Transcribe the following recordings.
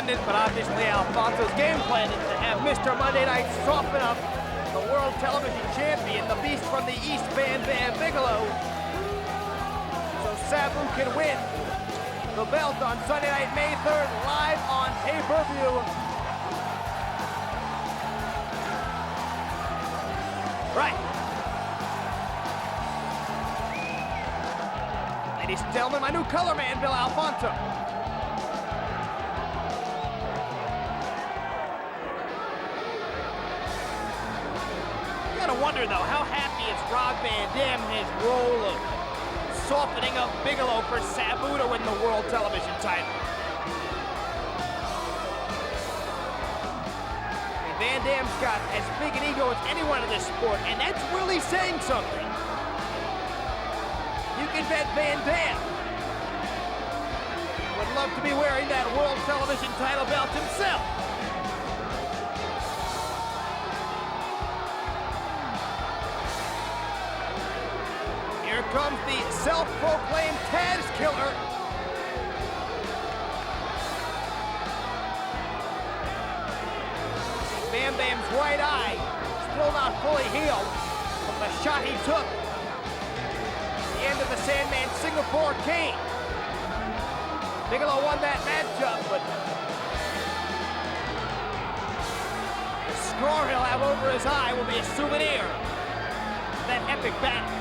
pundit, but obviously Alfonso's game plan is to have Mr. Monday Night soften up the world television champion, the beast from the East, Bam Bam Bigelow, so Sabu can win the belt on Sunday night, May 3rd, live on pay-per-view. Right. Ladies and gentlemen, my new color man, Bill Alfonso. You gotta wonder, though, how happy is Rob Van Dam in his role of softening up Bigelow for Sabu to win the world television title. And Van Dam's got as big an ego as anyone in this sport, and that's really saying something. You can bet Van Dam would love to be wearing that world television title belt himself. Here comes the self-proclaimed Taz Killer. Bam Bam's right eye still not fully healed from the shot he took at the end of the Sandman Singapore Cane. Bigelow won that matchup, but the scar he'll have over his eye will be a souvenir of that epic battle.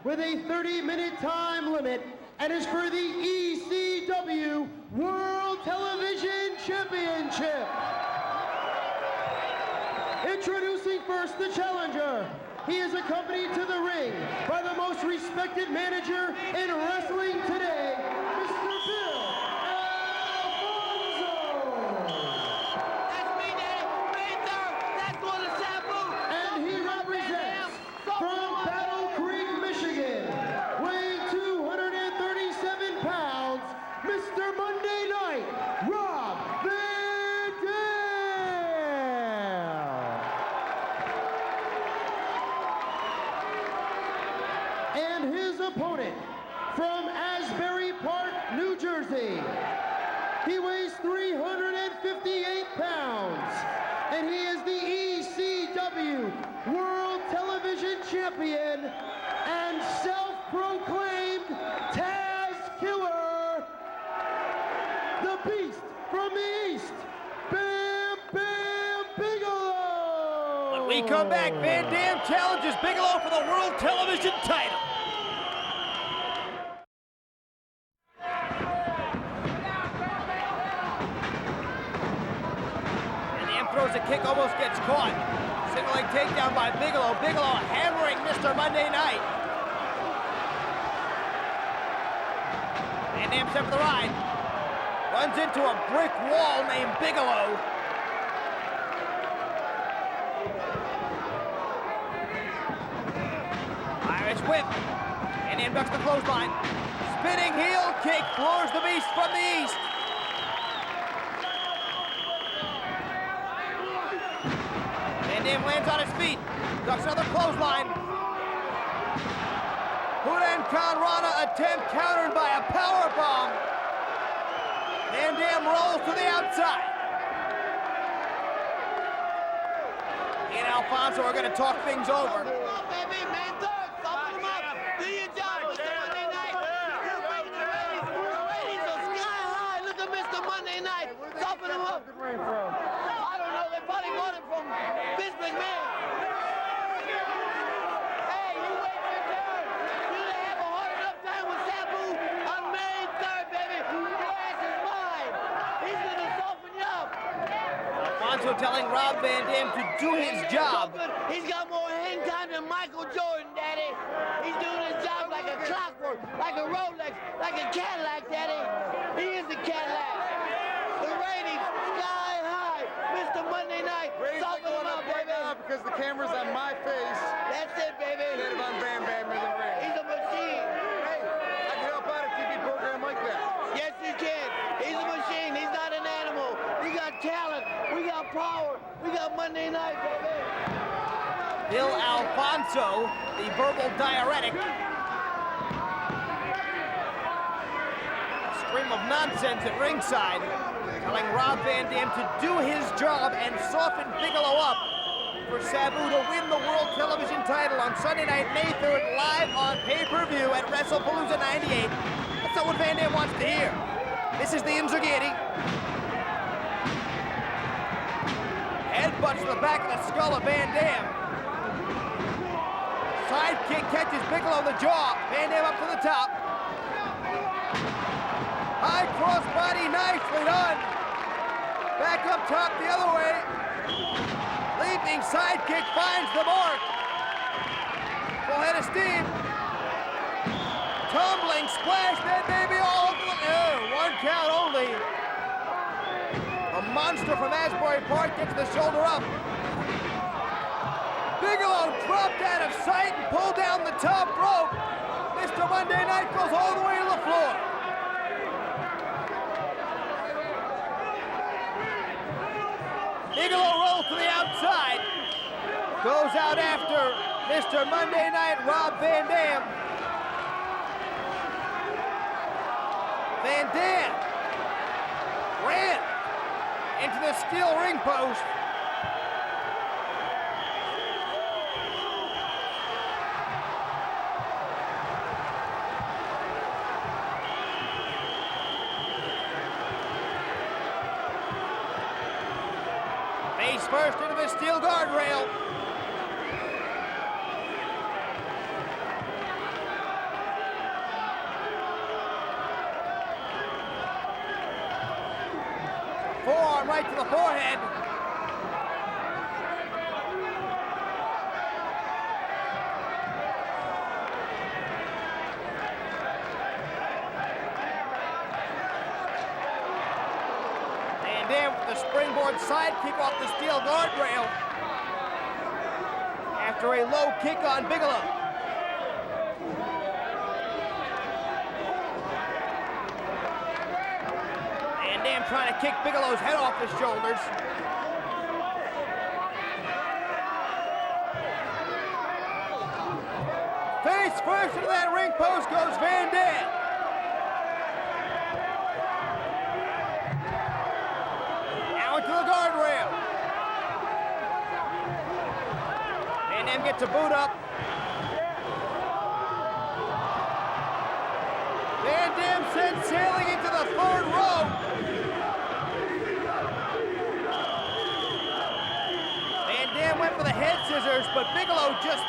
With a 30-minute time limit, and is for the ECW World Television Championship. Introducing first the challenger. He is accompanied to the ring by the most respected manager in wrestling today, Mr. Bill Alfonso. That's me, Daddy. May 3rd. That's what the Sabu. And he represents from Battle Creek, Michigan, weighing 237 pounds, Mr. Monday Night, Rob Van Dam. And his opponent from Asbury Park, New Jersey. He weighs 358 pounds, and he is the ECW World Television Champion and self-proclaimed Taz Killer, the Beast from the East, Bam Bam Bigelow. When we come back, Van Dam challenges Bigelow for the world television title. Van Dam throws a kick, almost gets caught. Single leg takedown by Bigelow. Bigelow hammering Mr. Monday Night. Van Dam set for the ride. Runs into a brick wall named Bigelow. Irish whip. Van Dam ducks the clothesline. Spinning heel kick floors the Beast from the East. Van Dam lands on his feet. Ducks another clothesline. Huracan Rana attempt countered by a powerbomb. Van Dam rolls to the outside. He and Alfonso are going to talk things over. Come on, baby. May 3rd. Soften them up. Do your job, Mr. Monday Night. You're making the ratings. The ratings are sky high. Look at Mr. Monday Night. Soften them up. I don't know. They probably bought it from Vince McMahon. Hey, you wait your turn. You're gonna have a hard enough time with Sabu on May 3rd, baby. Your ass is mine. He's gonna soften you up. Alfonso telling Rob Van Dam to do his job. So good. He's got more hang time than Michael Jordan, Daddy. He's doing his job like a clockwork, like a Rolex, like a Cadillac, Daddy. He is the Cadillac. The ratings sky high. Mr. Monday Night, soften him up, baby. Because the camera's on my face That's it, baby. instead of on Bam Bam in the ring. He's a machine. Hey, I can help out a TV program like that. Yes, you can. He's a machine. He's not an animal. We got talent. We got power. We got Monday Night, baby. Bill Alfonso, the verbal diuretic. A stream of nonsense at ringside, telling Rob Van Dam to do his job and soften Bigelow up for Sabu to win the World Television title on Sunday night, May 3rd, live on pay-per-view at WrestlePalooza 98. That's not what Van Dam wants to hear. This is the Inzaghitti. Headbutts to the back of the skull of Van Dam. Sidekick catches Bigelow in the jaw. Van Dam up to the top. High crossbody, nicely done. Back up top the other way. Leaping sidekick finds the mark. Full head of steam. Tumbling splash, that baby all over the... one count only. A monster from Asbury Park gets the shoulder up. Bigelow dropped out of sight and pulled down the top rope. Mr. Monday Night goes all the way to the floor. Bigelow rolls to the outside. Goes out after Mr. Monday Night, Rob Van Dam. Van Dam ran into the steel ring post. Face first into the steel guardrail. Forearm right to the forehead. Van Dam with the springboard sidekick off the steel guardrail after a low kick on Bigelow. Van Dam trying to kick Bigelow's head off his shoulders. Face first into that ring post goes Van Dam. Now into the guardrail. Van Dam gets a boot up. Van Dam sent sailing into the third row. Van Dam went for the head scissors, but Bigelow just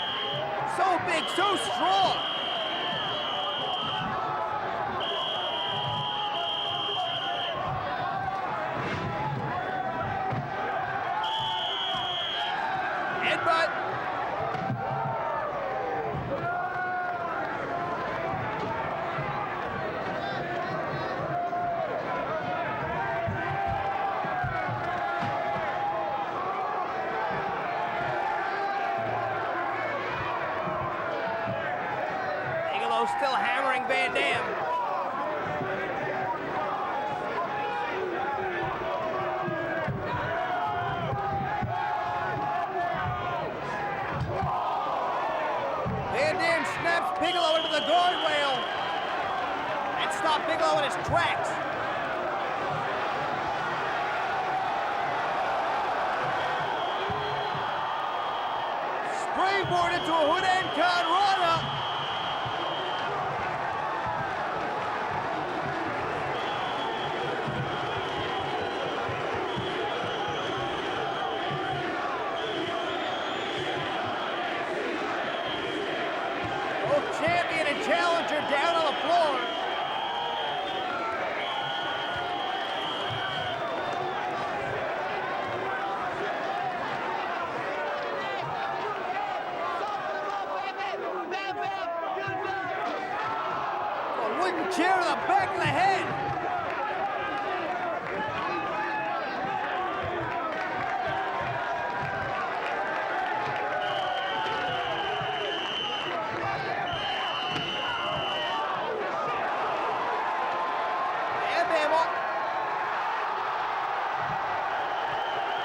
so big, so strong. Headbutt. Bigelow still hammering Van Dam. Van Dam snaps Bigelow into the guardrail and stops Bigelow in his tracks. Springboard into a Hudenkan Rana. Both champion and challenger down on the floor. A wooden chair to the back of the head.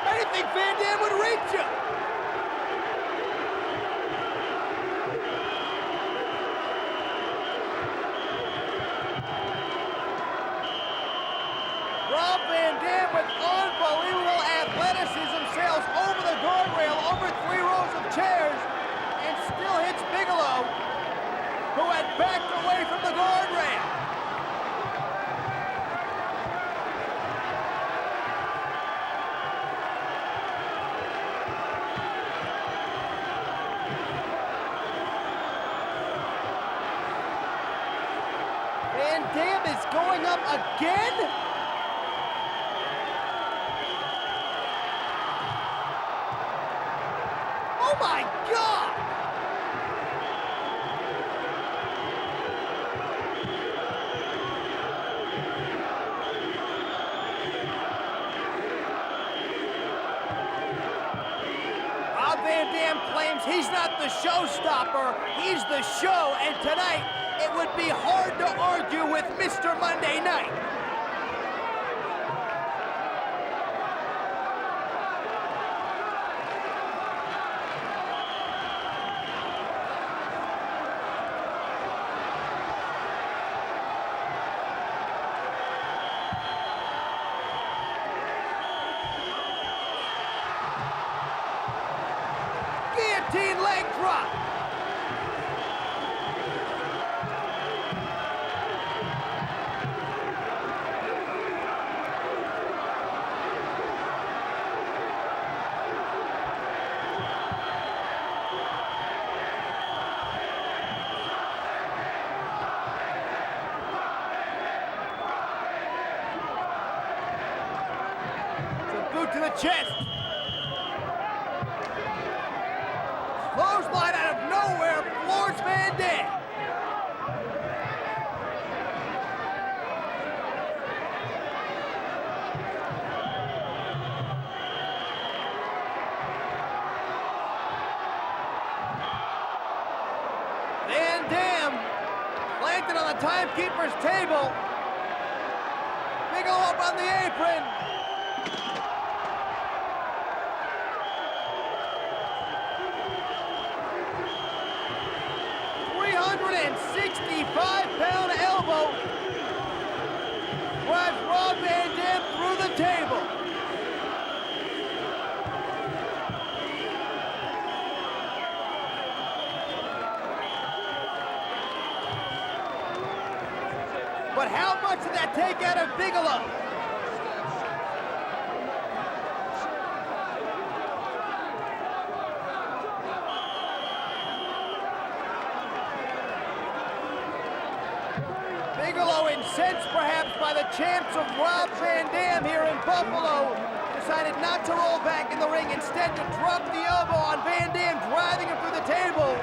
I didn't think Van Dam would reach him. backed away from the guardrail. Van Dam is going up again? Oh my God! Rob Van Dam claims he's not the showstopper, he's the show, and tonight it would be hard to argue with Mr. Monday Night. Guillotine leg drop. Boot to the chest. Clothesline out of nowhere, floors Van Dam. Van Dam planted on the timekeeper's table. Bigelow up on the apron. £365 elbow drives Rob Van Dam through the table. But how much did that take out of Bigelow? Bigelow, incensed perhaps by the chants of Rob Van Dam here in Buffalo, decided not to roll back in the ring, instead to drop the elbow on Van Dam, driving him through the table.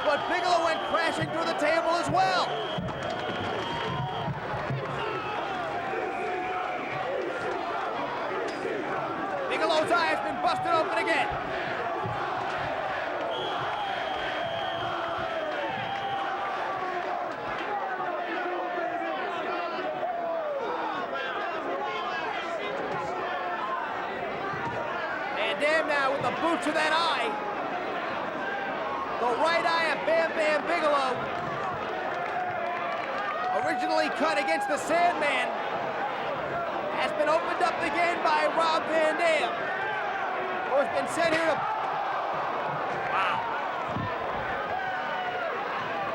But Bigelow went crashing through the table as well. Bigelow's eye has been busted open again. Van Dam now with the boot to that eye. The right eye of Bam Bam Bigelow. Originally cut against the Sandman, has been opened up again by Rob Van Dam. Or has been sent here to... Wow.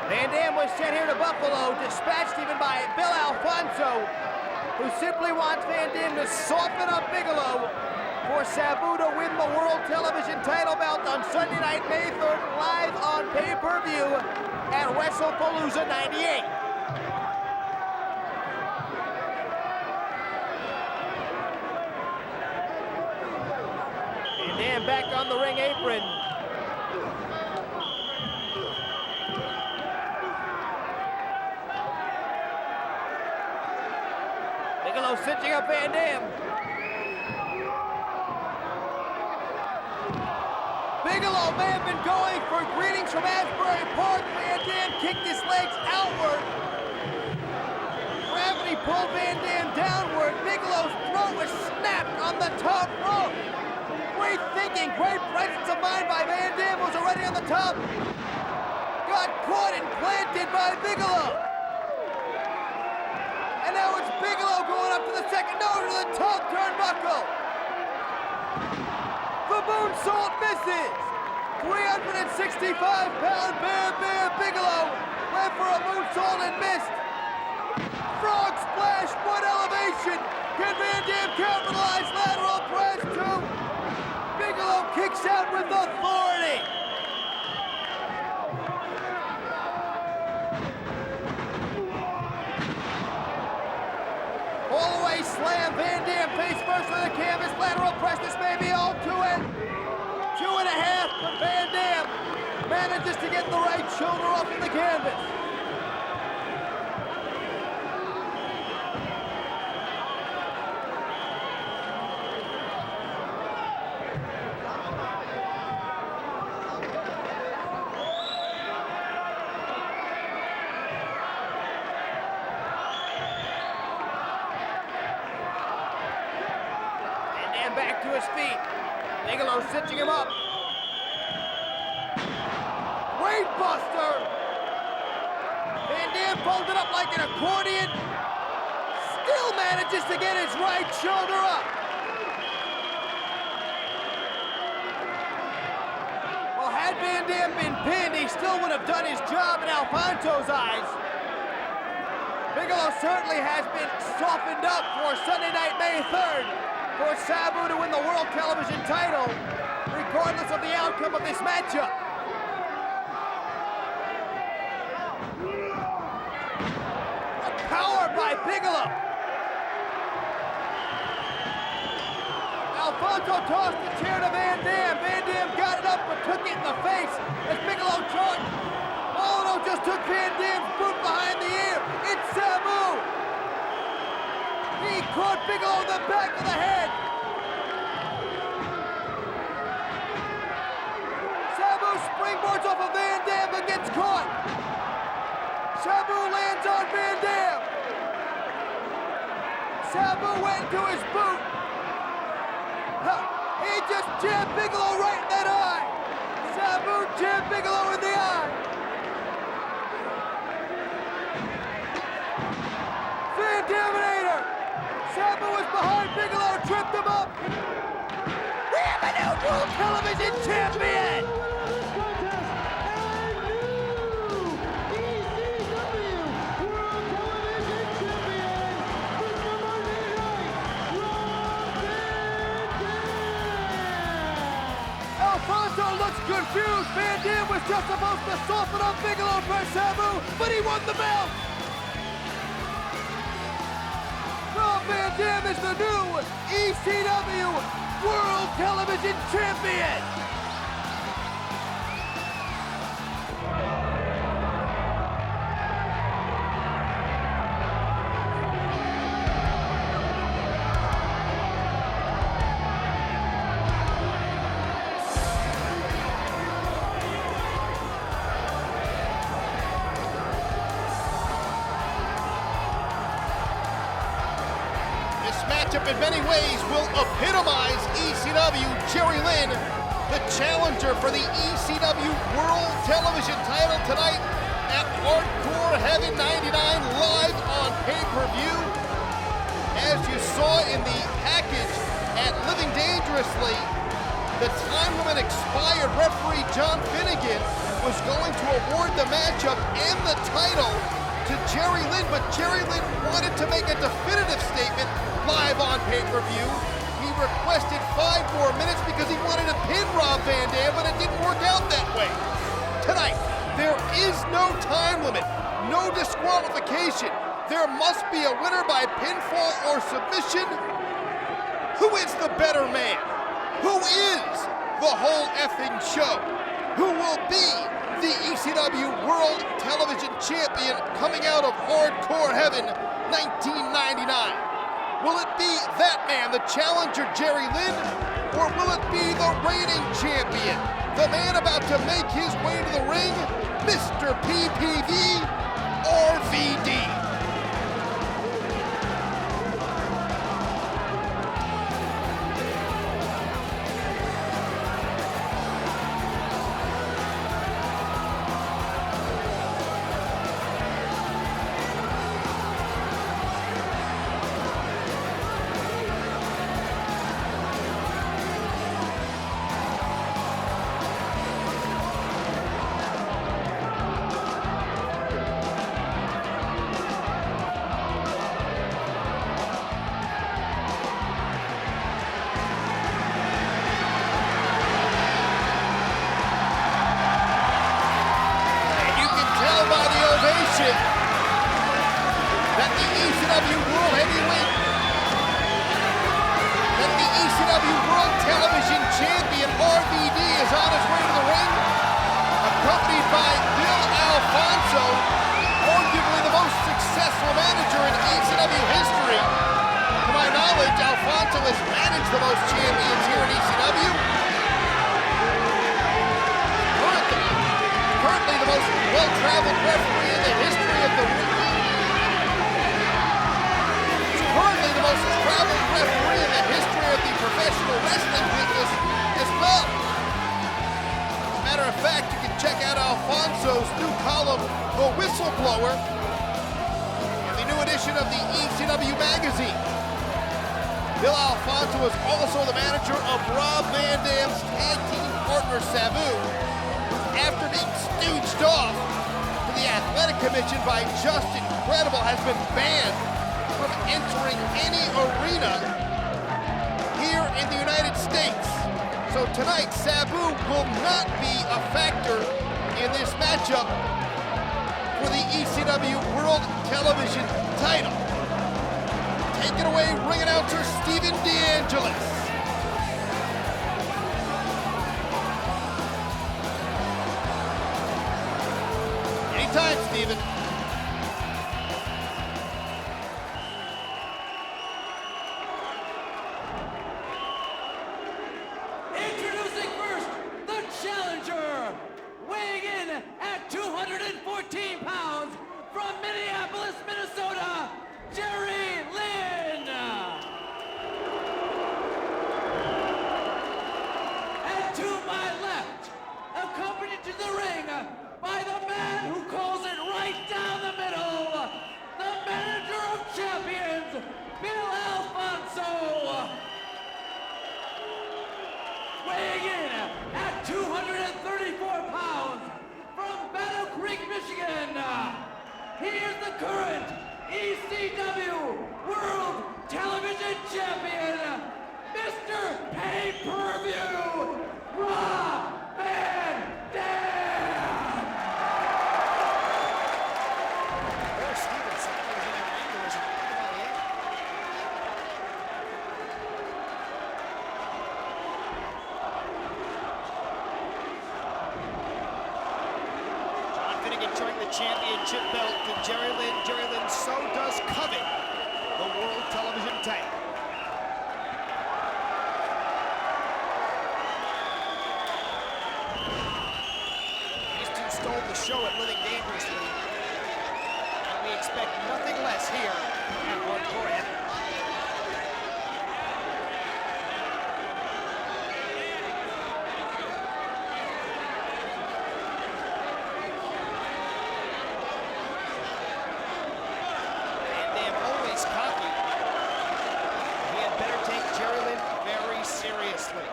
Van Dam was sent here to Buffalo, dispatched even by Bill Alfonso, who simply wants Van Dam to soften up Bigelow for Sabu to win the World Television title belt on Sunday night, May 3rd, live on pay-per-view at WrestlePalooza 98. Van Dam back on the ring apron. Bigelow cinching up Van Dam. Bigelow may have been going for greetings from Asbury Park. Van Dam kicked his legs outward. Gravity pulled Van Dam downward. Bigelow's throat was snapped on the top rope. Great thinking, great presence of mind by Van Dam, was already on the top. Got caught and planted by Bigelow. And now it's Bigelow going up to the second, no, to the top turnbuckle. The moonsault misses. 365-pound Bam Bam Bigelow went for a moonsault and missed. Frog splash, one elevation. Can Van Dam capitalize? Lateral press, two. Bigelow kicks out with authority. All-the-way slam, Van Dam face first on the canvas. Lateral press, this may be all to it. 2.5, but Van Dam manages to get the right shoulder off of the canvas. Van Dam back to his feet. Bigelow stitching him up. Weight buster! Van Dam folded up like an accordion. Still manages to get his right shoulder up. Well, had Van Dam been pinned, he still would have done his job in Alfonso's eyes. Bigelow certainly has been softened up for Sunday night, May 3rd, for Sabu to win the World Television title, regardless of the outcome of this matchup. Power by Bigelow. Alfonso tossed the chair to Van Dam. Van Dam got it up but took it in the face as Bigelow charged. Molyneux just took Van Dam's boot behind the ear. It's Sabu. He caught Bigelow in the back of the head. Sabu springboards off of Van Dam but gets caught. Sabu lands on Van Dam. Sabu went into his boot. He just jabbed Bigelow right in that eye. Sabu jabbed Bigelow in the eye. Van Daminator. Sabu was behind Bigelow, tripped him up. We have a new World Television Champion. Alfonso looks confused. Van Dam was just supposed to soften up Bigelow for Sabu, but he won the belt. Rob Van Dam is the new ECW World Television Champion. Matchup in many ways will epitomize ECW. Jerry Lynn, the challenger for the ECW World Television title tonight at Hardcore Heaven 99 live on pay-per-view. As you saw in the package at Living Dangerously, the time limit expired. Referee John Finnegan was going to award the matchup and the title to Jerry Lynn, but Jerry Lynn wanted to make a definitive statement live on pay-per-view. He requested 5 more minutes because he wanted to pin Rob Van Dam, but it didn't work out that way. Tonight, there is no time limit, no disqualification. There must be a winner by pinfall or submission. Who is the better man? Who is the whole effing show? Who will be the ECW World Television Champion coming out of Hardcore Heaven 1999? Will it be that man, the challenger Jerry Lynn, or will it be the reigning champion, the man about to make his way to the ring, Mr. PPV, RVD? mention that the ECW World Heavyweight, that the ECW World Television Champion RVD is on his way to the ring, accompanied by Bill Alfonso, arguably the most successful manager in ECW history. To my knowledge, Alfonso has managed the most champions here in ECW. Currently the most well-traveled referee in the history of the ring. Currently the most traveled referee in the history of the professional wrestling business as well. As a matter of fact, you can check out Alfonso's new column, The Whistleblower, in the new edition of the ECW magazine. Bill Alfonso is also the manager of Rob Van Dam's tag team partner Sabu, after being stooged off to the Athletic Commission by Justin Credible, has been banned from entering any arena here in the United States. So tonight, Sabu will not be a factor in this matchup for the ECW World Television title. Take it away, ring announcer Steven DeAngelis. Anytime, Steven. Introducing first, the challenger, weighing in at 214 pounds from Minneapolis, Minnesota, Jerry Lynn. And to my left, accompanied to the ring by the man who calls it right down the middle, the manager of champions, Bill Alfonso. Weighing in at 234 pounds from Battle Creek, Michigan, he is the current ECW World Television Champion, Mr. Pay-Per-View, Rob Van Dam! There's Stevenson losing an aneurysm right on the end. John Finnegan showing the championship belt to Jerry Lynn. Jerry Lynn so does covet the World Television title. These two stole the show at Living Dangerously, and we expect nothing less here at Hardcore Heaven. Van Dam always cocky. He had better take Jerry Lynn very seriously.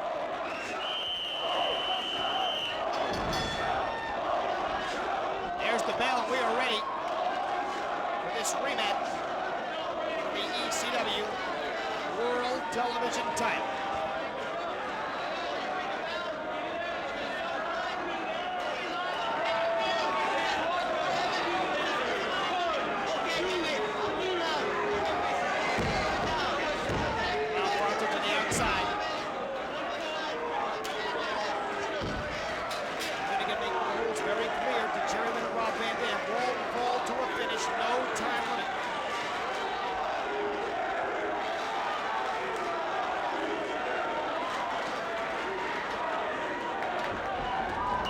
There's the bell, and we are ready for this rematch for the ECW World Television title. Alfonso to the outside. Finnegan making the rules very clear to Jerry Lynn and Rob Van Dam. Won't fall to a finish, no time limit.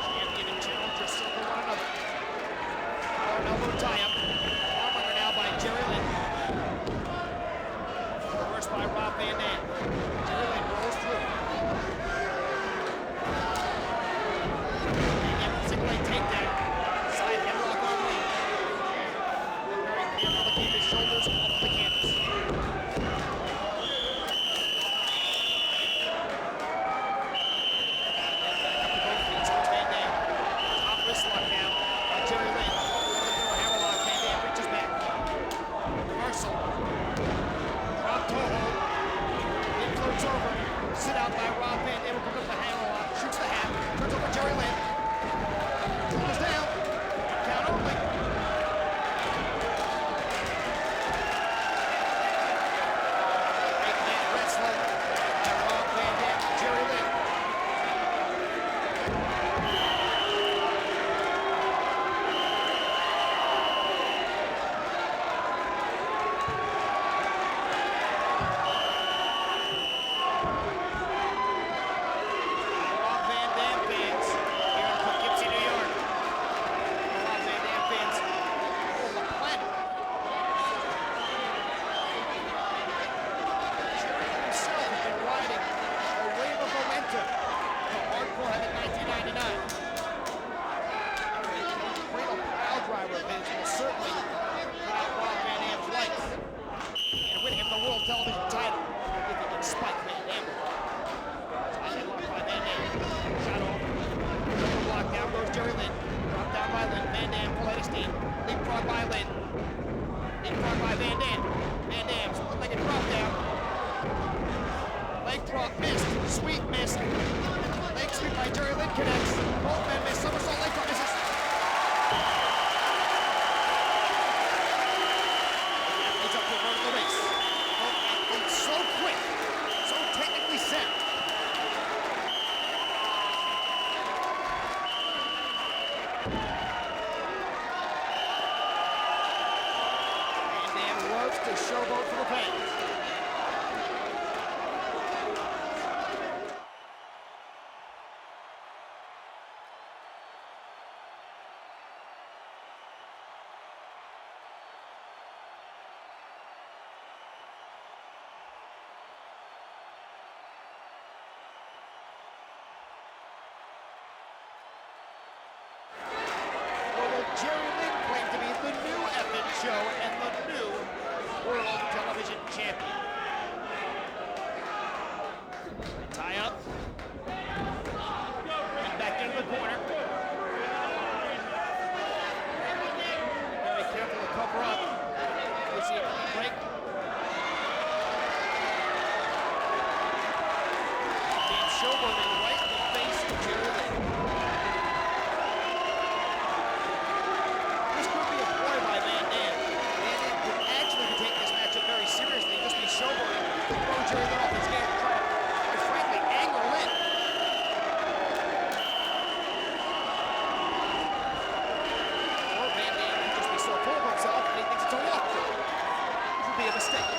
Champion and challenger circle one another. An elbow tie-up. Armbar now by Jerry Lynn. Reversed by Rob Van Dam. Jerry Lynn rolls through. Van Dam single leg takedown. Side headlock on Lynn. Very careful to keep his shoulders off the canvas. Back up to both feet towards Van Dam. Top wrist lock now by Jerry Lynn. Hammerlock. Van Dam reaches back. Reversal. Drop toe hold. Lynn floats over. Sit out by Rob Van Dam. Will pick up the hammerlock. Shoots the half. Turns over Jerry Lynn. Goes down. Count only. leapfrog by Lynn. Leapfrog by Van Dam. Van Dam's one-legged drop down. Leg drop missed. Sweep missed. Leg sweep by Jerry Lynn connects. Both men miss. Somersault leg drop misses. Athletes up to a vertical race. Both athletes so quick. So technically sound. To showboat for the fans. Well, will Jerry Lynn claim to be the new Epic Show and the new World Television Champion? Tie up. And back into the corner. Very careful to cover up. We see a clean break. Being showboated right in the face of Jerry Lynn. This could be a ploy by Van Dam. Van Dam could actually be taking this matchup very seriously, just be showboating to throw Jerry Lynn off his game and try to, quite frankly, anger Lynn. Or Van Dam could just be so full of himself that he thinks it's a walkthrough. Which would be a mistake.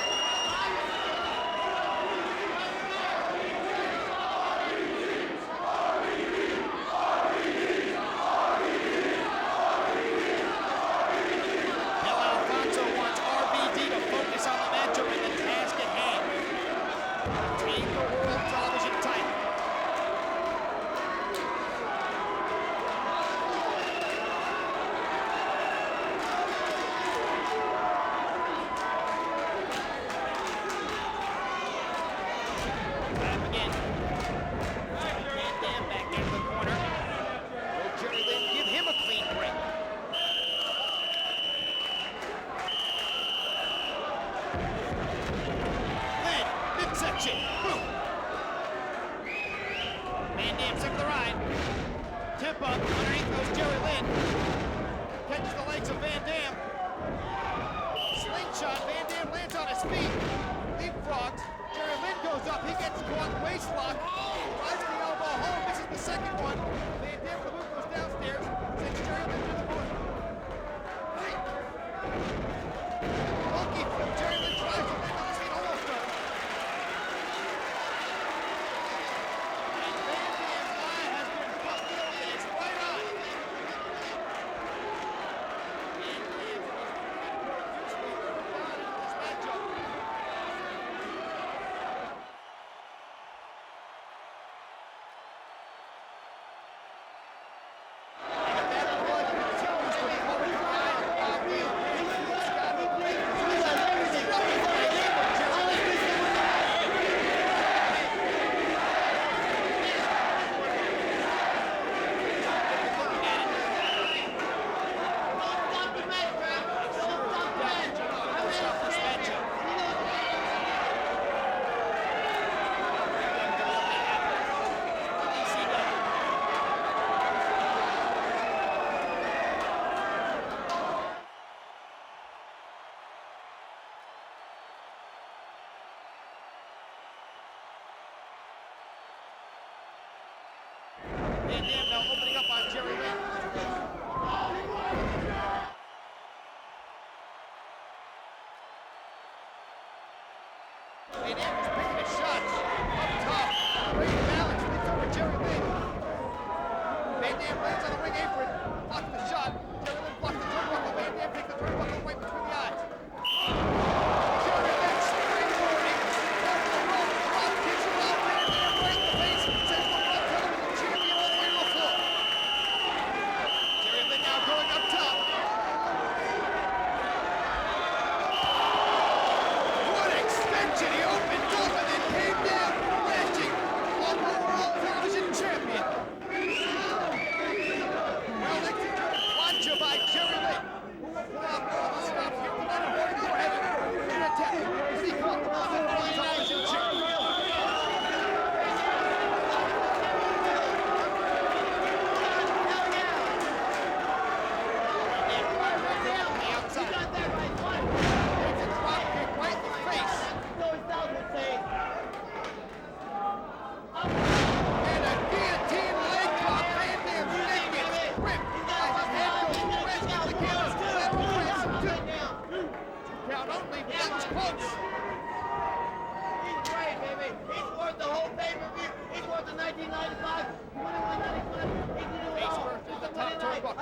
Del Alfonso wants RVD to focus on the matchup and the task at hand. Retain the World Television title. Tap again. Van Dam back into the corner. Will Jerry Lynn give him a clean break? Lynn, midsection, boom. Van Dam sick of the ride. Tip up, underneath goes Jerry Lynn. Catches the legs of Van Dam. Slingshot, Van Dam lands on his feet. Leapfrogs, Jerry Lynn goes up, he gets caught waist lock. Rides the elbow home, misses the second one. Van Dam the boot goes downstairs, sends Jerry Lynn to the board. Monkey flip, Jerry Lynn tries to land on his feet, almost done. And Van Dam's eye has been fucked up in his right eye. Van Dam is profusely put down in this matchup. And that blood continues to flow into the eye of Bob Neal. He's got the great vision. He's looking for the name of Jerry Lynn. Looking at it. Don't stop the match, bro. Don't stop the match. Don't stop this matchup. Van Dam now opening up on Jerry Lynn. Van Dam was picking his shots up top. Great balance, leads over Jerry Lynn. Van Dam lands on the ring apron, blocks the shot. Jerry Lynn blocks the turnbuckle. Van Dam takes the turnbuckle right between the eyes. Jerry Lynn springboarding off the rope, drop kicks him out. Van Dam right in the face, sends the World Television Champion all the way to the floor.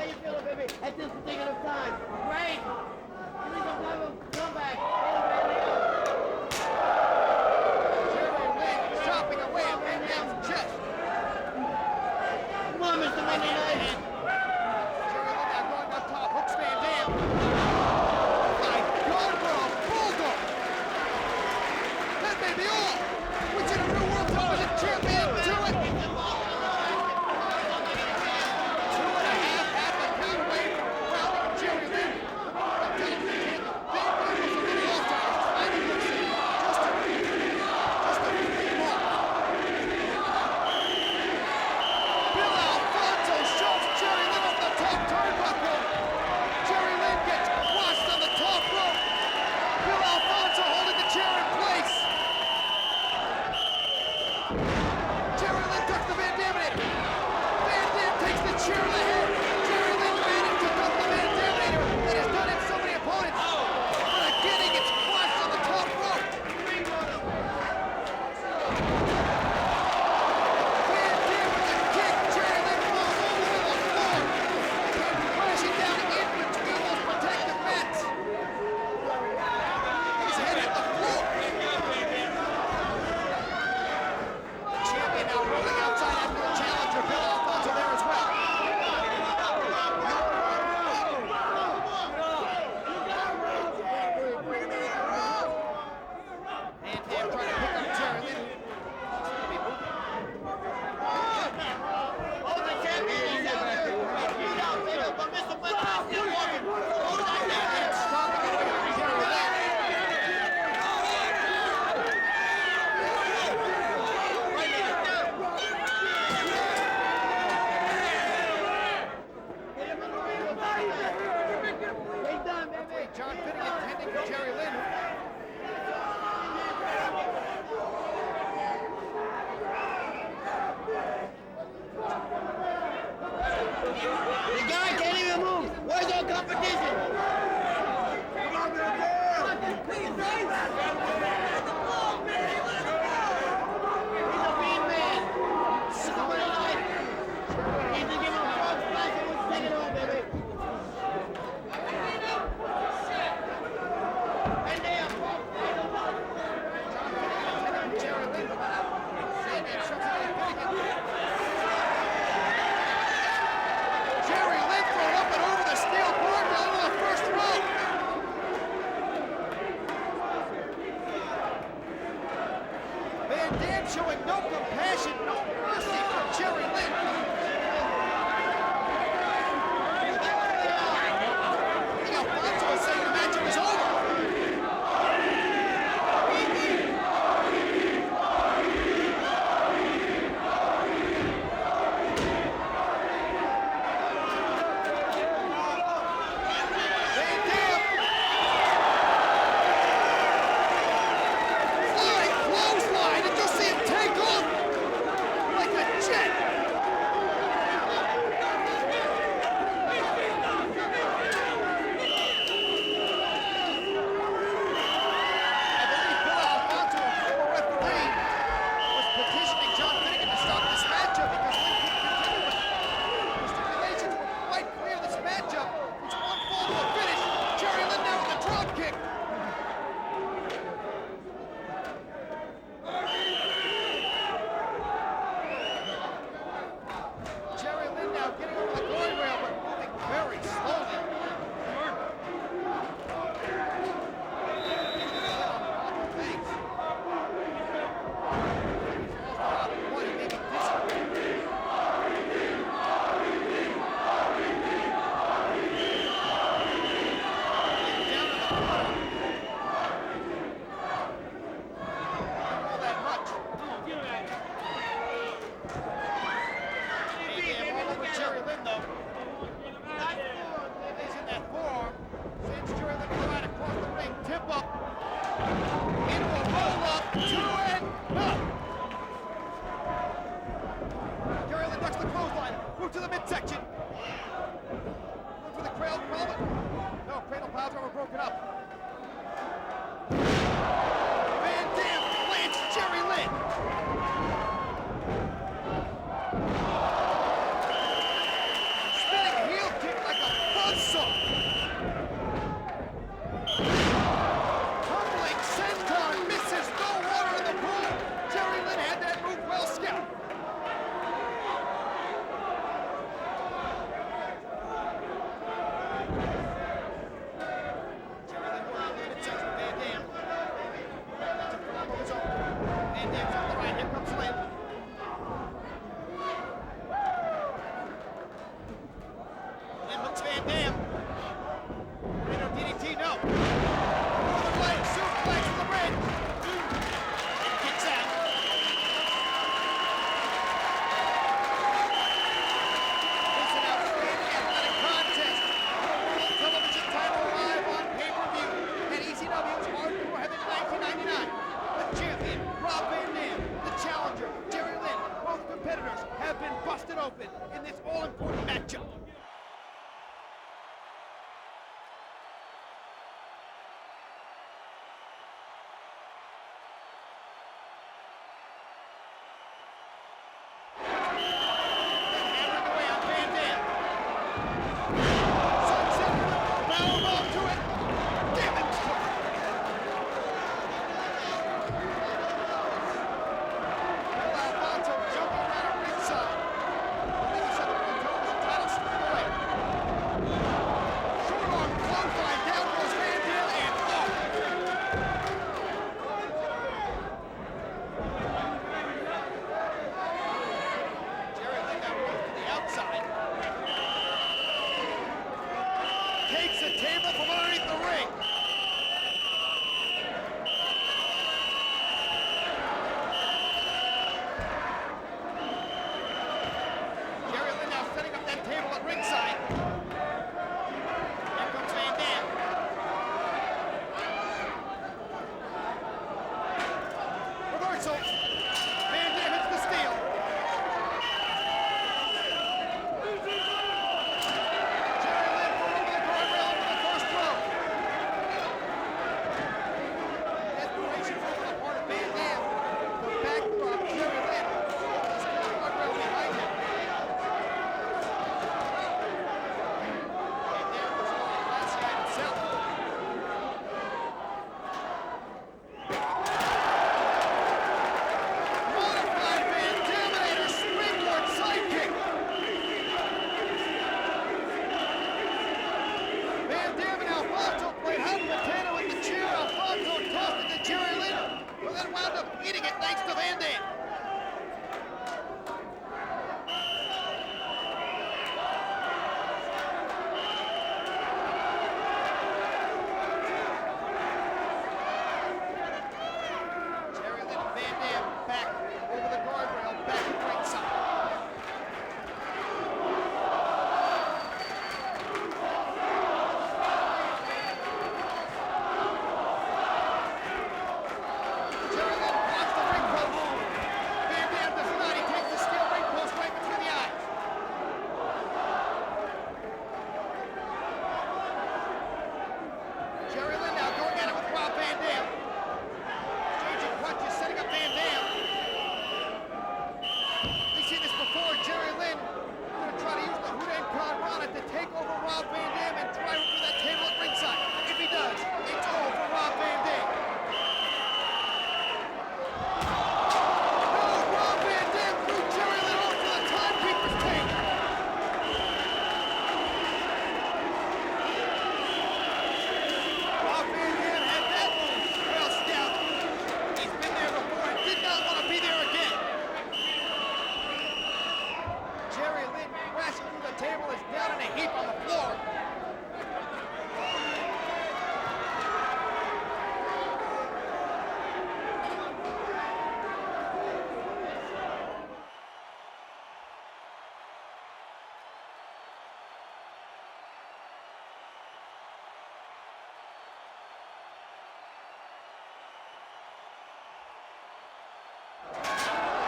How you feeling, baby, at this particular time? Great. Give me some type of comeback. Jerry Lynn chopping away at Van Dam's chest. Come on, Mr. Monday Night. Jerry Lynn now going up top, hooks Van Dam. My God, what a bulldog! That may be all. Which in a new World Television Champion to it. 2.5 half a count away from routing Jerry Lynn. I'm telling you, Van Dam was a little off to his timing this season. Just a few more. Bill Alfonso shoves Jerry Lynn up the top turnbuckle. Jerry Lynn gets crushed on the top rope. Bill Alfonso holding the chair in place. Jerry Lynn ducks the Van Daminator. Van Dam takes the chair to the head. Jerry Lynn managed to duck the Van Daminator that has done it so many opponents. But again, he gets crushed on the top rope. Van Dam with a kick. Jerry Lynn falls over to the floor. Crashing down in between those protective mats. His head hit the floor. Champion now rolling outside after the challenger. Bill Alfonso there as well. Van Dam trying to pick up Jerry Lynn. Oh, the champion is out there. He's out there, but Mr. Monday Night still walking. Hold that down. Stomping away on Jerry Lynn. He's done, baby. John Finnegan tending for Jerry Lynn. The guy can't even move. Where's our competition? He's a mean man. Somebody like need to give him a frog splash and we'll take it home, baby. And there. Jerry Lynn. Van Dam shoves it in Finnegan. Jerry Lynn thrown up and over the steel board. A little comes Van Dam. Reno DDT, no. One leg, suplex to the bridge. And kicks out. It's an outstanding athletic contest. World Television title live on pay-per-view at ECW's Hardcore Heaven 1999. The champion, Rob Van Dam. The challenger, Jerry Lynn. Both competitors have been busted open in this all-important matchup. Takes a table from underneath the ring. Jerry Lynn now setting up that table at ringside. Here comes Van Dam. Reversal. Van Dam hits the steel. Eating it thanks to Van Dam. Jerry Lynn and Van Dam back over the guardrail, back at ringside. Jerry Lynn now going at it with Rob Van Dam. Exchanging punches, setting up Van Dam. We've seen this before. Jerry Lynn going to try to use the Huracan Rana to take over Rob Van Dam and drive him through that table at ringside. If he does, it's all for Rob Van Dam. No, Rob Van Dam threw Jerry Lynn off to the timekeeper's table. Rob Van Dam had that move well scouted. He's been there before and did not want to be there again. Jerry Lynn crashing through the table is down in a heap on the floor.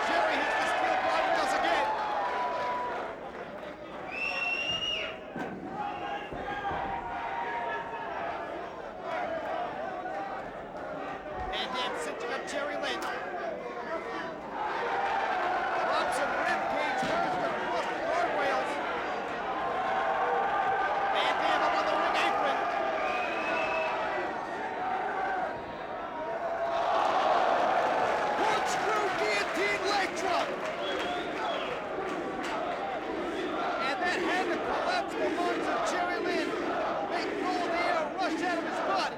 Jerry hits the steel guardrails again. Van Dam cinching up Jerry Lynn. Drops a ribcage first across the guardrails. Van Dam up on the ring apron. Corkscrew guillotine leg drop. And that had to collapse the lungs of Jerry Lynn. Make roll in the air, rush out of his body.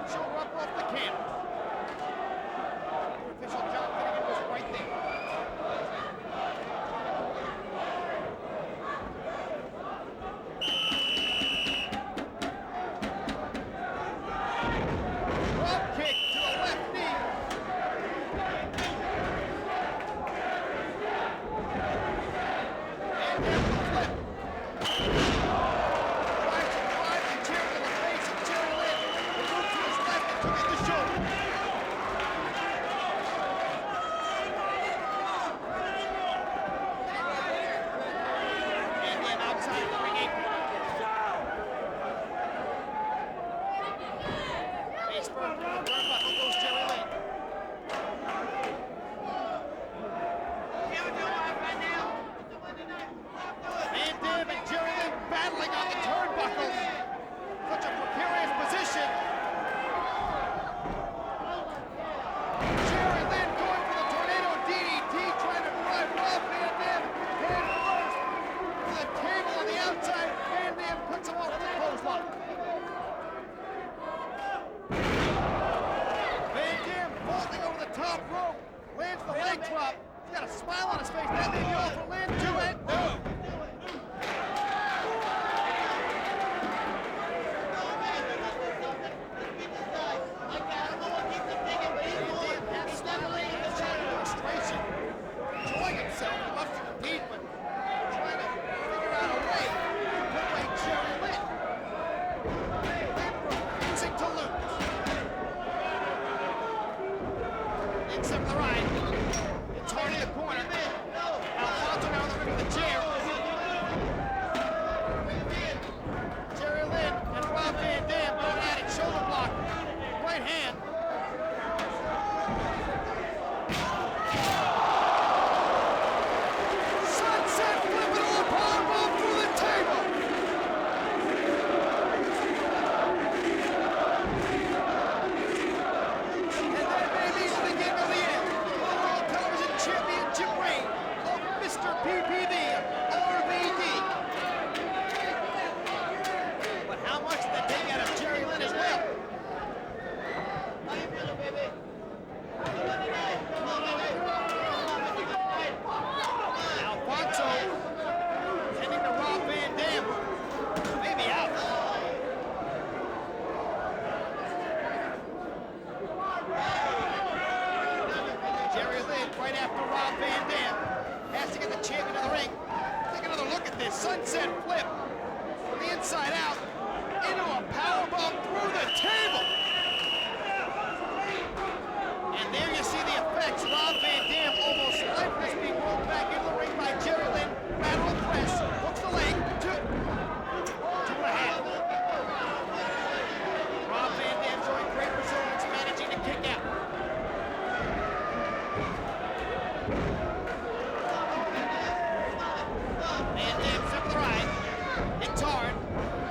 right shoulder up off the camera. Official John Finnegan was right there. Drop kick to the left knee. And there's the flip. Tries to drive the chair to the face of Jerry Lynn. He moved to his left and took in the shoulder. And then outside of the ring apron. Face first, turnbuckle goes Jerry Lynn. Van Dam and Jerry Lynn battling on the turnbuckles. Such a precarious position. Jerry Lynn going for the tornado DDT, trying to drive Rob Van Dam head first to the table on the outside. Van Dam puts him off with the clothesline. Van Dam vaulting over the top rope, lands the leg drop. He's got a smile on his face. That may be all for Lynn. Do it. No. Enjoying himself, he loves to compete, but trying to figure out a way to put away Jerry Lynn. Lynn refusing to lose. Inside to the right. It's hard in the corner. Alfonso now in the ring with a chair. Jerry Lynn and Rob Van Dam going at it, shoulder block. Right hand. Sunset flip it all powerbomb through the table. And that may be the beginning of the end. The World Television Championship reign of Mr. PPV, RVD. But how much did they take out of Jerry Lynn as well? Alfonso heading to Rob Van Dam. Maybe out. Jerry Lynn right after Rob Van Dam has to get the champion of the ring. Take another look at this sunset flip from the inside out into a powerbomb through the table. And there you see the effects. Rob Van Dam almost lifeless, being rolled back into the ring by Jerry Lynn. Lateral press, hooks the leg, two and a half. Rob Van Dam showing great resilience, managing to kick out. Van Dam to the right, hits hard,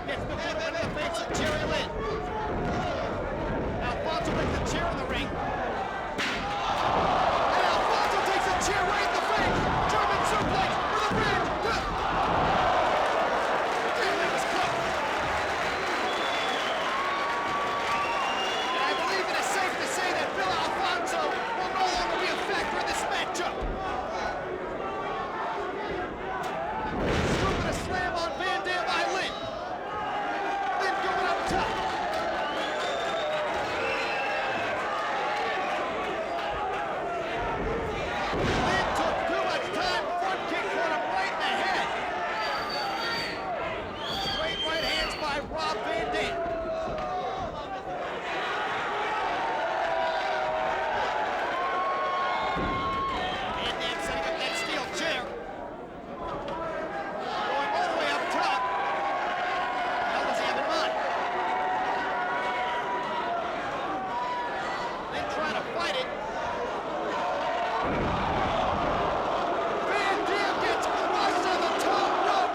gets the flip into the face of Jerry Lynn. Alfonso makes the chair in the ring. And Alfonso takes a chair right in the face. German suplex for the bridge. Jerry Lynn was cooked. And I believe it is safe to say that Bill Alfonso will no longer be a factor in this matchup. Scooping a slam on Van Dam by Lynn. Lynn going up top. Lynn took too much time. Front kick caught him right in the head. Straight right hands by Rob Van Dam. Van Dam setting up that steel chair. Going all the way up top. How does he have in mind? Lynn trying to fight it. Van Dam gets crushed on the top rope.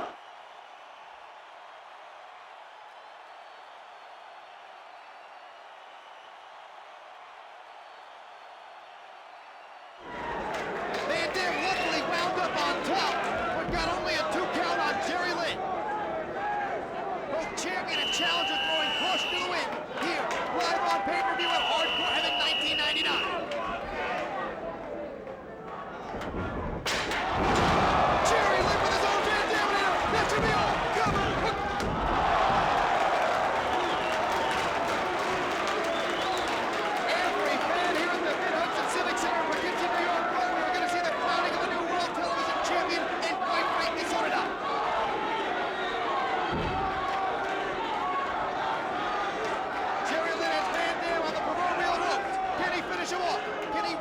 Van Dam luckily wound up on top, but got only a 2 count on Jerry Lynn. Both champion and challenger throwing caution to the wind here, live on pay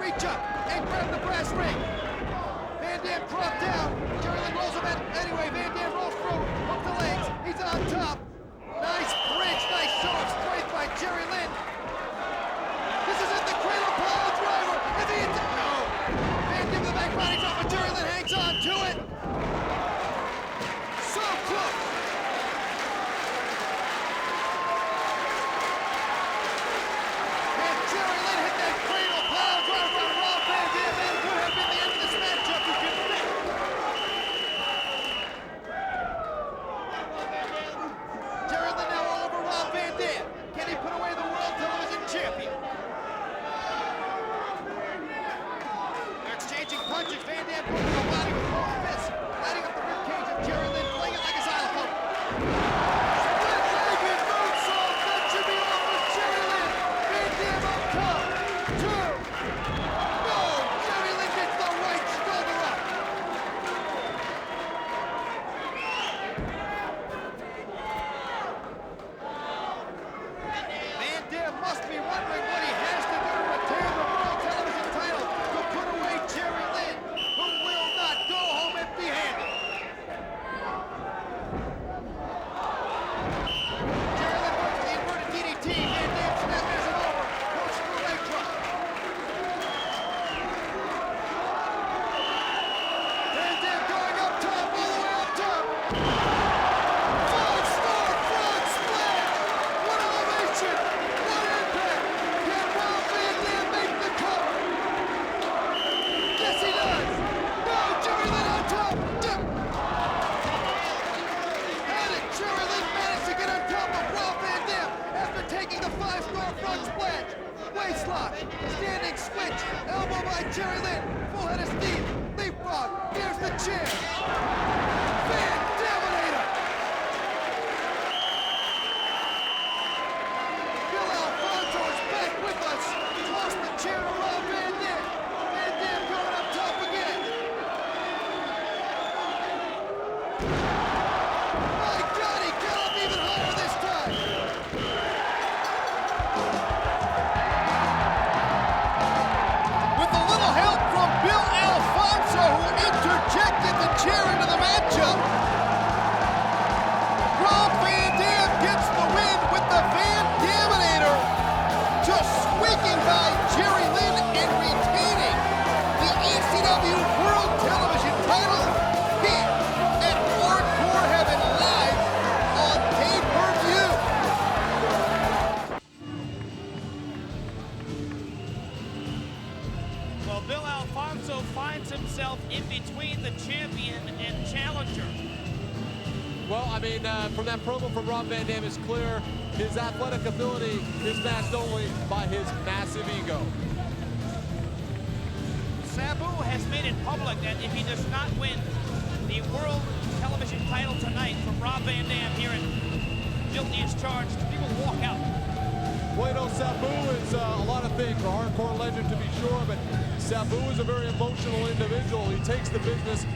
reach up and grab the brass ring. Van Dam dropped down. Jerry Lynn rolls him in. Anyway, Van Dam rolls through. Up the legs. He's on top. Nice bridge. Nice show of strength by Jerry Lynn. This is it, the cradle pile driver. Is he into? No. Van Dam the back body drop, but Jerry Lynn hangs on to it. So close. And Jerry Lynn hit that cradle pile driver on Rob Van Dam. And it would have been the end of this matchup, you can bet. Jerry Lynn now all over Rob Van Dam. Can he put away the World Television Champion? They're exchanging punches. Van Dam putting the body with both fists, lighting up the ribcage of Jerry Lynn, playing it like a xylophone. Split-legged moonsault. That should be off with Jerry Lynn. Van Dam up top. 2. No! Jerry Lynn gets the right shoulder up. Van Dam must be wondering what he has to do to retain the World Television title to put away Jerry Lynn, who will not go home empty-handed. Jerry Lynn works the inverted DDT. Van Dam snaps him over. Goes for the leg drop. Van Dam going up top, all the way up top. 5-star frog splash. What elevation. What impact. Can Rob Van Dam make the cover? Yes, he does. No, Jerry Lynn on top. How did Jerry Lynn manage to get on top of Rob Van Dam after taking the 5-star frog splash? Waistlock, standing switch, elbow by Jerry Lynn, full head of steam, leapfrog, here's the chair. Van Daminator! Bill Alfonso is back with us. Tossed the chair to Rob Van Dam. Van Dam going up top again. My God, he got up even higher this time. With a little help from Bill Alfonso, who interjected the chair into the matchup, Rob Van Dam gets the win with the Van Daminator, just squeaking by Jerry Lynn and retaining the ECW World Television title here at Hardcore Heaven live on pay-per-view. Well, Bill Alfonso finds himself in between the champion and challenger. Well, I mean, from that promo from Rob Van Dam, it's clear his athletic ability is matched only by his massive ego. Sabu has made it public that if he does not win the World Television title tonight from Rob Van Dam here in Guilty as Charged, he will walk out. Well, you know, Sabu is a lot of things, a hardcore legend to be sure, but Sabu is a very emotional individual. He takes the business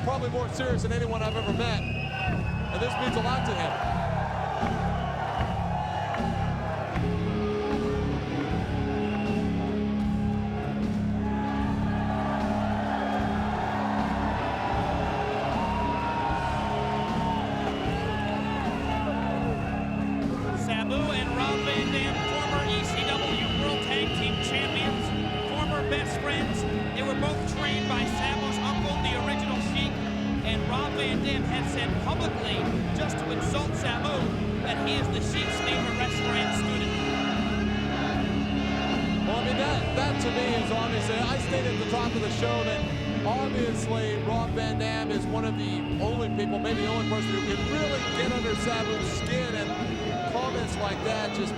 probably more serious than anyone I've ever met, and this means a lot to him. Sabu and Rob Van Dam, former ECW World Tag Team Champions, former best friends. They were both trained by Sabu's uncle, the original Sheik, and Rob Van Dam has said publicly, just to insult Sabu, that he is the Sheik's favorite wrestler and student. Well, I mean, that to me is obviously, I stated at the top of the show that obviously Rob Van Dam is one of the only people, maybe the only person who can really get under Sabu's skin, and comments like that just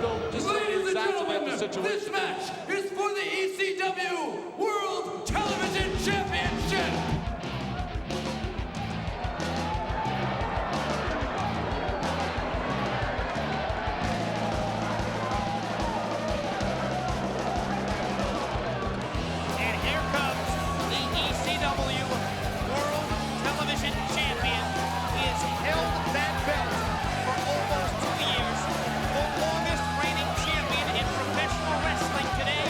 Ladies and exacerbate gentlemen, the situation. this match is for the ECW World Television Championship. And here comes the ECW World Television Champion. He has held that belt for almost 2 years. The longest reigning champion in professional wrestling today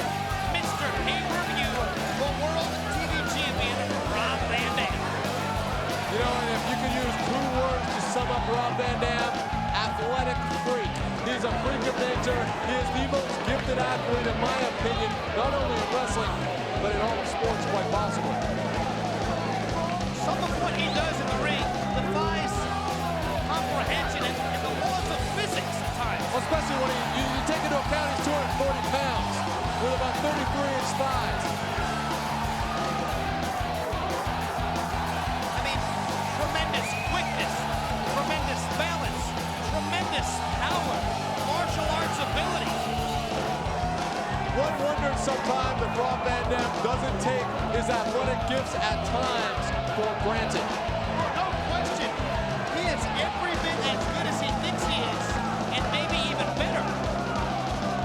challenger. He is the most gifted athlete, in my opinion, not only in wrestling, but in all sports, quite possibly. Some of what he does in the ring defies comprehension and the laws of physics at times. Especially when you take into account he's 240 pounds with about 33-inch thighs. I mean, tremendous quickness, tremendous balance, tremendous power, martial arts ability. One wonders sometimes if Rob Van Dam doesn't take his athletic gifts at times for granted. No question, he is every bit as good as he thinks he is, and maybe even better.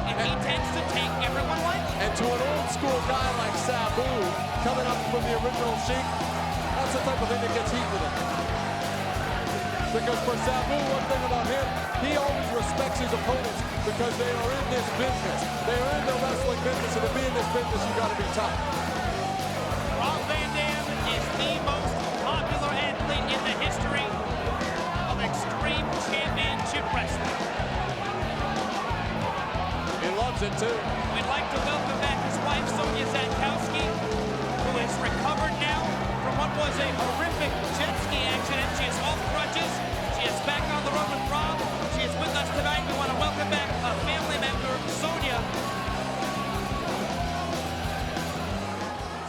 And he tends to take everyone lightly. And to an old school guy like Sabu, coming up from the original Sheik, that's the type of thing that gets heat with him. Because for Sabu, one thing about him, he always respects his opponents because they are in this business. They are in the wrestling business, and to be in this business, you got to be tough. Rob Van Dam is the most popular athlete in the history of Extreme Championship Wrestling. He loves it too. We'd like to welcome back his wife, Sonia Zatkowski, who has recovered now from what was a horrific jet ski accident. She is off crutches. She is back on the road with Rob. She is with us tonight. We want to welcome back a family member, Sonia.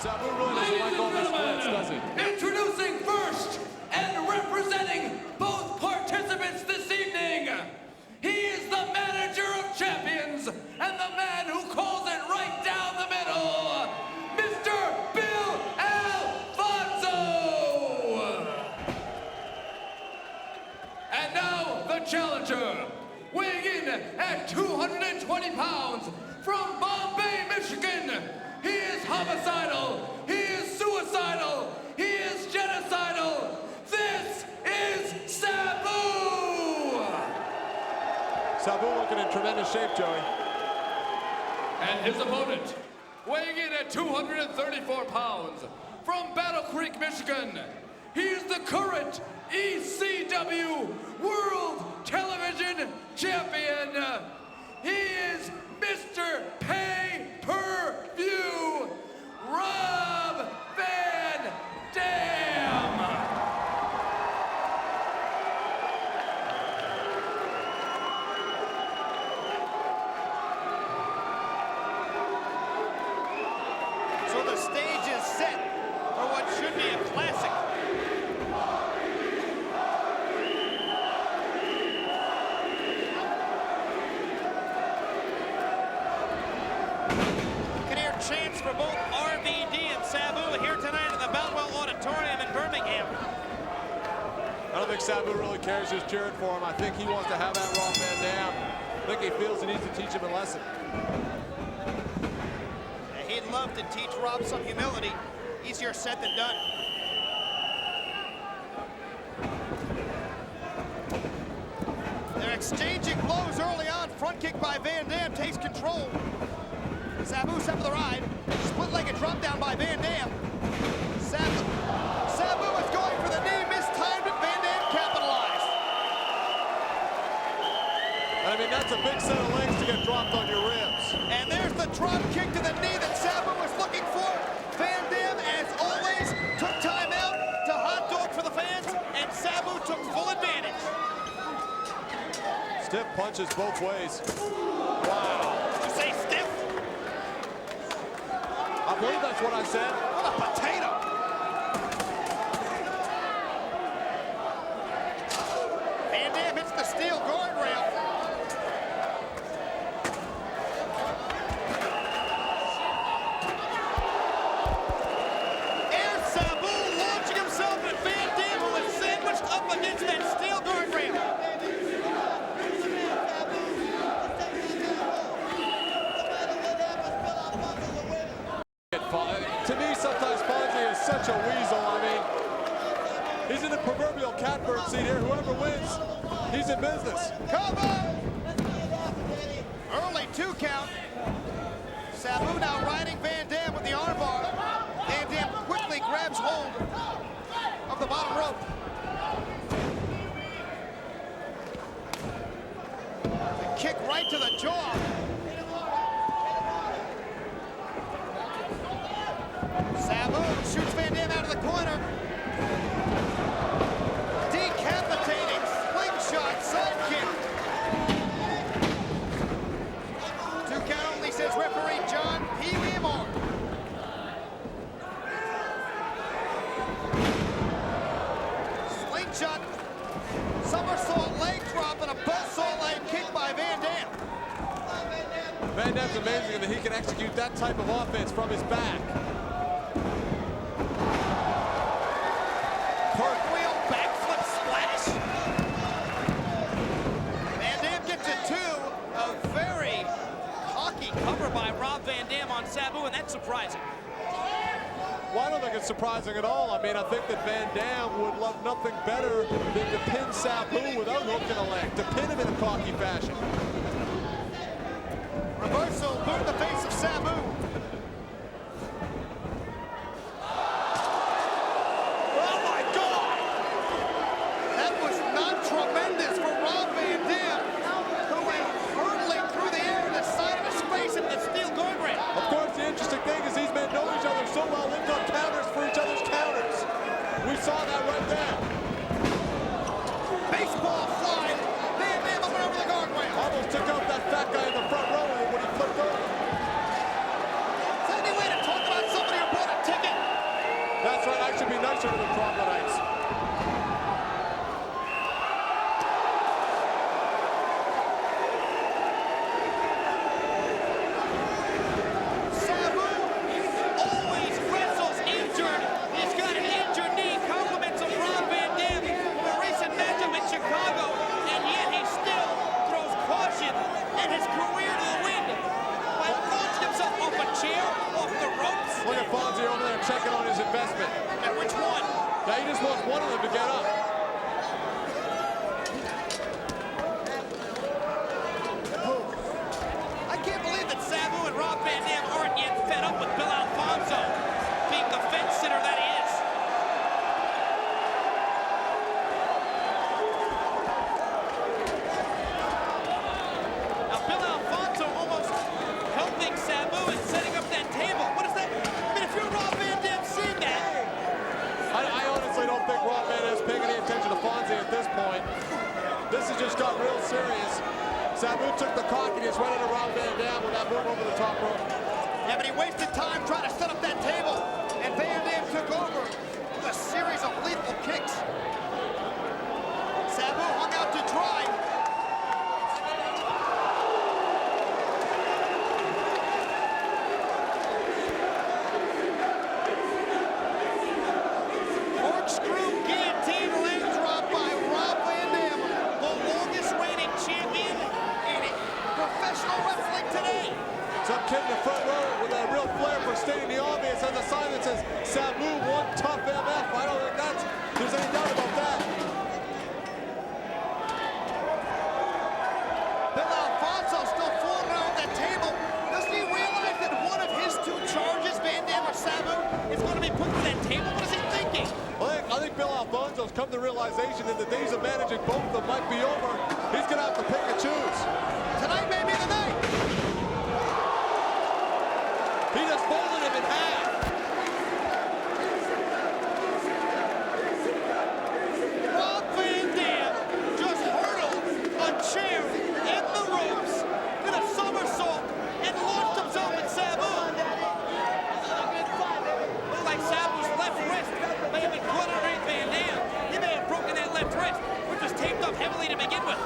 Sabu really doesn't like all these splits, does he? Introducing first and representing both participants this evening, he is the manager of champions and the man who calls it right down the middle, Mr. Bill Alfonso. And now the challenger, weighing in at 220 pounds from Bombay, Michigan. He is homicidal, he is suicidal, he is genocidal. This is Sabu! Sabu looking in tremendous shape, Joey. And his opponent, weighing in at 234 pounds, from Battle Creek, Michigan. He is the current ECW World Television Champion. He is Mr. Pay-Per-View, Rob Van Dam. So the stage is set for what should be a classic. Chance for both RVD and Sabu here tonight in the Boutwell Auditorium in Birmingham. I don't think Sabu really cares who's cheering for him. I think he wants to have that Rob Van Dam. I think he feels he needs to teach him a lesson. He'd love to teach Rob some humility. Easier said than done. They're exchanging blows early on. Front kick by Van Dam takes control. Sabu set for the ride. Split-legged drop down by Van Dam. Sabu is going for the knee, mistimed it. Van Dam capitalized. I mean, that's a big set of legs to get dropped on your ribs. And there's the drop kick to the knee that Sabu was looking for. Van Dam, as always, took time out to hot dog for the fans, and Sabu took full advantage. Stiff punches both ways. Wow. Did you say stiff? I believe that's what I said. What a potato. Van Dam hits the steel guardrail. There's Sabu launching himself at Van Dam, who is sandwiched up against that steel guardrail. To me, sometimes Fonzie is such a weasel. I mean, he's in the proverbial catbird seat here. Whoever wins, he's in business. Cover! Early 2 count. Sabu now riding Van Dam with the armbar. Van Dam quickly grabs hold of the bottom rope. The kick right to the jaw. Dam's amazing that he can execute that type of offense from his back. Cartwheel, backflip splash. Van Dam gets it too. A very cocky cover by Rob Van Dam on Sabu, and that's surprising. Well, I don't think it's surprising at all. I mean, I think that Van Dam would love nothing better than to pin Sabu without hooking a leg, to pin him in a cocky fashion. Reversal, boot in the face of Sabu. Oh my God! That was not tremendous for Rob Van Dam, who went hurtling through the air to the side of his face into the steel guardrail. Of course, the interesting thing is these men know each other so well, they've got counters for each other's counters. We saw that right there. Baseball flying. Van Dam up and over the guardrail. Almost took out that fat guy in the front row when he flipped over. Is that any way to talk about somebody who bought a ticket? That's right, I should be nicer to the troglodytes. Sabu always wrestles injured. He's got an injured knee. Compliments of Rob Van Dam from a recent matchup in Chicago, and yet he still throws caution and his career to the wind by launching himself off a chair, off the ropes. Look at Fonzie over there checking on his investment. And which one? Now he just wants one of them to get up. I can't believe that Sabu and Rob Van Dam aren't yet fed up with Bill Alfonso being the fence sitter that he is. Now Bill Alfonso almost helping Sabu and setting up that table. What is that? I mean, if you're Rob Van Dam seeing that, I honestly don't think Rob Van Dam's paying any attention to Fonzie at this point. This has just got real serious. Sabu took the cockiness right into Rob Van Dam with that move over the top rope. yeah, but he wasted time trying to set up that table, and Van Dam took over with a series of lethal kicks. Sabu hung out to dry. Corkscrew guillotine leg drop by Rob Van Dam, the longest reigning champion in professional wrestling today. Some kid in the front row with a real flair for stating the obvious has a sign that says Sabu one tough MF. I don't think there's any doubt about that. Bill Alfonso still fooling around that table. Doesn't he realize that one of his two charges, Van Dam or Sabu, is going to be put to that table? What is he thinking? I think Bill Alfonso's come to the realization that the days of managing both of them might be over. He's going to have to pick and choose. Tonight may be the night. He just folded him in half. Rob Van Dam just hurdled a chair in the ropes, did a somersault, and launched himself at Sabu. Looked like Sabu's left wrist may have been caught underneath Van Dam. He may have broken that left wrist, which was taped up heavily to begin with.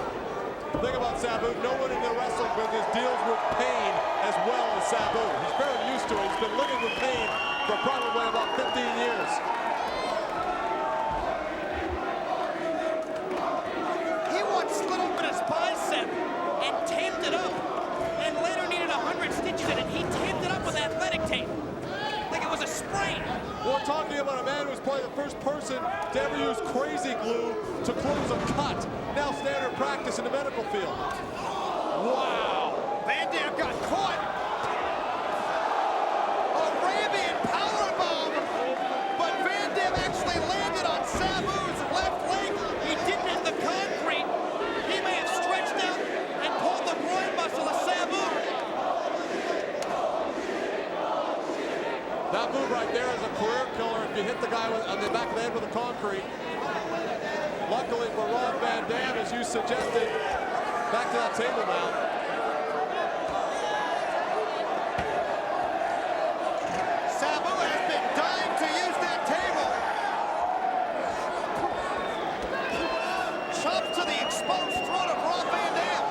Think about Sabu. No one in the wrestling business deals with pain as well as Sabu. He's very used to it. He's been living with pain for probably about 15 years. He once slit open his bicep and taped it up, and later needed 100 stitches in it. He taped it up with athletic tape, like it was a sprain. We're talking about a man who's probably the first person to ever use crazy glue to close a cut. Now standard practice in the medical field. Wow! Van Dam got caught. Arabian powerbomb, but Van Dam actually landed on Sabu's left leg. He didn't hit the concrete. He may have stretched out and pulled the groin muscle of Sabu. That move right there is a career killer if you hit the guy on the back of the head with a concrete. Luckily for Rob Van Dam, as you suggested, back to that table now. Sabu has been dying to use that table. Chop to the exposed throat of Rob Van Dam.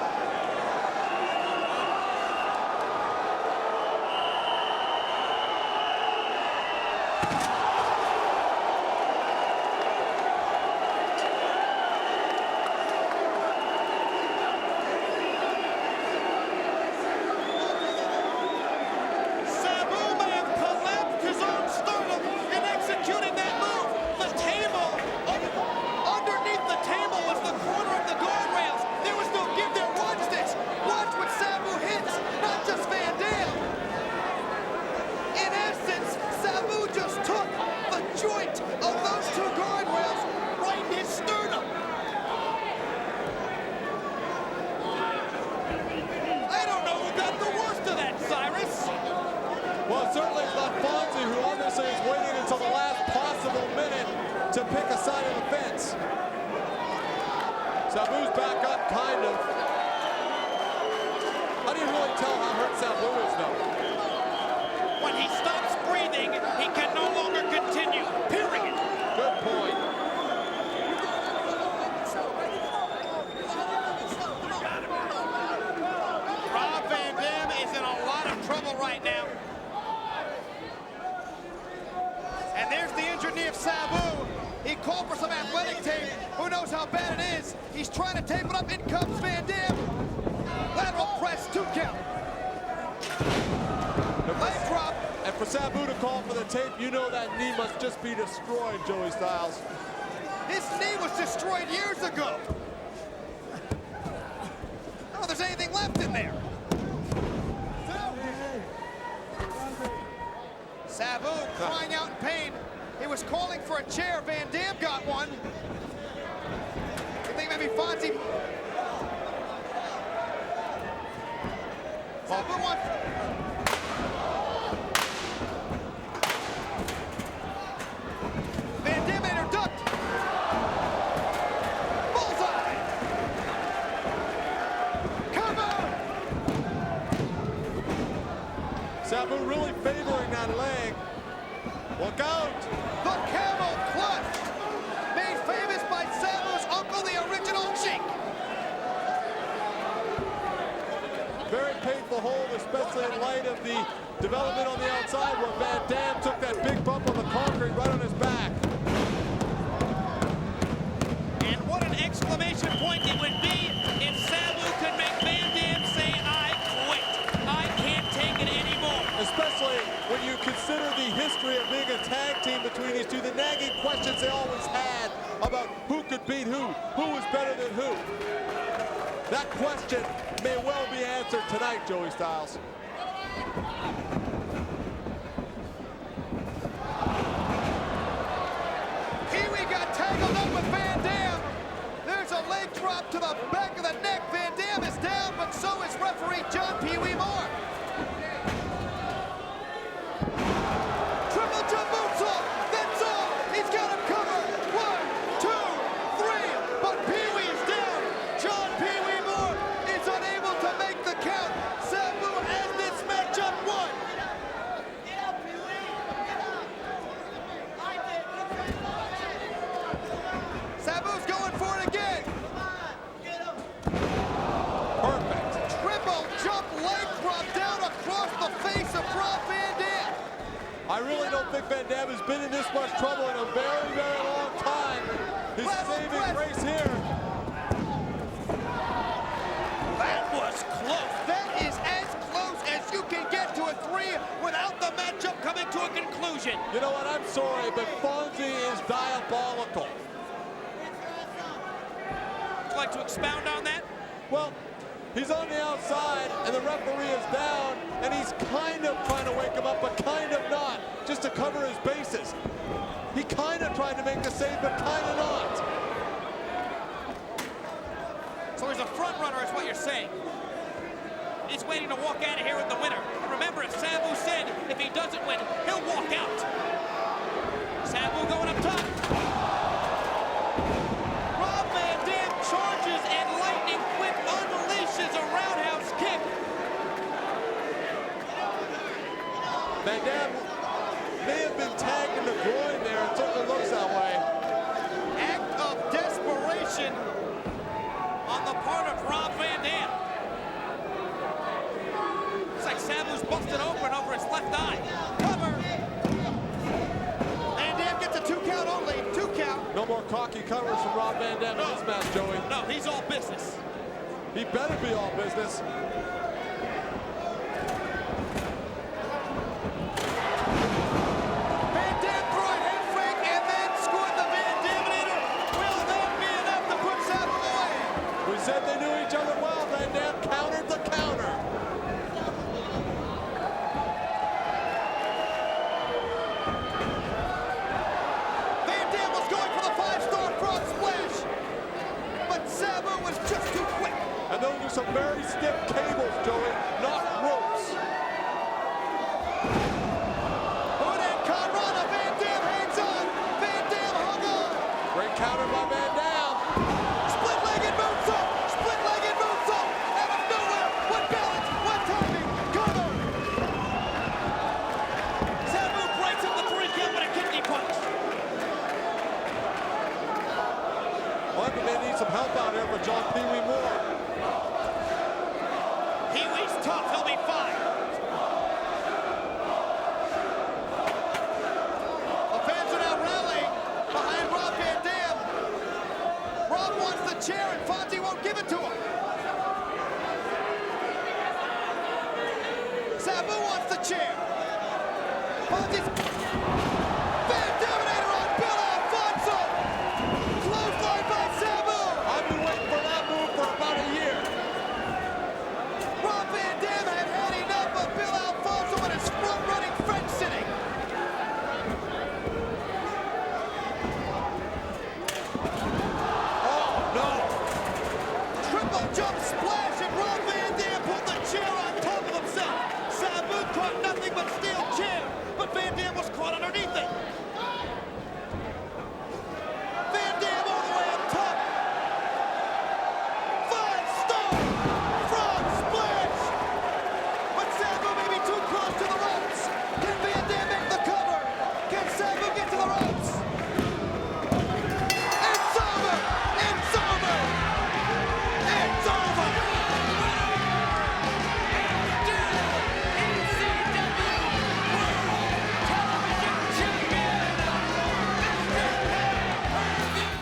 Well, it certainly is not Fonzie, who obviously is waiting until the last possible minute to pick a side of the fence. Sabu's back up, kind of. How do you really tell how hurt Sabu is, though? When he stops breathing, he can no longer continue, period. Good point. Rob Van Dam is in a lot of trouble right now. And there's the injured knee of Sabu. He called for some athletic tape. Who knows how bad it is? He's trying to tape it up. In comes Van Dam. Lateral press, 2 count. Leg drop. And for Sabu to call for the tape, you know that knee must just be destroyed, Joey Styles. His knee was destroyed years ago. I don't know if there's anything left in there. Sabu crying out in pain. He was calling for a chair. Van Dam got one. You think maybe Fonzie... Sabu wants... Van Dam made her ducked. Bullseye. Cover. Sabu really favoring that leg. Look out. The camel clutch. Made famous by Sabu's uncle, the original Cheek. Very painful hold, especially in light of the development on the outside where Van Dam took that big bump on the concrete right on his back. And what an exclamation point it would be if Sabu could make Van Dam say, I quit. I can't take it anymore. Especially when you consider the history of being a tag team between these two, the nagging questions they always had about who could beat who was better than who. That question may well be answered tonight, Joey Styles. Pee-wee got tangled up with Van Dam. There's a leg drop to the back of the neck. Van Dam is down, but so is referee John Pee-wee Moore. Triple jump moonsault. That's all. He's got him covered. 1, 2, 3. But Pee-wee is down. John Pee-wee Moore is unable to make the count. Sabu has this matchup won. Sabu's going for it again. Perfect. Triple jump leg drop down across the face of Rob Van Dam. I really don't think Van Dam has been in this much trouble in a very, very long time. His saving grace here. That was close. That is as close as you can get to a 3 Without the matchup coming to a conclusion. You know what, I'm sorry, but Fonzie is diabolical. Would you like to expound on that? Well, he's on the outside, and the referee is down, and he's kind of trying to wake him up, but kind of not, just to cover his bases. He kind of tried to make the save, but kind of not. So he's a front runner is what you're saying. He's waiting to walk out of here with the winner. And remember, if Sabu said if he doesn't win, he'll walk out. Sabu going up top. Rob Van Dam charges and lightning quick unleashes a roundhouse kick. Van Dam may have been tagged in the groin there. It certainly looks that way. Act of desperation on the part of Rob Van Dam. Looks like Sabu's busted open over his left eye. Cover. No more cocky covers from Rob Van Dam in this match, Joey. No, he's all business. He better be all business. Van Dam threw a head fake and then scored the Van Daminator. Will that be enough to put Sabu away? We said they knew each other well. Van Dam countered the counter. Van Dam was going for the 5-star frog splash, but Sabu was just too quick. And those are some very stiff cables, Joey, not ropes. Udan Karana, Van Dam hangs on. Van Dam hung on. Great counter by Van Dam. Split-legged moonsault. Split-legged moonsault. Out of nowhere. What balance. What timing. Cover. Sabu breaks up the 3 count with a kidney punch. Well, I think they need some help out here for John Pee Wee Moore. Pee Wee's tough. He'll be fine. The fans are now rallying behind Rob Van Dam. Rob wants the chair and Fonzie won't give it to him. Sabu wants the chair. Fonzie's Van Daminator on Bill Alfonso. Clothesline by Sabu. I've been waiting for that move for about a year. Rob Van Dam had had enough of Bill Alfonso and his front-running French sitting. Oh, no. Triple jump splash and Rob Van Dam pulled the chair on top of himself. Sabu caught nothing but steel chair, but Van Dam was caught underneath it. Van Dam all the way up top. 5-star frog splash. But Sabu may be too close to the ropes. Can Van Dam make the cover? Can Sabu get to the ropes? It's over! It's over! It's over!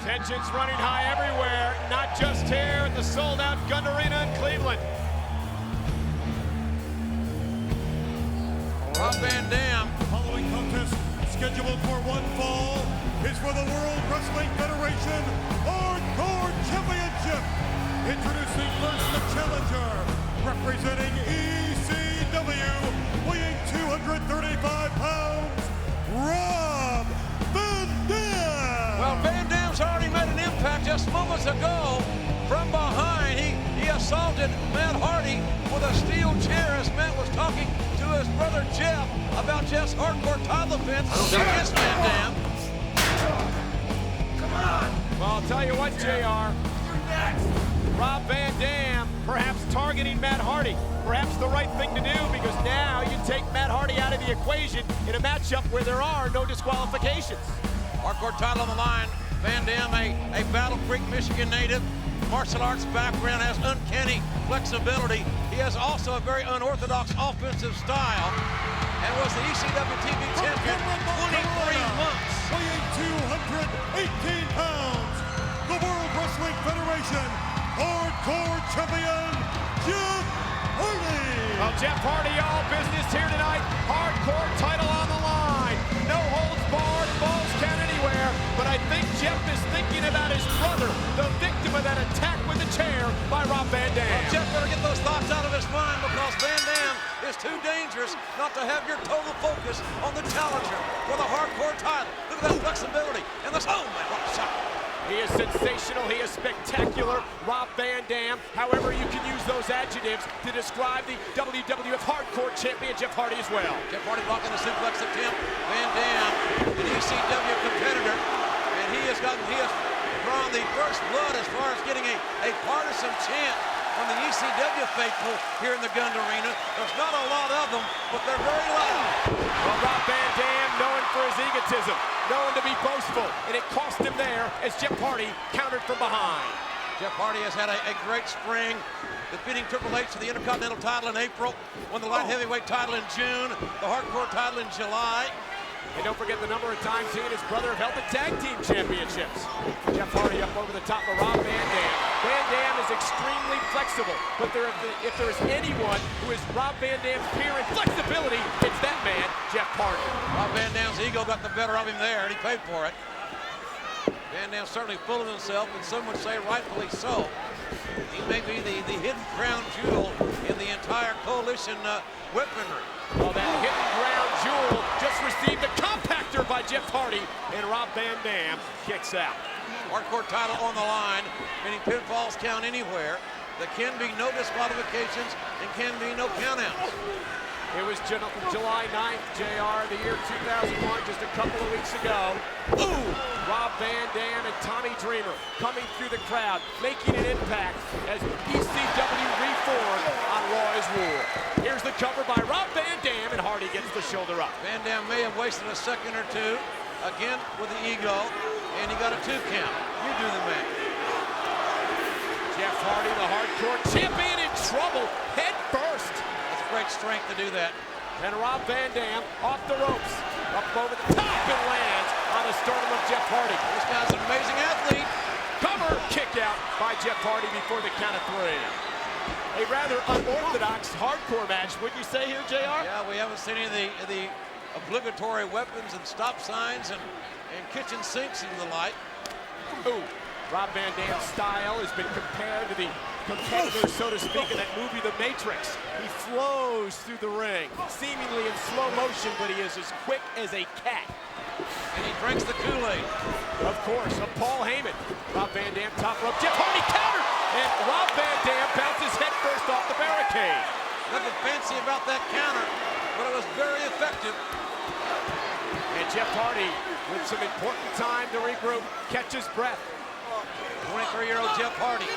Tensions running high everywhere, not just here at the sold-out Gund Arena in Cleveland. Rob Van Dam. Following contest scheduled for one fall is for the World Wrestling Federation Hardcore Championship. Introducing first the challenger, representing ECW, weighing 235 pounds, Rob Van Dam. Well, Van Dam's already made an impact just moments ago. From behind, he assaulted Matt Hardy with a steel chair as Matt was talking to his brother Jeff about Jeff's hardcore title defense against Van Dam. Well, I'll tell you what, JR. Rob Van Dam perhaps targeting Matt Hardy. Perhaps the right thing to do, because now you take Matt Hardy out of the equation in a matchup where there are no disqualifications. Hardcore title on the line. Van Dam, a Battle Creek, Michigan native. Martial arts background, has uncanny flexibility. He has also a very unorthodox offensive style and was the ECW TV champion 23 months. Weighing 218 pounds, the World Wrestling Federation Hardcore Champion, Jeff Hardy. Well, Jeff Hardy, all business here tonight. Hardcore title on the line. No holds barred, balls count anywhere. But I think Jeff is thinking about his brother, the victim of that attack with the chair by Rob Van Dam. Well, Jeff better get those thoughts out of his mind, because Van Dam is too dangerous not to have your total focus on the challenger for the hardcore title. Look at that flexibility and this, oh my, what a shot. He is sensational. He is spectacular. Rob Van Dam. However, you can use those adjectives to describe the WWF Hardcore Champion Jeff Hardy as well. Jeff Hardy blocking the suplex attempt. Van Dam, an ECW competitor, and he has drawn the first blood as far as getting a partisan chant from the ECW faithful here in the Gund Arena. There's not a lot of them, but they're very loud. Well, Rob Van Dam, known for his egotism, known to be boastful, and it cost him there as Jeff Hardy countered from behind. Jeff Hardy has had a great spring, defeating Triple H for the Intercontinental title in April, won the light heavyweight title in June, the hardcore title in July. And don't forget the number of times he and his brother have held the tag team championships. Jeff Hardy up over the top of Rob Van Dam. Van Dam is extremely flexible, but if there is anyone who is Rob Van Dam's peer in flexibility, it's that man, Jeff Hardy. Rob Van Dam's ego got the better of him there, and he paid for it. Van Dam's certainly full of himself, and some would say rightfully so. He may be the hidden crown jewel in the entire coalition weaponry. Well, that hidden crown jewel just received a compactor by Jeff Hardy, and Rob Van Dam kicks out. Hardcore title on the line, meaning pinfalls count anywhere. There can be no disqualifications and can be no countouts. It was July 9th, JR, the year 2001, just a couple of weeks ago. Ooh! Rob Van Dam and Tommy Dreamer coming through the crowd, making an impact as ECW reformed on Raw is War. Here's the cover by Rob Van Dam, and Hardy gets the shoulder up. Van Dam may have wasted a second or two, again with the ego, and he got a 2 count. You do the math. Jeff Hardy, the hardcore champion, in trouble, head first. That's great strength to do that. And Rob Van Dam off the ropes, up over the top and lands on the sternum of Jeff Hardy. This guy's an amazing athlete. Cover, kick out by Jeff Hardy before the count of 3. A rather unorthodox hardcore match, would you say here, JR? Yeah, we haven't seen any of the obligatory weapons and stop signs and kitchen sinks and the like. Ooh. Rob Van Dam's style has been compared to the competitor, so to speak, in that movie, The Matrix. He flows through the ring, seemingly in slow motion, but he is as quick as a cat. And he drinks the Kool-Aid. Of course, of Paul Heyman. Rob Van Dam, top rope, Jeff Hardy countered, and Rob Van Dam bounces head first off the barricade. Nothing fancy about that counter, but it was very effective. And Jeff Hardy, with some important time to regroup, catches breath. 23-year-old Jeff Hardy.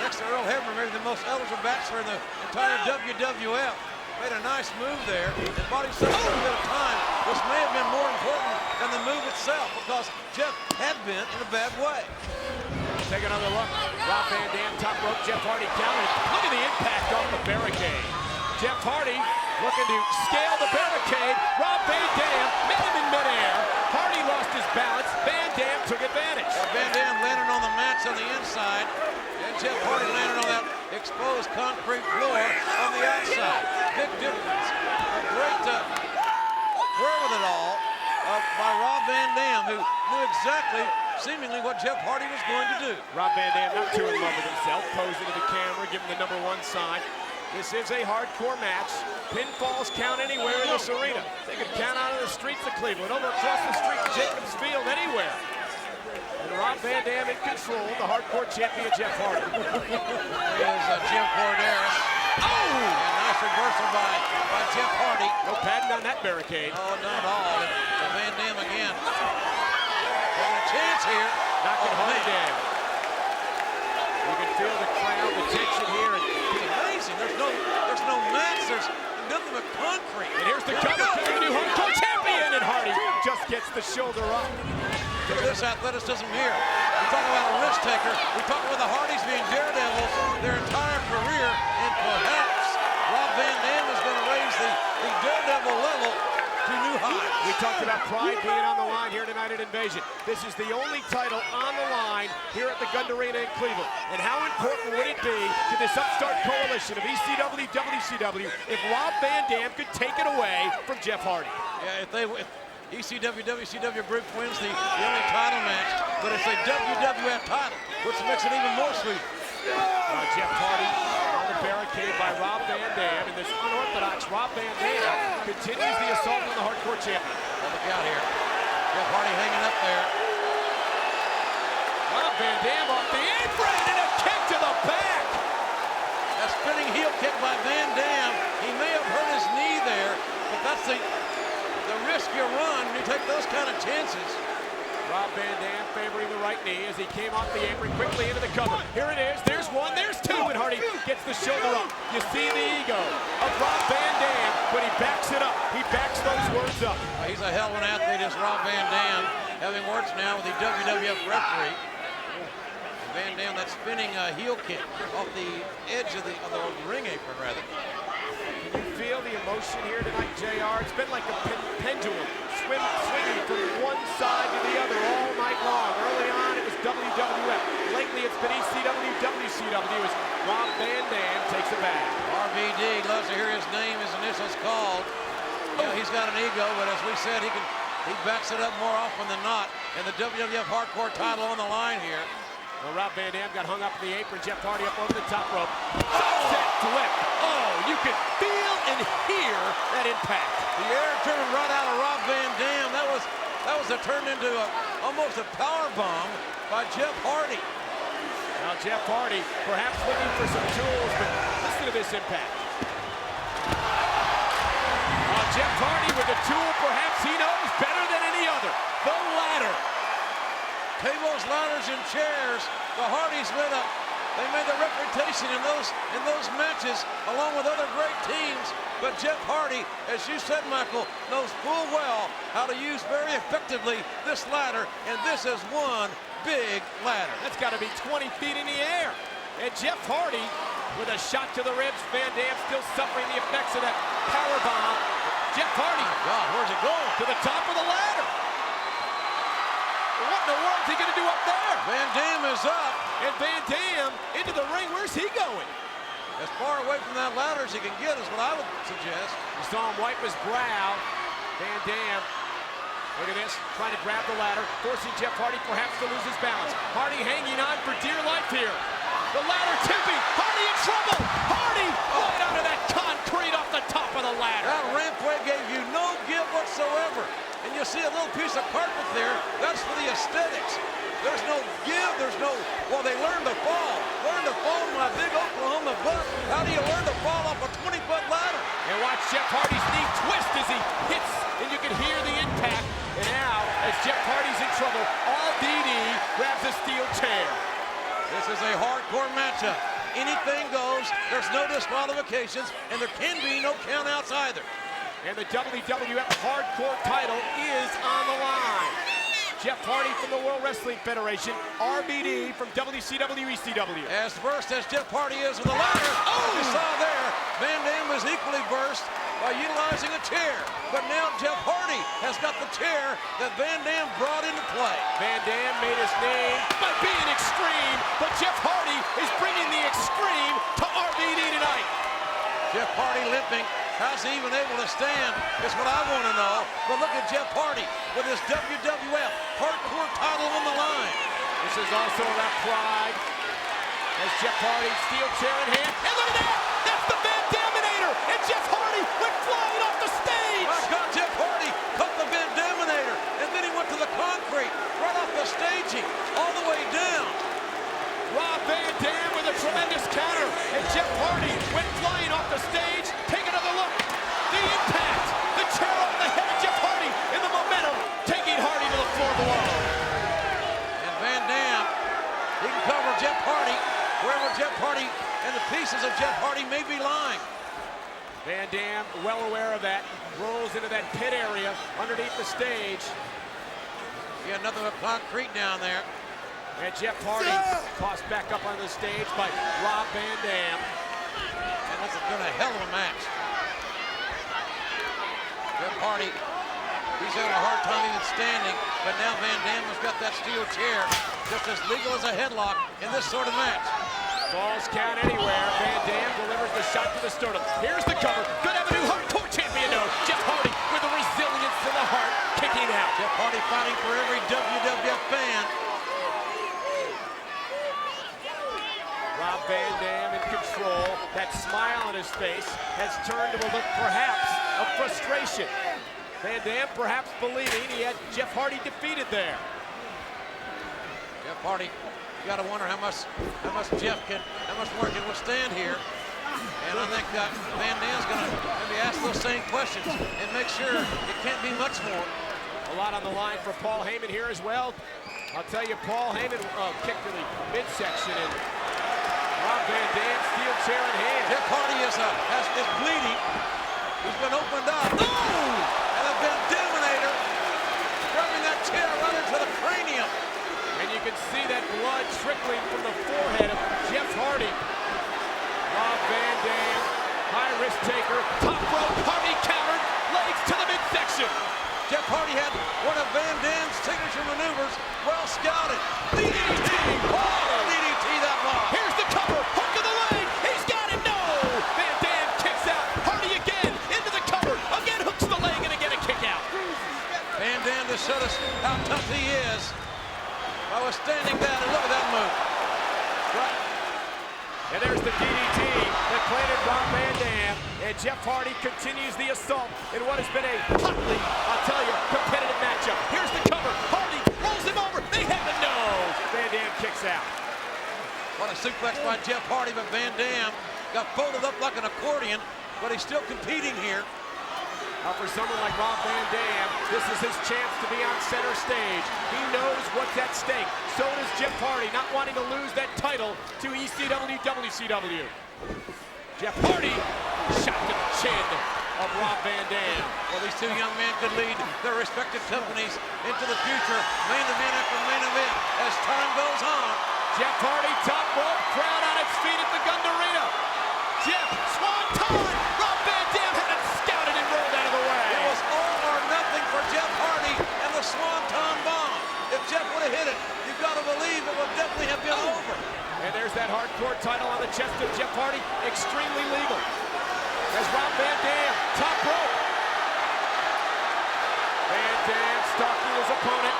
Next to Earl Hebner, maybe the most eligible bachelor in the entire WWF. Made a nice move there and bought himself a little bit of time, which may have been more important than the move itself because Jeff had been in a bad way. Take another look. Rob Van Dam, top rope, Jeff Hardy counted. Look at the impact off the barricade. Jeff Hardy looking to scale the barricade. Rob Van Dam met him in midair. Hardy lost his balance. Van Dam took advantage. Van Dam landed on the mats on the inside, and Jeff Hardy landed on that exposed concrete floor on the outside. Big difference. A great wherewithal by Rob Van Dam, who knew exactly, seemingly, what Jeff Hardy was going to do. Rob Van Dam not too in love with himself, posing to the camera, giving the #1 sign. This is a hardcore match. Pinfalls count anywhere in this arena. They could count out of the streets of Cleveland, over across the street in Jacobs Field, anywhere. And Rob Van Dam in control, the hardcore champion, Jeff Hardy. Here's Jim Corderas. Oh! And nice reversal by Jeff Hardy. No padding on that barricade. Oh, not at all. And Van Dam again. Taking a chance here. Knocking Hardy down. You can feel the crowd, the tension here. And it's amazing. There's no mats. There's nothing but concrete. And here's the cover to the new hardcore champion, and Hardy just gets the shoulder up. Look at this athleticism here. We talk about a risk taker. We talk about the Hardys being daredevils their entire career, and perhaps Rob Van Dam is going to raise the daredevil level to new heights. We talked about pride being on the line here tonight at Invasion. This is the only title on the line here at the Gund Arena in Cleveland. And how important would it be to this upstart coalition of ECW, WCW if Rob Van Dam could take it away from Jeff Hardy? Yeah, if ECW, WCW group wins the only title match, but it's a WWF title, which makes it even more sweet. Jeff Hardy on the barricade by Rob Van Dam, and this unorthodox Rob Van Dam continues the assault on the hardcore champion. Oh, look out here. Jeff Hardy hanging up there. Rob Van Dam off the apron and a kick to the back. A spinning heel kick by Van Dam. He may have hurt his knee there, but that's the risk you run when you take those kind of chances. Rob Van Dam favoring the right knee as he came off the apron quickly into the cover. Here it is, there's one, there's two, and Hardy gets the shoulder up. You see the ego of Rob Van Dam, but he backs it up. He backs those words up. He's a hell of an athlete, is Rob Van Dam, having words now with the WWF referee. Van Dam, that spinning heel kick off the edge of the ring apron, rather. Can you feel the emotion here tonight, JR? It's been like a pendulum It's been ECW, WCW as Rob Van Dam takes it back. RVD loves to hear his name, his initials called. You know, he's got an ego, but as we said, he backs it up more often than not. And the WWF Hardcore title on the line here. Well, Rob Van Dam got hung up in the apron. Jeff Hardy up over the top rope. Sunset flip. Oh, you can feel and hear that impact. The air turned right out of Rob Van Dam. That was turned into almost a power bomb by Jeff Hardy. Now Jeff Hardy perhaps looking for some tools, but listen to this impact. Jeff Hardy with a tool perhaps he knows better than any other. The ladder. Tables, ladders, and chairs. The Hardys they made the reputation in those matches along with other great teams. But Jeff Hardy, as you said, Michael, knows full well how to use very effectively this ladder, and this is one big ladder. That's got to be 20 feet in the air. And Jeff Hardy with a shot to the ribs. Van Dam still suffering the effects of that power bomb. Jeff Hardy, oh God, where's it going? To the top of the ladder. What in the world is he going to do up there? Van Dam is up. And Van Dam into the ring. Where's he going? As far away from that ladder as he can get is what I would suggest. You saw him wipe his brow. Van Dam, look at this, trying to grab the ladder, forcing Jeff Hardy perhaps to lose his balance. Hardy hanging on for dear life here. The ladder tipping. Hardy in trouble. Hardy right out of that concrete off the top of the ladder. That rampway gave you no give whatsoever. And you see a little piece of carpet there. That's for the aesthetics. There's no give. There's no, well, they learned to fall. Learn to fall in my big Oklahoma butt. How do you learn to fall off a 20-foot ladder? And watch Jeff Hardy's knee twist as he hits, and you can hear the impact. And now, as Jeff Hardy's in trouble, RVD grabs a steel chair. This is a hardcore matchup. Anything goes. There's no disqualifications, and there can be no countouts either. And the WWF Hardcore title is on the line. Jeff Hardy from the World Wrestling Federation, RVD from WCW, ECW. As versed as Jeff Hardy is with the ladder, as you saw there, Van Dam is equally versed by utilizing a chair. But now Jeff Hardy has got the chair that Van Dam brought into play. Van Dam made his name by being extreme, but Jeff Hardy is bringing the extreme to RVD tonight. Jeff Hardy limping. How's he even able to stand is what I want to know. But look at Jeff Hardy with his WWF Hardcore title on the line. This is also about pride. As Jeff Hardy, steel chair in hand. And look at that! That's the Van Daminator! And Jeff Hardy went flying off the stage! My God, Jeff Hardy caught the Van Daminator. And then he went to the concrete, right off the staging, all the way down. Rob Van Dam with a tremendous counter. And Jeff Hardy went flying off the stage. Take another look. The impact. The chair on the head of Jeff Hardy. And the momentum taking Hardy to the floor below. And Van Dam, he can cover Jeff Hardy wherever Jeff Hardy and the pieces of Jeff Hardy may be lying. Van Dam, well aware of that, rolls into that pit area underneath the stage. You got nothing but concrete down there. And Jeff Hardy tossed back up on the stage by Rob Van Dam. And that's been a hell of a match. Jeff Hardy, he's having a hard time even standing, but now Van Dam has got that steel chair, just as legal as a headlock in this sort of match. Falls count anywhere. Van Dam delivers the shot to the sternum. Here's the cover. Good Avenue Hardcore champion. No, Jeff Hardy with the resilience to the heart, kicking out. Jeff Hardy fighting for every WWF fan. Rob Van Dam in control. That smile on his face has turned to a look perhaps of frustration. Van Dam perhaps believing he had Jeff Hardy defeated there. Jeff Hardy, you got to wonder how much more can withstand here. And I think Van Dam's going to maybe ask those same questions and make sure it can't be much more. A lot on the line for Paul Heyman here as well. I'll tell you, Paul Heyman kicked to the midsection, and Rob Van Dam, steel chair in hand. Jeff Hardy is bleeding. He's been opened up. Oh! And the Van Daminator grabbing that chair right into the cranium. And you can see that blood trickling from the forehead of Jeff Hardy. Rob Van Dam, high risk taker, top rope, Hardy countered, legs to the midsection. Jeff Hardy had one of Van Dam's signature maneuvers, well scouted. DDT! Oh, DDT armbar. Here's the cover. Hook to the leg. He's got him. No. Van Dam kicks out. Hardy again into the cover. Again hooks the leg and again a kick out. Van Dam to show us how tough he is. I was standing down and look at that move. Right. And there's the DDT that planted Rob Van Dam. And Jeff Hardy continues the assault in what has been a hotly, I'll tell you, competitive matchup. Here's the cover. Hardy rolls him over. They have it. No. Van Dam kicks out. What a suplex by Jeff Hardy, but Van Dam got folded up like an accordion, but he's still competing here. Now for someone like Rob Van Dam, this is his chance to be on center stage. He knows what's at stake. So does Jeff Hardy, not wanting to lose that title to ECW, WCW. Jeff Hardy, shot to the chin of Rob Van Dam. Well, these two young men could lead their respective companies into the future, main event after main event, as time goes on. Jeff Hardy, top rope, crowd on its feet at the Gund Arena. Jeff, swanton, Rob Van Dam had it scouted and rolled out of the way. It was all or nothing for Jeff Hardy and the swanton bomb. If Jeff would have hit it, you've got to believe it would definitely have been over. And there's that hardcore title on the chest of Jeff Hardy, extremely legal. As Rob Van Dam, top rope. Van Dam stalking his opponent.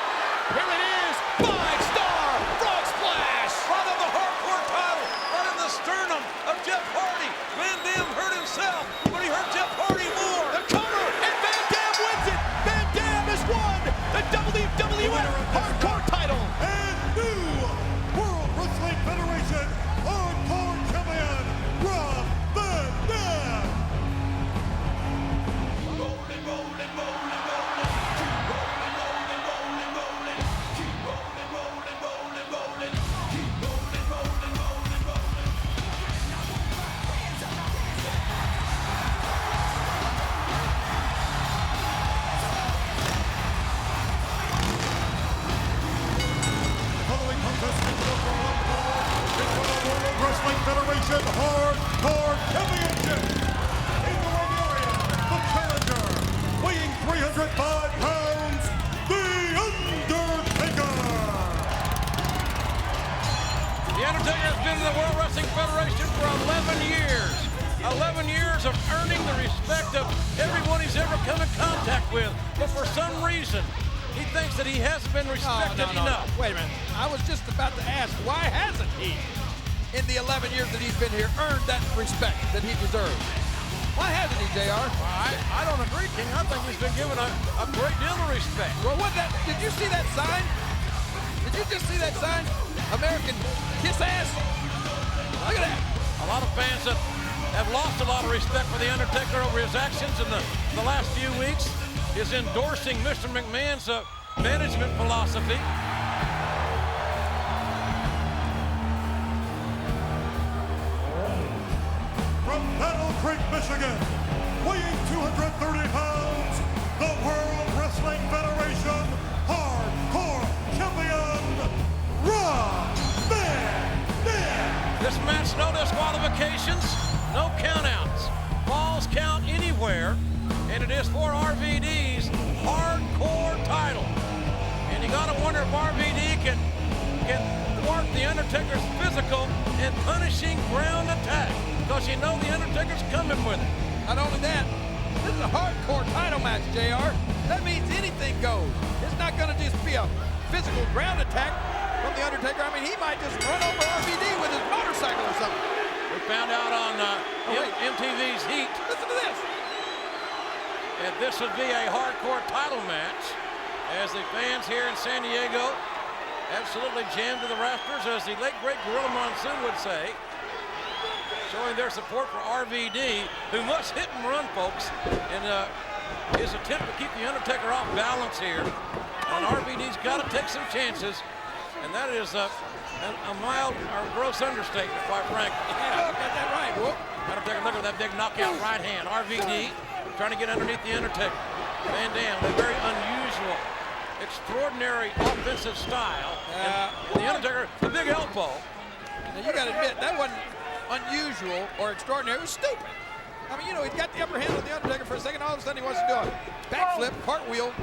Here it is, 5-star frog splash. Right on the hardcore title, right in the sternum of Jeff Hardy. Van Dam hurt himself, but he hurt Jeff Hardy more. The cover, and Van Dam wins it. Van Dam has won the WWF hardcore title. And new World Wrestling Federation Hardcore Champion, Rob Van Dam. Rolling, rolling, rolling, rolling. Keep rolling, rolling, rolling, rolling. Keep rolling, rolling, rolling, rolling. Keep rolling, rolling, rolling, rolling. Following contest is the World Wrestling Federation Hardcore Championship. In the ring area, the challenger, weighing 305 pounds, The Undertaker. The Undertaker has been in the World Wrestling Federation for 11 years. 11 years of earning the respect of everyone he's ever come in contact with. But for some reason, he thinks that he hasn't been respected enough. Wait a minute. I was just about to ask, why hasn't he, in the 11 years that he's been here, earned that respect that he deserves? Why hasn't he, JR? I don't agree, King. I think he's been given a great deal of respect. Well, did you see that sign? Did you just see that sign? American kiss ass? Look at that. A lot of fans have lost a lot of respect for The Undertaker over his actions in the last few weeks. Is endorsing Mr. McMahon's management philosophy. From Battle Creek, Michigan, weighing 230 pounds, the World Wrestling Federation Hardcore Champion, Rob Van Dam. This match, no disqualifications, no countouts. Falls count anywhere, and it is for RVD's hardcore title. And you gotta wonder if RVD can thwart The Undertaker's physical and punishing ground attack, because you know The Undertaker's coming with it. Not only that, this is a hardcore title match, JR. That means anything goes. It's not gonna just be a physical ground attack from The Undertaker. I mean, he might just run over RVD with his motorcycle or something. We found out on MTV's Heat. Listen to this. And this would be a hardcore title match, as the fans here in San Diego absolutely jammed to the rafters, as the late great Gorilla Monsoon would say, showing their support for RVD, who must hit and run, folks, in his attempt to keep The Undertaker off balance here. And RVD's got to take some chances, and that is a mild or gross understatement, quite frankly. Yeah, got that right, whoop. Undertaker, look at that big knockout right hand. RVD trying to get underneath The Undertaker. Van Dam, a very unusual, extraordinary offensive style. And The Undertaker, the big elbow. Now you gotta admit, that wasn't unusual or extraordinary, it was stupid. I mean, you know, he's got the upper hand on The Undertaker for a second, all of a sudden he wants to do a backflip, cartwheel,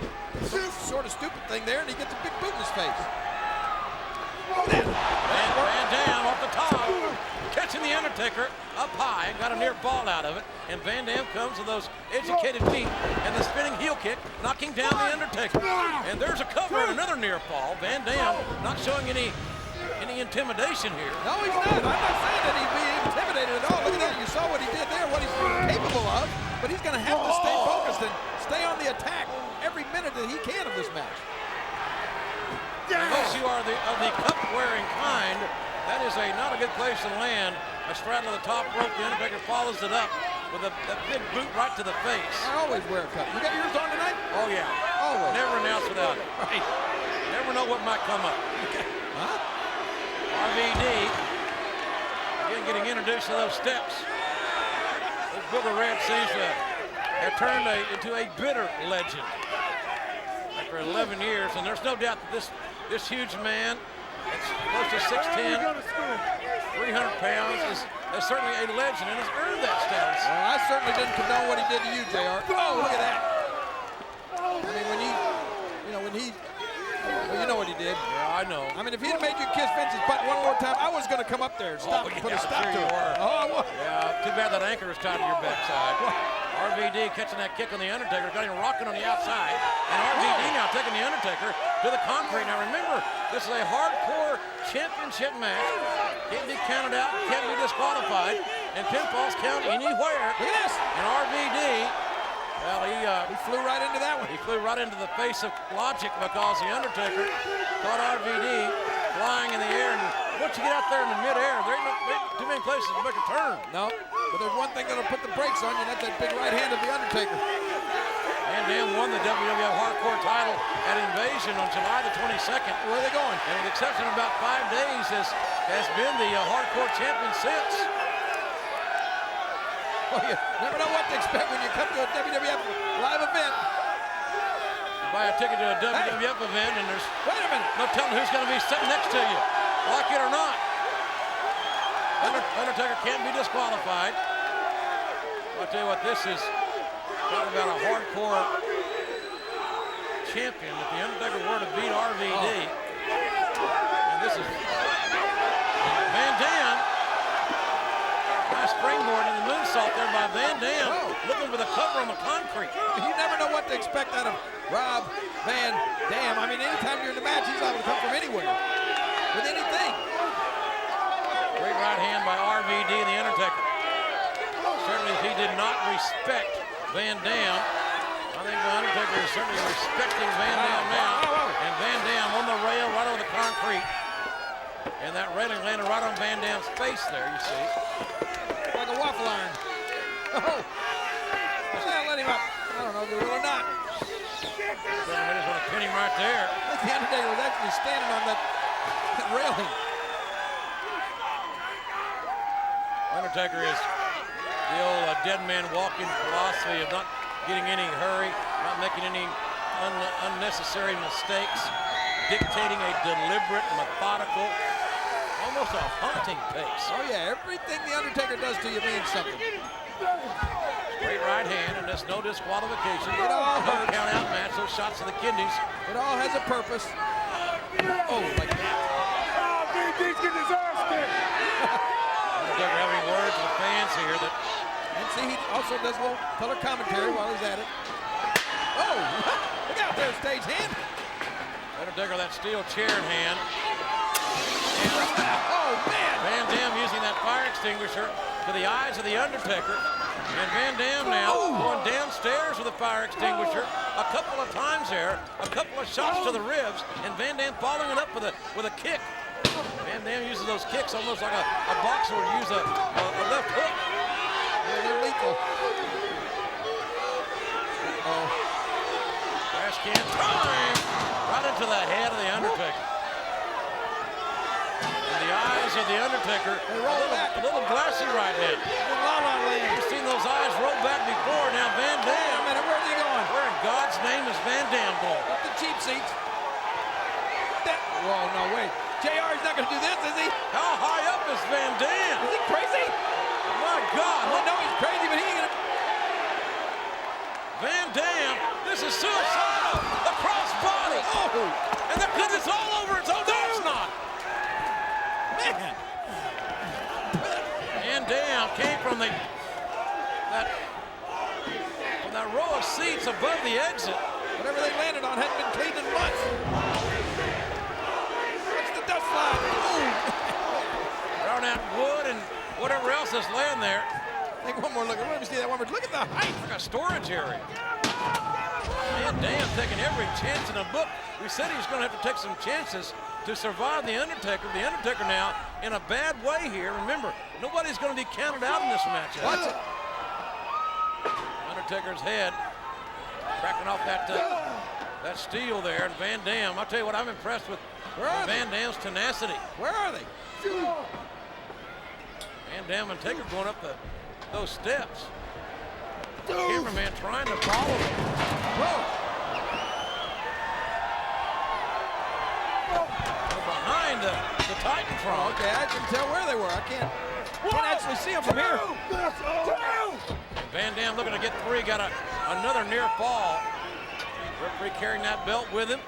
sort of stupid thing there, and he gets a big boot in his face. Van Dam off the top, catching the Undertaker up high and got a near fall out of it. And Van Dam comes with those educated feet and the spinning heel kick, knocking down the Undertaker. And there's a cover and another near fall. Van Dam not showing any intimidation here. No, he's not. I'm not saying that he'd be intimidated at all. Look at that. You saw what he did there, what he's capable of. But he's going to have to stay focused and stay on the attack every minute that he can of this match. Unless you are of the cup-wearing kind, that is not a good place to land. A straddle of the top rope. The Undertaker follows it up with a big boot right to the face. I always wear a cup. You got yours on tonight? Oh, yeah. Always. Never announce without it. Right. Never know what might come up. Huh? RVD, again getting introduced to those steps. This Booger Red seems to have turned into a bitter legend after 11 years, and there's no doubt that this huge man, that's close to 6'10", 300 pounds, is certainly a legend and has earned that status. Well, I certainly didn't condone what he did to you, JR. Oh, look at that. I mean, when you know what he did. Yeah, I know. I mean, if he had made you kiss Vince's butt one more time, I was going to come up there and stop and put a stop to it. Oh, I was. Yeah, too bad that anchor is tied to your backside. RVD catching that kick on the Undertaker, got him rocking on the outside. And RVD now taking the Undertaker to the concrete. Now remember, this is a hardcore championship match. Can't be counted out, can't be disqualified. And pinfalls count anywhere. Look at this. And RVD, well, he flew right into that one. He flew right into the face of logic because the Undertaker caught RVD flying in the air. And once you get out there in the midair, there ain't too many places to make a turn. No, but there's one thing that'll put the brakes on you, and that's that big right hand of the Undertaker. Van Dam won the WWF Hardcore title at Invasion on July the 22nd. Where are they going? And with the exception of about 5 days, has been the Hardcore champion since. Well, you never know what to expect when you come to a WWF live event. You buy a ticket to a WWF event and there's wait a minute. No telling who's going to be sitting next to you, like it or not. Undertaker can't be disqualified. I'll tell you what, this is talking about a hardcore champion. If the Undertaker were to beat RVD, and this is Van Dam. Nice springboard in the moonsault there by Van Dam, looking for the cover on the concrete. You never know what to expect out of Rob Van Dam. I mean, anytime you're in the match, he's able to come from anywhere with anything. Great right hand by RVD and the Undertaker. Certainly, if he did not respect Van Dam, I think the Undertaker is certainly respecting Van Dam now. And Van Dam on the rail, right over the concrete. And that railing landed right on Van Dam's face there, you see. Like a waffle iron. Oh! Well, let him up. I don't know if he will or not. They just want to pin him right there. I think the Undertaker was actually standing on that railing. Undertaker is the old dead man walking philosophy of not getting any hurry, not making any unnecessary mistakes, dictating a deliberate, methodical, almost a haunting pace. Oh yeah, everything the Undertaker does to you means something. Great right hand, and there's no disqualification. It all hurts. Count out match, those shots to the kidneys. It all has a purpose. Oh, like that. Oh, VD's getting his ass kicked. Undertaker having words with fans here that. And see, he also does a little color commentary while he's at it. Oh, look out there, stage hand. Undertaker, that steel chair in hand. Oh, man. Van Dam using that fire extinguisher to the eyes of the Undertaker. And Van Dam now going downstairs with a fire extinguisher a couple of times there. A couple of shots to the ribs. And Van Dam following it up with a kick. Van Dam uses those kicks almost like a boxer would use a left hook. Yeah, they're lethal. Oh. Trash can time. Right into the head of the Undertaker. And the eyes of the Undertaker a little glassy right now. You've seen those eyes roll back before. Now Van Dam. Wait a minute, where are they going? Where in God's name is Van Dam going? Up the cheap seats. Whoa, no, wait. JR is not going to do this, is he? How high up is Van Dam? Is he crazy? My God. I know he's crazy, but he ain't going to. Van Dam, this is suicidal. The crossbody. Oh. And it's all over its own. No, it's not. from that row of seats above the exit. Whatever they landed on hadn't been cleaned in months. What's the dust slide? Throwing out wood and whatever else is laying there. Take one more look. Let me see that one more. Look at the height. Like a storage area. Van Dam taking every chance in the book. We said he was going to have to take some chances to survive The Undertaker. The Undertaker now in a bad way here. Remember, nobody's going to be counted out in this match. Watch it. Undertaker's head cracking off that steel there. And Van Dam, I'll tell you what, I'm impressed with Van Dam's tenacity. Where are they? Van Dam and Taker going up those steps. Cameraman trying to follow them. Behind the Titantron. Okay, I can tell where they were. I can't actually see them from here. Van Dam looking to get 3, got another near fall. Referee carrying that belt with him.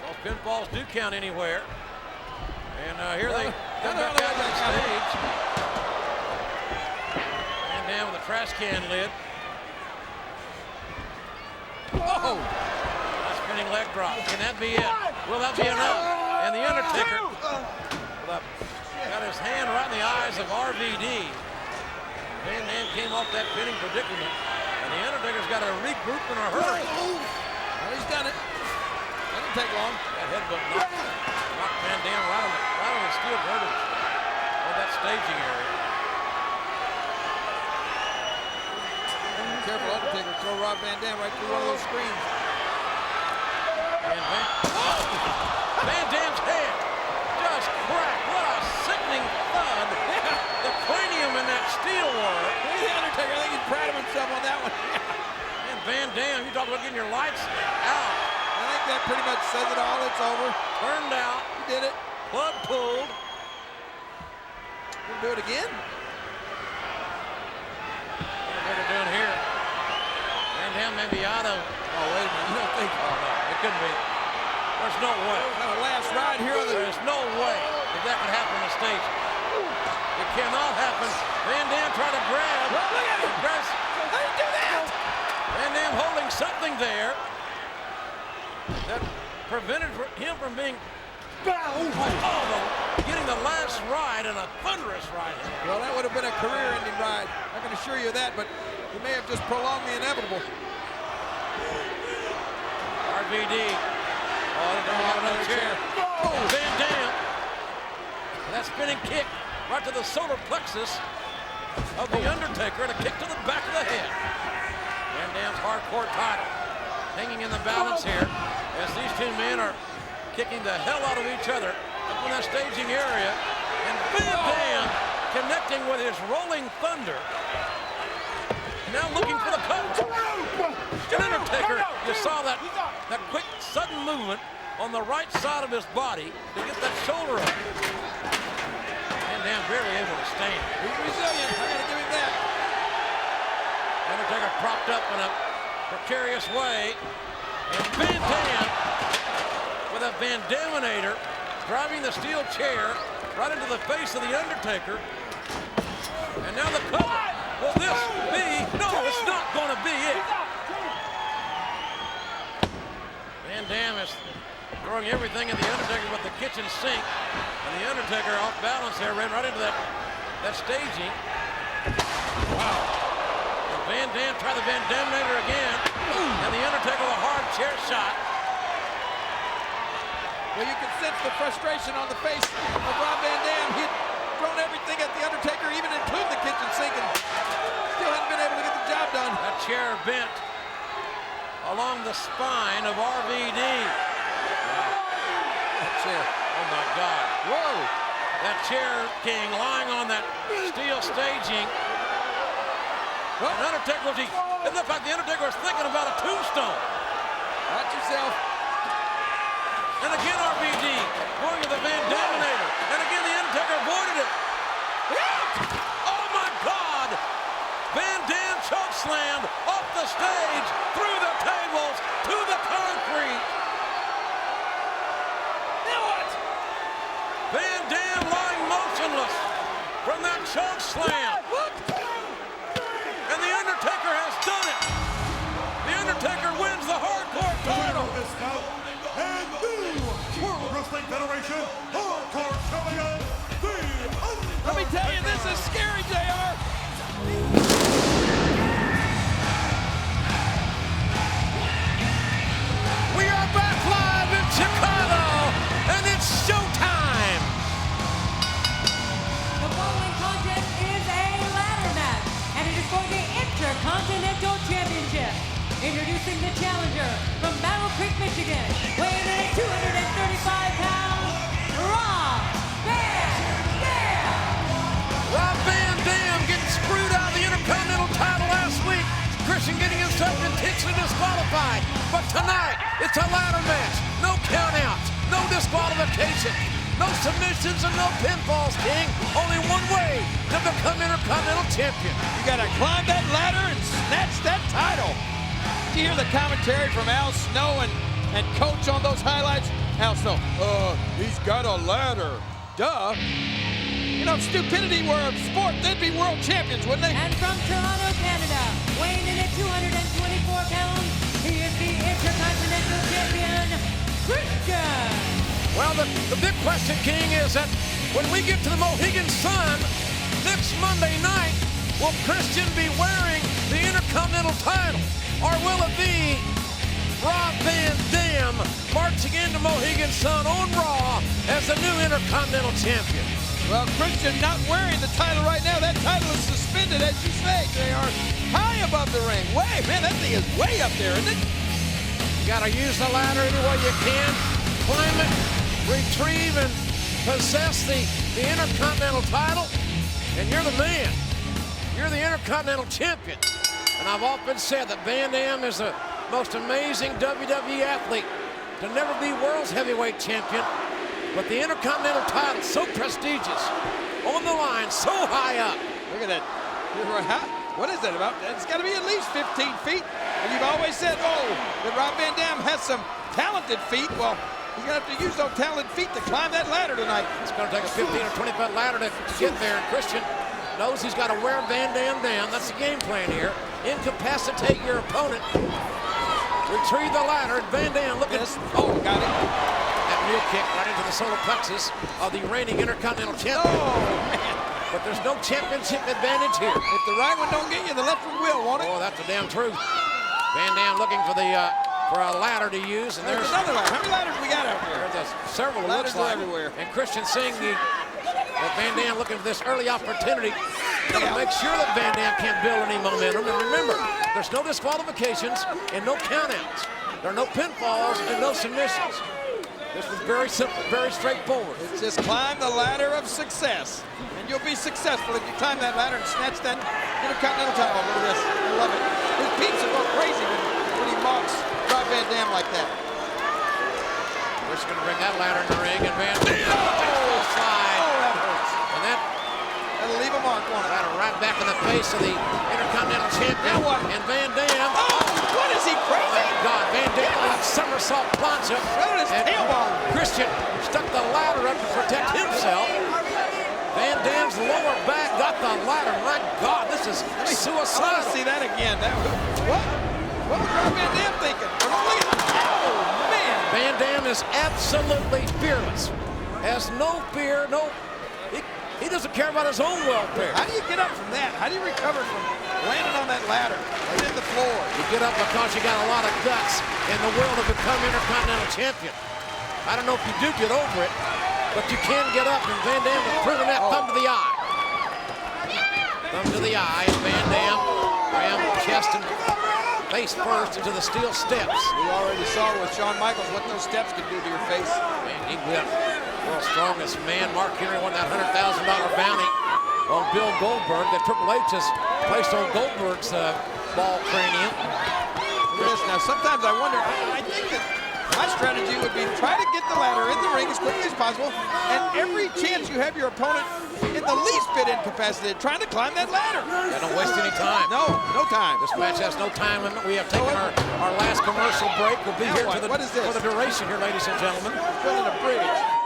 Those pinfalls do count anywhere. And here they come back out to the stage. Van Dam with a trash can lid. Whoa! Spinning leg drop. Can that be it? Will that be enough? And the Undertaker got his hand right in the eyes of RVD. Van Dam came off that pinning predicament, and the Undertaker's got to regroup in a hurry. Well, he's done it. Doesn't take long. That headbutt knocked Van Dam right on the steel girders of that staging area. Careful, Undertaker. Throw Rob Van Dam right through one of those screens. And Van Dam's head just cracked. What a sickening thud. The cranium in that steel work. Look at the Undertaker. I think he's proud of himself on that one. And Van Dam, you talk about getting your lights out. I think that pretty much says it all. It's over. Turned out. He did it. Plug pulled. Gonna do it again? What are they doing here? Van Dam may be out of. Oh, wait a minute. You don't think? Oh, no. It couldn't be. There's no way. Kind of last ride here on the. There's no way that could happen on the stage. It cannot happen. Van Dam tried to grab. Look at him. How did he do that? Van Dam holding something there that prevented him from being getting the last ride and a thunderous ride. Well, that would have been a career-ending ride. I can assure you that, but he may have just prolonged the inevitable. RVD. Oh, they don't have another chair. Oh, Van Dam. That spinning kick right to the solar plexus of the Undertaker and a kick to the back of the head. Van Dam's hardcore title hanging in the balance here as these two men are kicking the hell out of each other up in that staging area. And Van Dam connecting with his Rolling Thunder. Now looking for the coach. And Undertaker, you saw that quick, sudden movement on the right side of his body to get that shoulder up. Van Dam barely able to stand. He's resilient. I gotta give him that. Undertaker propped up in a precarious way. And Van Dam with a Van Daminator driving the steel chair right into the face of the Undertaker. And now the cover. Will this be? No, it's not going to be it. Van Dam is throwing everything at the Undertaker with the kitchen sink. And the Undertaker off balance there, ran right into that staging. Wow. And Van Dam tried the Van Daminator again. And the Undertaker with a hard chair shot. Well, you can sense the frustration on the face of Rob Van Dam. He'd thrown everything at the Undertaker, even including the kitchen sink, and still hadn't been able to get the job done. That chair bent along the spine of RVD. Wow. That chair. Oh my God. Whoa. That chair king lying on that steel staging. Well, Undertaker, it looked like the Undertaker was thinking about a tombstone. Watch yourself. And again RVD going to the Van Daminator. And again the Undertaker avoided it. Oh my God! Van Dam choke slammed off the stage, through the tables, to the concrete. Now what? Van Dam lying motionless from that choke slam. What? Wrestling Federation Hardcore Champion, The Undertaker. Let me tell you, this is scary, JR. We are back live in Chicago, and it's showtime. The following contest is a ladder match, and it is for the Intercontinental Championship. Introducing the challenger from Battle Creek, Michigan, weighing in at 235 pounds, Rob Van Dam. Rob Van Dam getting screwed out of the Intercontinental title last week. Christian getting himself intentionally disqualified. But tonight, it's a ladder match. No countouts, no disqualification, no submissions, and no pinfalls, King. Only one way to become Intercontinental Champion. You gotta climb that ladder and snatch that title. Did you hear the commentary from Al Snow and Coach on those highlights? Al Snow, he's got a ladder. Duh. You know, if stupidity were a sport, they'd be world champions, wouldn't they? And from Toronto, Canada, weighing in at 224 pounds, he is the Intercontinental Champion, Christian. Well, the big question, King, is that when we get to the Mohegan Sun next Monday night, will Christian be wearing the Intercontinental title? Or will it be Rob Van Dam marching into Mohegan Sun on Raw as the new Intercontinental Champion? Well, Christian not wearing the title right now. That title is suspended, as you say. They are high above the ring. Man, that thing is way up there, isn't it? You gotta use the ladder any way you can. Climb it, retrieve and possess the Intercontinental title, and you're the man. You're the Intercontinental Champion. And I've often said that Van Dam is the most amazing WWE athlete to never be world's heavyweight champion. But the Intercontinental title, so prestigious, on the line, so high up. Look at that. What is that about? It's got to be at least 15 feet. And you've always said, that Rob Van Dam has some talented feet. Well, he's going to have to use those talented feet to climb that ladder tonight. It's going to take a 15 or 20 foot ladder to get there. And Christian knows he's got to wear Van Dam down. That's the game plan here. Incapacitate your opponent. Retrieve the ladder. And Van Dam, look at this. Oh, got it. That mule kick right into the solar plexus of the reigning Intercontinental Champion. Oh, man. But there's no championship advantage here. If the right one don't get you, the left one will, won't it? Oh, that's the damn truth. Van Dam looking for a ladder to use, and there's another ladder. How many ladders we got out here? There's several. Ladders looks like everywhere. And Christian seeing Van Dam looking for this early opportunity to make sure that Van Dam can't build any momentum. And remember, there's no disqualifications and no countouts. There are no pinfalls and no submissions. This was very simple, very straightforward. It's just climb the ladder of success. And you'll be successful if you climb that ladder and snatch that Intercontinental title. Look at this. I love it. His peeps will go crazy when he mocks Rob Van Dam like that. We're just going to bring that ladder in the ring, and Van Dam slide. Oh, that hurts. And that'll leave a mark on it. Ladder right back in the face of the Intercontinental Champion. Now what? And Van Dam. What is he, crazy? Oh, my God. Van Dam with a somersault plancha. Right on his tailbone. Christian stuck the ladder up to protect himself. Van Dam's lower back got the ladder. My God, this is suicidal. I want to see that again. What was Rob Van Dam thinking? Oh, man. Van Dam is absolutely fearless. Has no fear, he doesn't care about his own welfare. How do you get up from that? How do you recover from landing on that ladder right in the floor? You get up because you got a lot of guts in the will to become Intercontinental Champion. I don't know if you do get over it, but you can get up, and Van Dam has proven that. Thumb to the eye. Thumb to the eye, and Van Dam ram chest and face first into the steel steps. We already saw with Shawn Michaels what those steps could do to your face. Man, he whipped. World's strongest man. Mark Henry won that $100,000 bounty on Bill Goldberg that Triple H has placed on Goldberg's ball cranium. Look at this now. Sometimes I wonder, I think that my strategy would be try to get the ladder in the ring as quickly as possible, and every chance you have your opponent in the least bit incapacitated, trying to climb that ladder. Yeah, don't waste any time. No time. This match has no time limit. We have taken our last commercial break. We'll be here for the duration here, ladies and gentlemen. Building a bridge.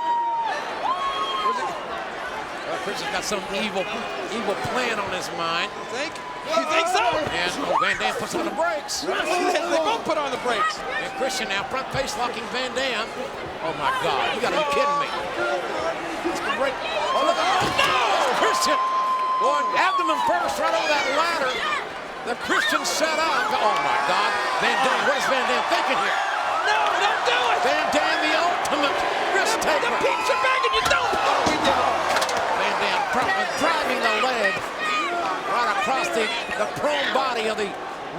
Chris has got some evil plan on his mind. You think? You think so? And Van Dam puts on the brakes. They both put on the brakes. And Christian now front face locking Van Dam. Oh my God, you gotta be kidding me. It's the break. Oh, look at no! Christian going abdomen first right over that ladder. The Christian set up. Oh my God. Van Dam, what is Van Dam thinking here? No, don't do it! Van Dam, the ultimate risk taker. The pizza bag and you don't! Oh, we did it. Van Dam driving the leg right across the prone body of the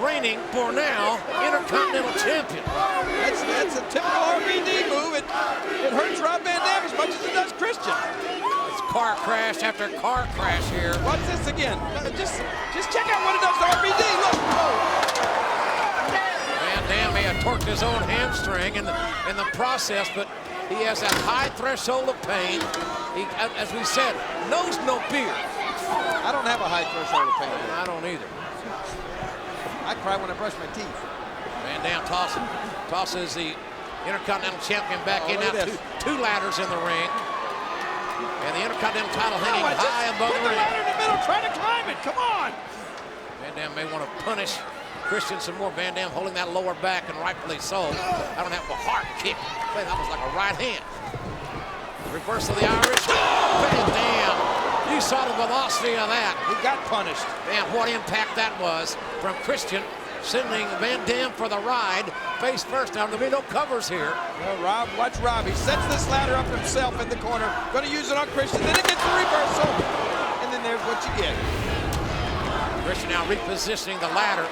reigning, for now, Intercontinental Champion. That's a typical RVD move. It hurts Rob Van Dam as much as it does Christian. It's car crash after car crash here. What's this again? Just check out what it does to RVD. Look. Oh. Van Dam may have torqued his own hamstring in the process, but he has that high threshold of pain. He, as we said, knows no fear. I don't have a high threshold of pain. I don't either. I cry when I brush my teeth. Van Dam tosses the Intercontinental Champion back in. Now two ladders in the ring. And the Intercontinental title hanging high above the ring. Put the ladder in the middle, try to climb it, come on! Van Dam may want to punish Christian some more. Van Dam holding that lower back, and rightfully so. I don't have a hard kick. That was like a right hand. Reverse of the Irish. Oh, Van Dam. You saw the velocity of that. He got punished. Man, what impact that was from Christian, sending Van Dam for the ride. Face first. Now, there'll be no covers here. Well, Rob, watch Rob. He sets this ladder up himself in the corner. Going to use it on Christian. Then it gets the reversal. And then there's what you get. Christian now repositioning the ladder.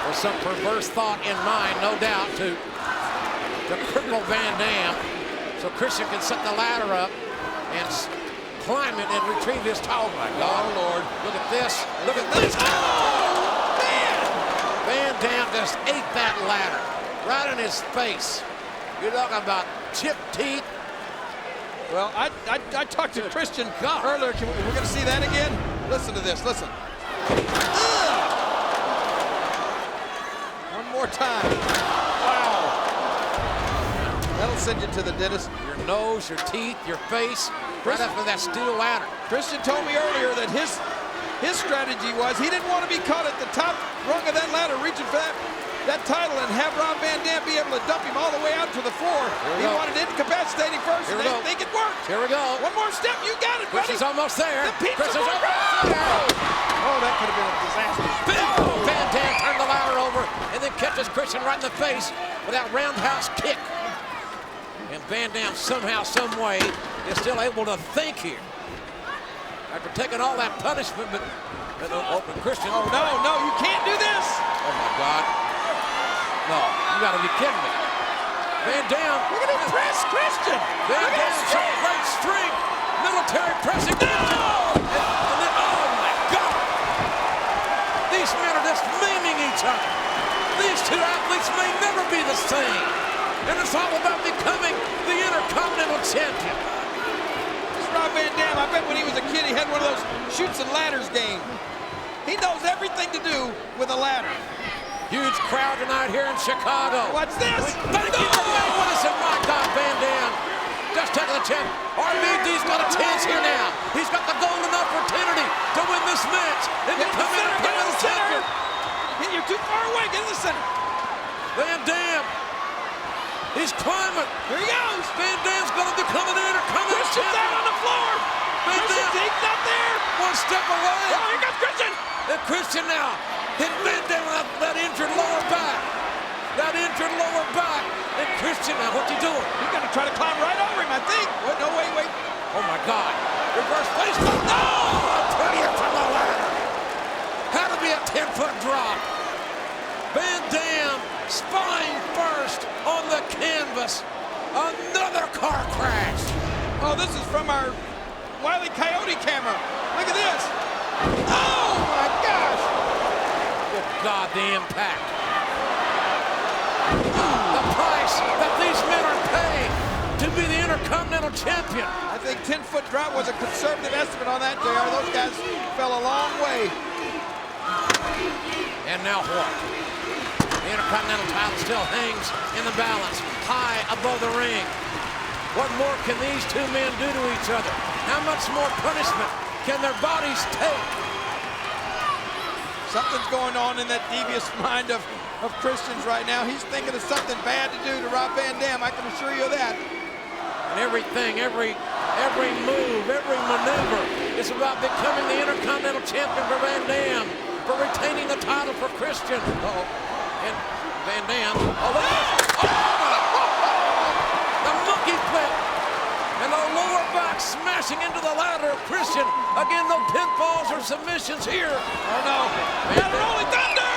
With some perverse thought in mind, no doubt, to cripple Van Dam. So Christian can set the ladder up and climb it and retrieve his towel. Oh my God, oh Lord. Look at this, look at this. Oh, man! Van Dam just ate that ladder right in his face. You're talking about chipped teeth. Well, I talked to Christian earlier. We're going to see that again? Listen to this, listen. One more time. Wow. That'll send you to the dentist. Your nose, your teeth, your face, right after that steel ladder. Christian told me earlier that his strategy was he didn't want to be caught at the top rung of that ladder reaching for that title and have Rob Van Dam be able to dump him all the way out to the floor. He wanted it incapacitating first, and they think it worked. Here we go. One more step, you got it, buddy. Christian's almost there. The pizza almost there. Oh, that could have been a disaster. Van Dam turned the ladder over and then catches Christian right in the face with that roundhouse kick. And Van Dam somehow, some way, is still able to think here. After taking all that punishment, but Christian. Oh, no, you can't do this. Oh, my God. No, you got to be kidding me. Van Dam. Look at him press Christian. Van Dam showing great strength. Military pressing. No! And then, oh, my God. These men are just maiming each other. These two athletes may never be the same. And it's all about becoming the Intercontinental Champion. This Rob Van Dam, I bet when he was a kid, he had one of those shoots and ladders game. He knows everything to do with a ladder. Huge crowd tonight here in Chicago. What's this? Thank you. What is it? My God, Van Dam. Just taking the champ. RVD's got a chance here now. He's got the golden opportunity to win this match and become Intercontinental Champion. You're too far away. Get in the center. Van Dam. He's climbing. Here he goes. Van Dam's going to become an Intercontinental Champion. Christian's out on the floor. Van Dam. He's not there. One step away. Oh, here comes Christian. And Christian now hitting Van Dam with that injured lower back. That injured lower back. And Christian now, what's he doing? He's going to try to climb right over him, I think. What? No, wait. Oh, my God. Reverse face. No! A prettier from the ladder. Had to be a 10-foot drop. Van Dam, spine first on the canvas. Another car crash. Oh, this is from our Wile E. Coyote camera. Look at this. Oh, my gosh. Good God, the impact. The price that these men are paying to be the Intercontinental Champion. I think 10-foot drop was a conservative estimate on that, JR. Those guys fell a long way. And now what? The Intercontinental title still hangs in the balance, high above the ring. What more can these two men do to each other? How much more punishment can their bodies take? Something's going on in that devious mind of Christian's right now. He's thinking of something bad to do to Rob Van Dam, I can assure you of that. And everything, every move, every maneuver is about becoming the Intercontinental Champion for Van Dam, for retaining the title for Christian. And Van Dam, the monkey flip, and the lower back smashing into the ladder of Christian. Again, no pinfalls or submissions here. Oh no, Ladder Rolling Thunder!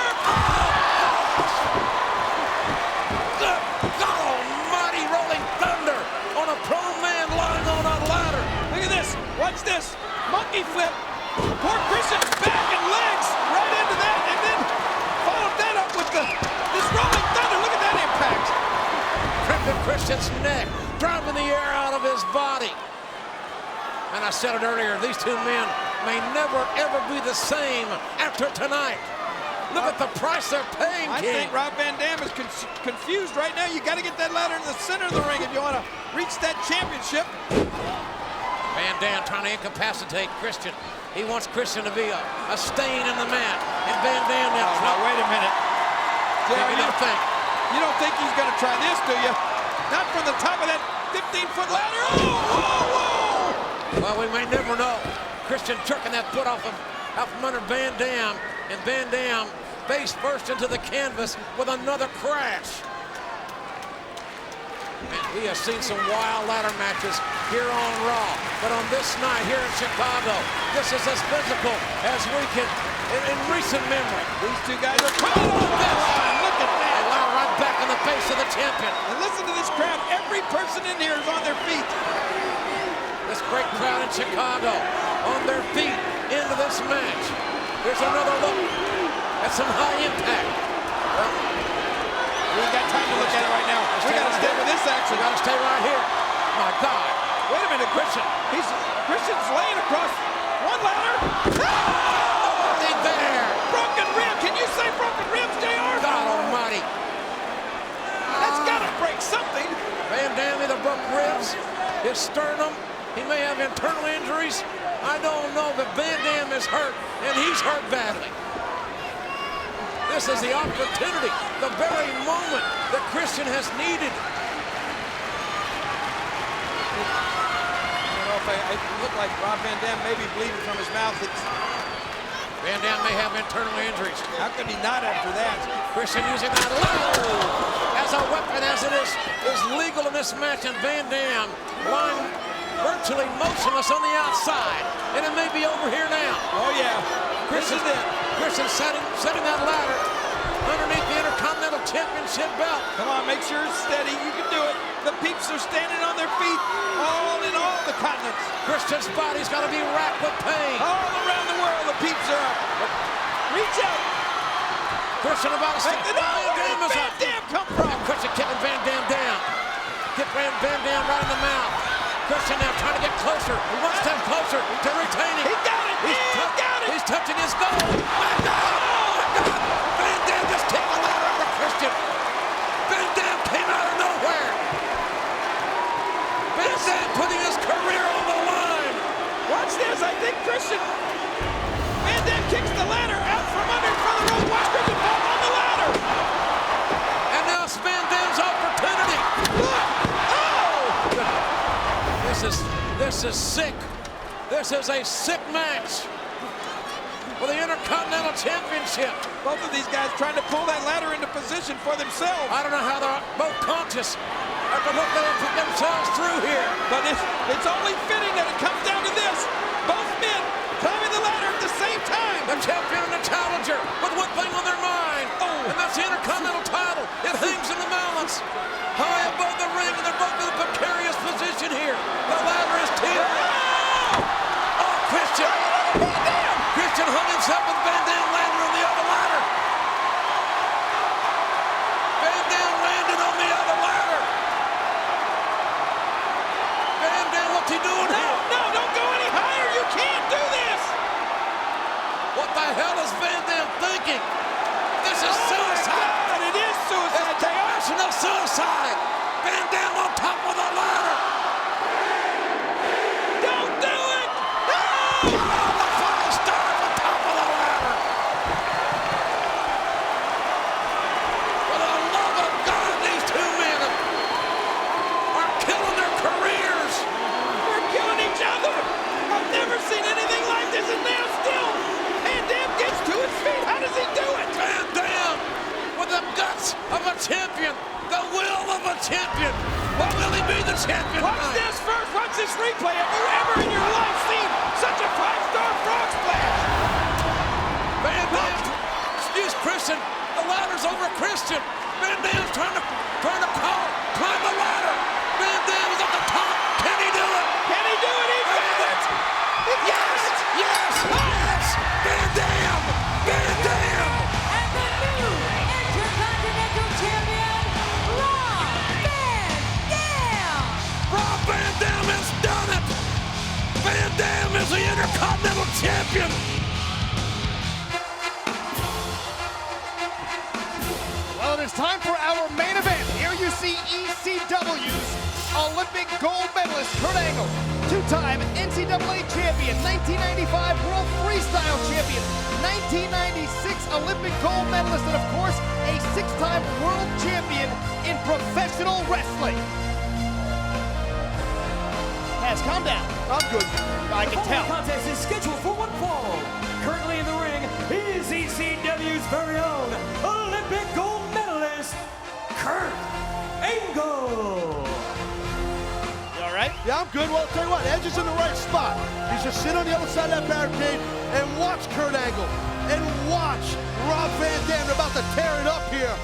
Good God Almighty, Rolling Thunder on a prone man lying on a ladder. Look at this, watch this, monkey flip. Poor Christian's back and legs right into that, and then followed that up with this Rolling Thunder. Look at that impact. Crimping Christian's neck, driving the air out of his body. And I said it earlier, these two men may never, ever be the same after tonight. Look at the price they're paying, I think Rob Van Dam is confused right now. You got to get that ladder in the center of the ring if you want to reach that championship. Van Dam trying to incapacitate Christian. He wants Christian to be a stain in the mat. And Van Dam now. Oh, now wait a minute. Jerry, you don't think he's going to try this, do you? Not from the top of that 15-foot ladder. Oh, whoa, whoa! Well, we may never know. Christian jerking that foot out from under Van Dam, and Van Dam face first into the canvas with another crash. Man, we have seen some wild ladder matches here on Raw, but on this night here in Chicago, this is as physical as we can in recent memory. These two guys are coming off that line. Look at that. A ladder right back in the face of the champion. And listen to this crowd. Every person in here is on their feet. This great crowd in Chicago on their feet into this match. Here's another look at some high impact. Well, we ain't got time to look at it right now. We got to stay with this action. We got to stay right here. My God. Wait a minute, Christian's laying across one ladder. Oh, there. Broken rib. Can you say broken ribs, JR? God Almighty. That's got to break something. Van Dam either broke ribs, his sternum. He may have internal injuries. I don't know, but Van Dam is hurt, and he's hurt badly. This is the opportunity, the very moment that Christian has needed. I don't know if it looked like Rob Van Dam may be bleeding from his mouth. Van Dam may have internal injuries. How could he not after that? Christian using that low as a weapon, as it is legal in this match, and Van Dam lying virtually motionless on the outside, and it may be over here now. Oh yeah, Christian setting that ladder underneath the Intercontinental Championship belt. Come on, make sure it's steady. You can do it. The peeps are standing on their feet, all in all the continents. Christian's body's got to be racked with pain. All around the world, the peeps are up. Reach out. Christian about to step. Where did Van Dam come from? Christian kicking Van Dam down. Get Van Dam right in the mouth. Christian now trying to get closer, one step closer to retaining. He got it! He got it! He's touching his goal. My God! My God! Van Dam just kicked the ladder over Christian. Van Dam came out of nowhere. Van Dam putting his career on the line. Watch this. I think Van Dam kicks the ladder out from under in front of the rope. Watch Christian fall on the ladder. And now it's Van Dam's opportunity. Look! This is sick. This is a sick match for the Intercontinental Championship. Both of these guys trying to pull that ladder into position for themselves. I don't know how they're both conscious after what they have put themselves through here. But it's only fitting that it comes down to this. Both men climbing the ladder at the same time. The champion and the challenger with one thing on their mind. And that's the Intercontinental title. It hangs in the balance. High above the ring, and they're both in a precarious position here. The ladder is teetering. Oh, Christian. Van Dam. Christian hung himself with Van Dam landing on the other ladder. Van Dam landed on the other ladder. Van Dam, what's he doing here? No, don't go any higher. You can't do this. What the hell is Van Dam thinking? of a champion, the will of a champion. What will he be the champion Watch tonight? this first, watch this replay. Have you ever in your life seen such a 5-star frog splash? Van Dam, excuse Christian, the ladder's over Christian. Van Dam's trying to climb the ladder. Van Dam is at the top. Can he do it? Can he do it? He did it! Yes! Yes! Yes! Van Dam! Van Dam! And the new Intercontinental Champion, Rob Van Dam! Rob Van Dam has done it! Van Dam is the Intercontinental Champion! Well, it is time for our main event. Here you see ECW's Olympic gold medalist Kurt Angle, two-time NCAA champion, 1995 World Freestyle champion, 1996 Olympic gold medalist, and of course, a six-time world champion in professional wrestling. Has calm down. I'm good. I can tell. The contest is scheduled for one fall. Currently in the ring is ECW's very own Olympic gold medalist, Kurt Angle. All right? Yeah, I'm good. Well, I'll tell you what, Edge is in the right spot. He should sit on the other side of that barricade and watch Kurt Angle and watch Rob Van Dam. They're about to tear it up here.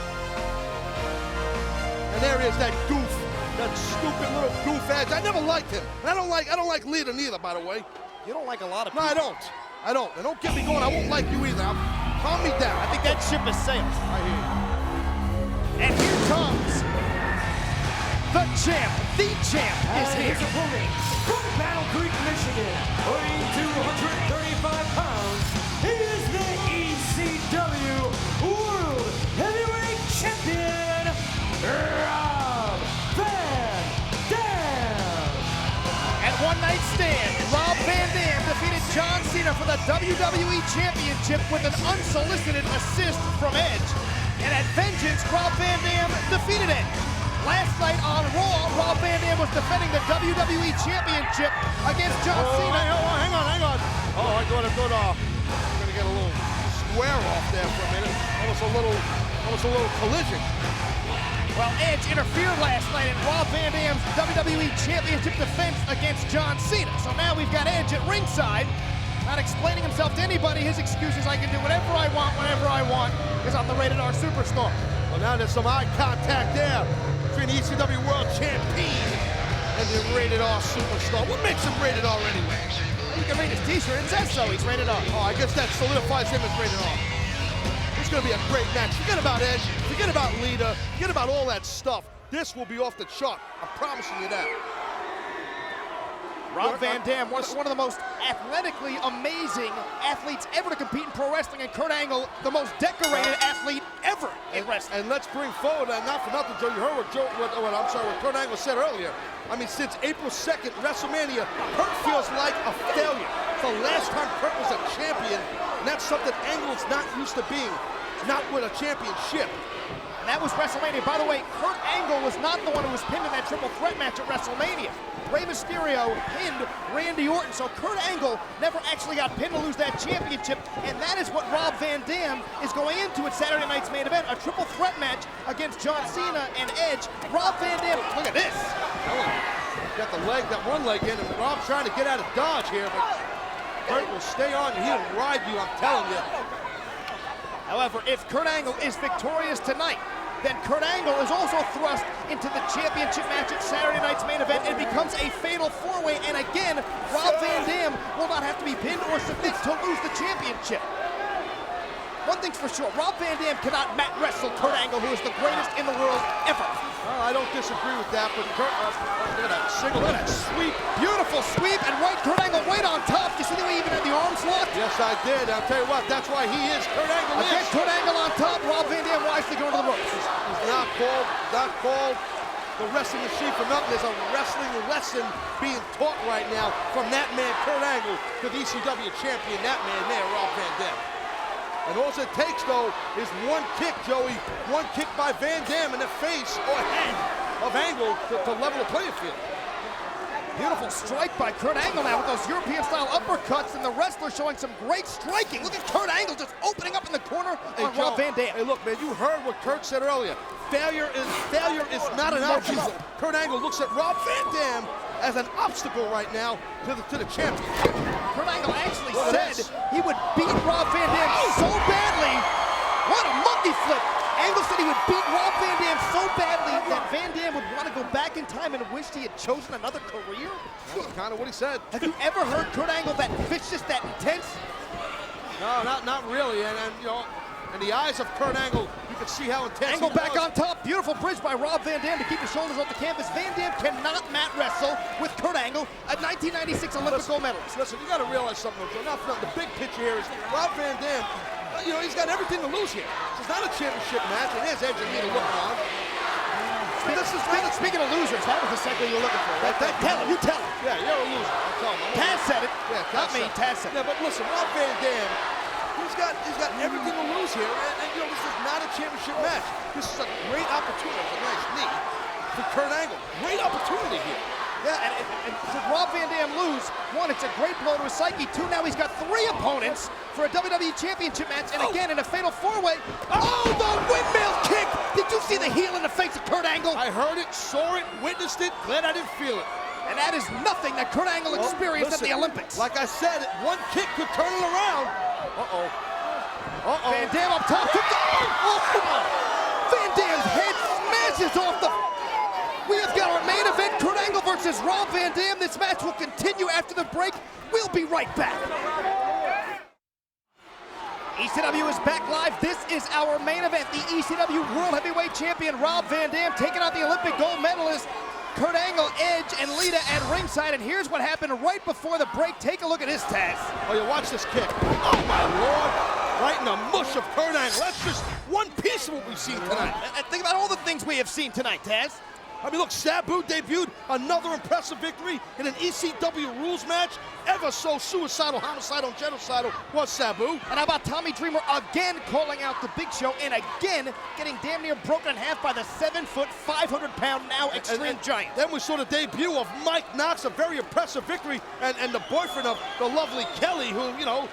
And there he is, that goof, that stupid little goof Edge. I never liked him. And I don't like Lita neither, by the way. You don't like a lot of people. No, I don't. And don't get me going. I won't like you either. Calm me down. I think that ship has sailed. I hear you. And here comes the champ. The champ is here. His opponent, from Battle Creek, Michigan, weighing 235 pounds, is the ECW World Heavyweight Champion, Rob Van Dam. At one night stand, Rob Van Dam defeated John Cena for the WWE Championship with an unsolicited assist from Edge. And at Vengeance, Rob Van Dam defeated Edge. Last night on Raw, Rob Van Dam was defending the WWE Championship against John Cena. Hang on. Oh, I thought I'm gonna get a little square off there for a minute. Almost a little collision. Well, Edge interfered last night in Rob Van Dam's WWE Championship defense against John Cena. So now we've got Edge at ringside, not explaining himself to anybody. His excuse is I can do whatever I want, whenever I want, because I'm the Rated R Superstar. Well, now there's some eye contact there between the ECW World Champion and the Rated R Superstar. What makes him Rated R anyway? You can read his t-shirt, it says so, he's Rated R. Oh, I guess that solidifies him as Rated R. It's gonna be a great match. Forget about Edge, forget about Lita, forget about all that stuff. This will be off the chart, I'm promising you that. Rob Van Dam, one of the most athletically amazing athletes ever to compete in pro wrestling, and Kurt Angle, the most decorated athlete ever in wrestling. And let's bring forward, and not for nothing, Joe, you heard what Kurt Angle said earlier. I mean, since April 2nd, WrestleMania, Kurt feels like a failure. It's the last time Kurt was a champion, and that's something Angle's not used to being, not with a championship. And that was WrestleMania. By the way, Kurt Angle was not the one who was pinned in that triple threat match at WrestleMania. Rey Mysterio pinned Randy Orton, so Kurt Angle never actually got pinned to lose that championship, and that is what Rob Van Dam is going into at Saturday night's main event, a triple threat match against John Cena and Edge. Rob Van Dam, look at this. Got that one leg in, and Rob's trying to get out of dodge here, but Kurt will stay on you. He'll ride you, I'm telling you. However, if Kurt Angle is victorious tonight, then Kurt Angle is also thrust into the championship match at Saturday night's main event. It becomes a fatal four-way, and again, Rob Van Dam will not have to be pinned or submit to lose the championship. One thing's for sure, Rob Van Dam cannot mat wrestle Kurt Angle, who is the greatest in the world ever. Well, I don't disagree with that, but Kurt, look at that single, look at that sweep. Beautiful sweep, and Kurt Angle right on top. You see the way he even had the arms locked? Yes, I did. I'll tell you what, that's why he is. Kurt Angle again, Kurt Angle on top, Rob Van Dam wisely going to the ropes. He's not called the wrestling machine for nothing. There's a wrestling lesson being taught right now from that man, Kurt Angle, to the ECW champion, that man there, Rob Van Dam. And all it takes, though, is one kick, Joey. One kick by Van Dam in the face or head of Angle to level the playing field. Beautiful strike by Kurt Angle now with those European-style uppercuts, and the wrestler showing some great striking. Look at Kurt Angle just opening up in the corner on Rob Van Dam. Hey, look, man, you heard what Kurt said earlier. Failure is not an option. Kurt Angle looks at Rob Van Dam as an obstacle right now to the champion. Kurt Angle actually said he would beat Rob Van Dam so badly. What a monkey flip! Angle said he would beat Rob Van Dam so badly that Van Dam would want to go back in time and wished he had chosen another career. That's kind of what he said. Have you ever heard Kurt Angle that vicious, that intense? No, not really. And you know, in the eyes of Kurt Angle, you can see how intense Angle he back was. on top. Beautiful bridge by Rob Van Dam to keep his shoulders off the canvas. Van Dam cannot mat wrestle with Kurt Angle, a 1996 Olympic gold medalist. Listen, you got to realize something, Joe. Not the big picture here is Rob Van Dam. You know, he's got everything to lose here. It's not a championship match, and there's Edge and Nina looking on. Speaking of losers, that was the segment you were looking for. Tell him, you tell him. Yeah, you're a loser. I'll tell him. Taz said it. Yeah, not me, Taz said it. Yeah, but listen, Rob Van Dam, he's got everything to lose here, and you know, this is not a championship match. This is a great opportunity. It's a nice knee for Kurt Angle. Great opportunity here. Yeah, and should Rob Van Dam lose, one, it's a great blow to his psyche. Two, now he's got 3 opponents for a WWE Championship match, and again in a fatal 4-way. Oh, the windmill kick! Did you see the heel in the face of Kurt Angle? I heard it, saw it, witnessed it, glad I didn't feel it. And that is nothing that Kurt Angle experienced at the Olympics. Like I said, one kick could turn it around. Uh-oh. Uh-oh. Van Dam up top. Van Dam's head smashes off the... We have got our main event, Kurt Angle versus Rob Van Dam. This match will continue after the break. We'll be right back. ECW is back live. This is our main event. The ECW World Heavyweight Champion Rob Van Dam taking on the Olympic gold medalist Kurt Angle, Edge, and Lita at ringside. And here's what happened right before the break. Take a look at this, Taz. Oh, you watch this kick. Oh, my Lord. Right in the mush of Kurt Angle. That's just one piece of what we've seen tonight. Think about all the things we have seen tonight, Taz. I mean, look, Sabu debuted another impressive victory in an ECW rules match. Ever so suicidal, homicidal, and genocidal was Sabu. And how about Tommy Dreamer again calling out the Big Show and again getting damn near broken in half by the 7-foot, 500-pound now Extreme Giant. Then we saw the debut of Mike Knox, a very impressive victory, and the boyfriend of the lovely Kelly, who, you know,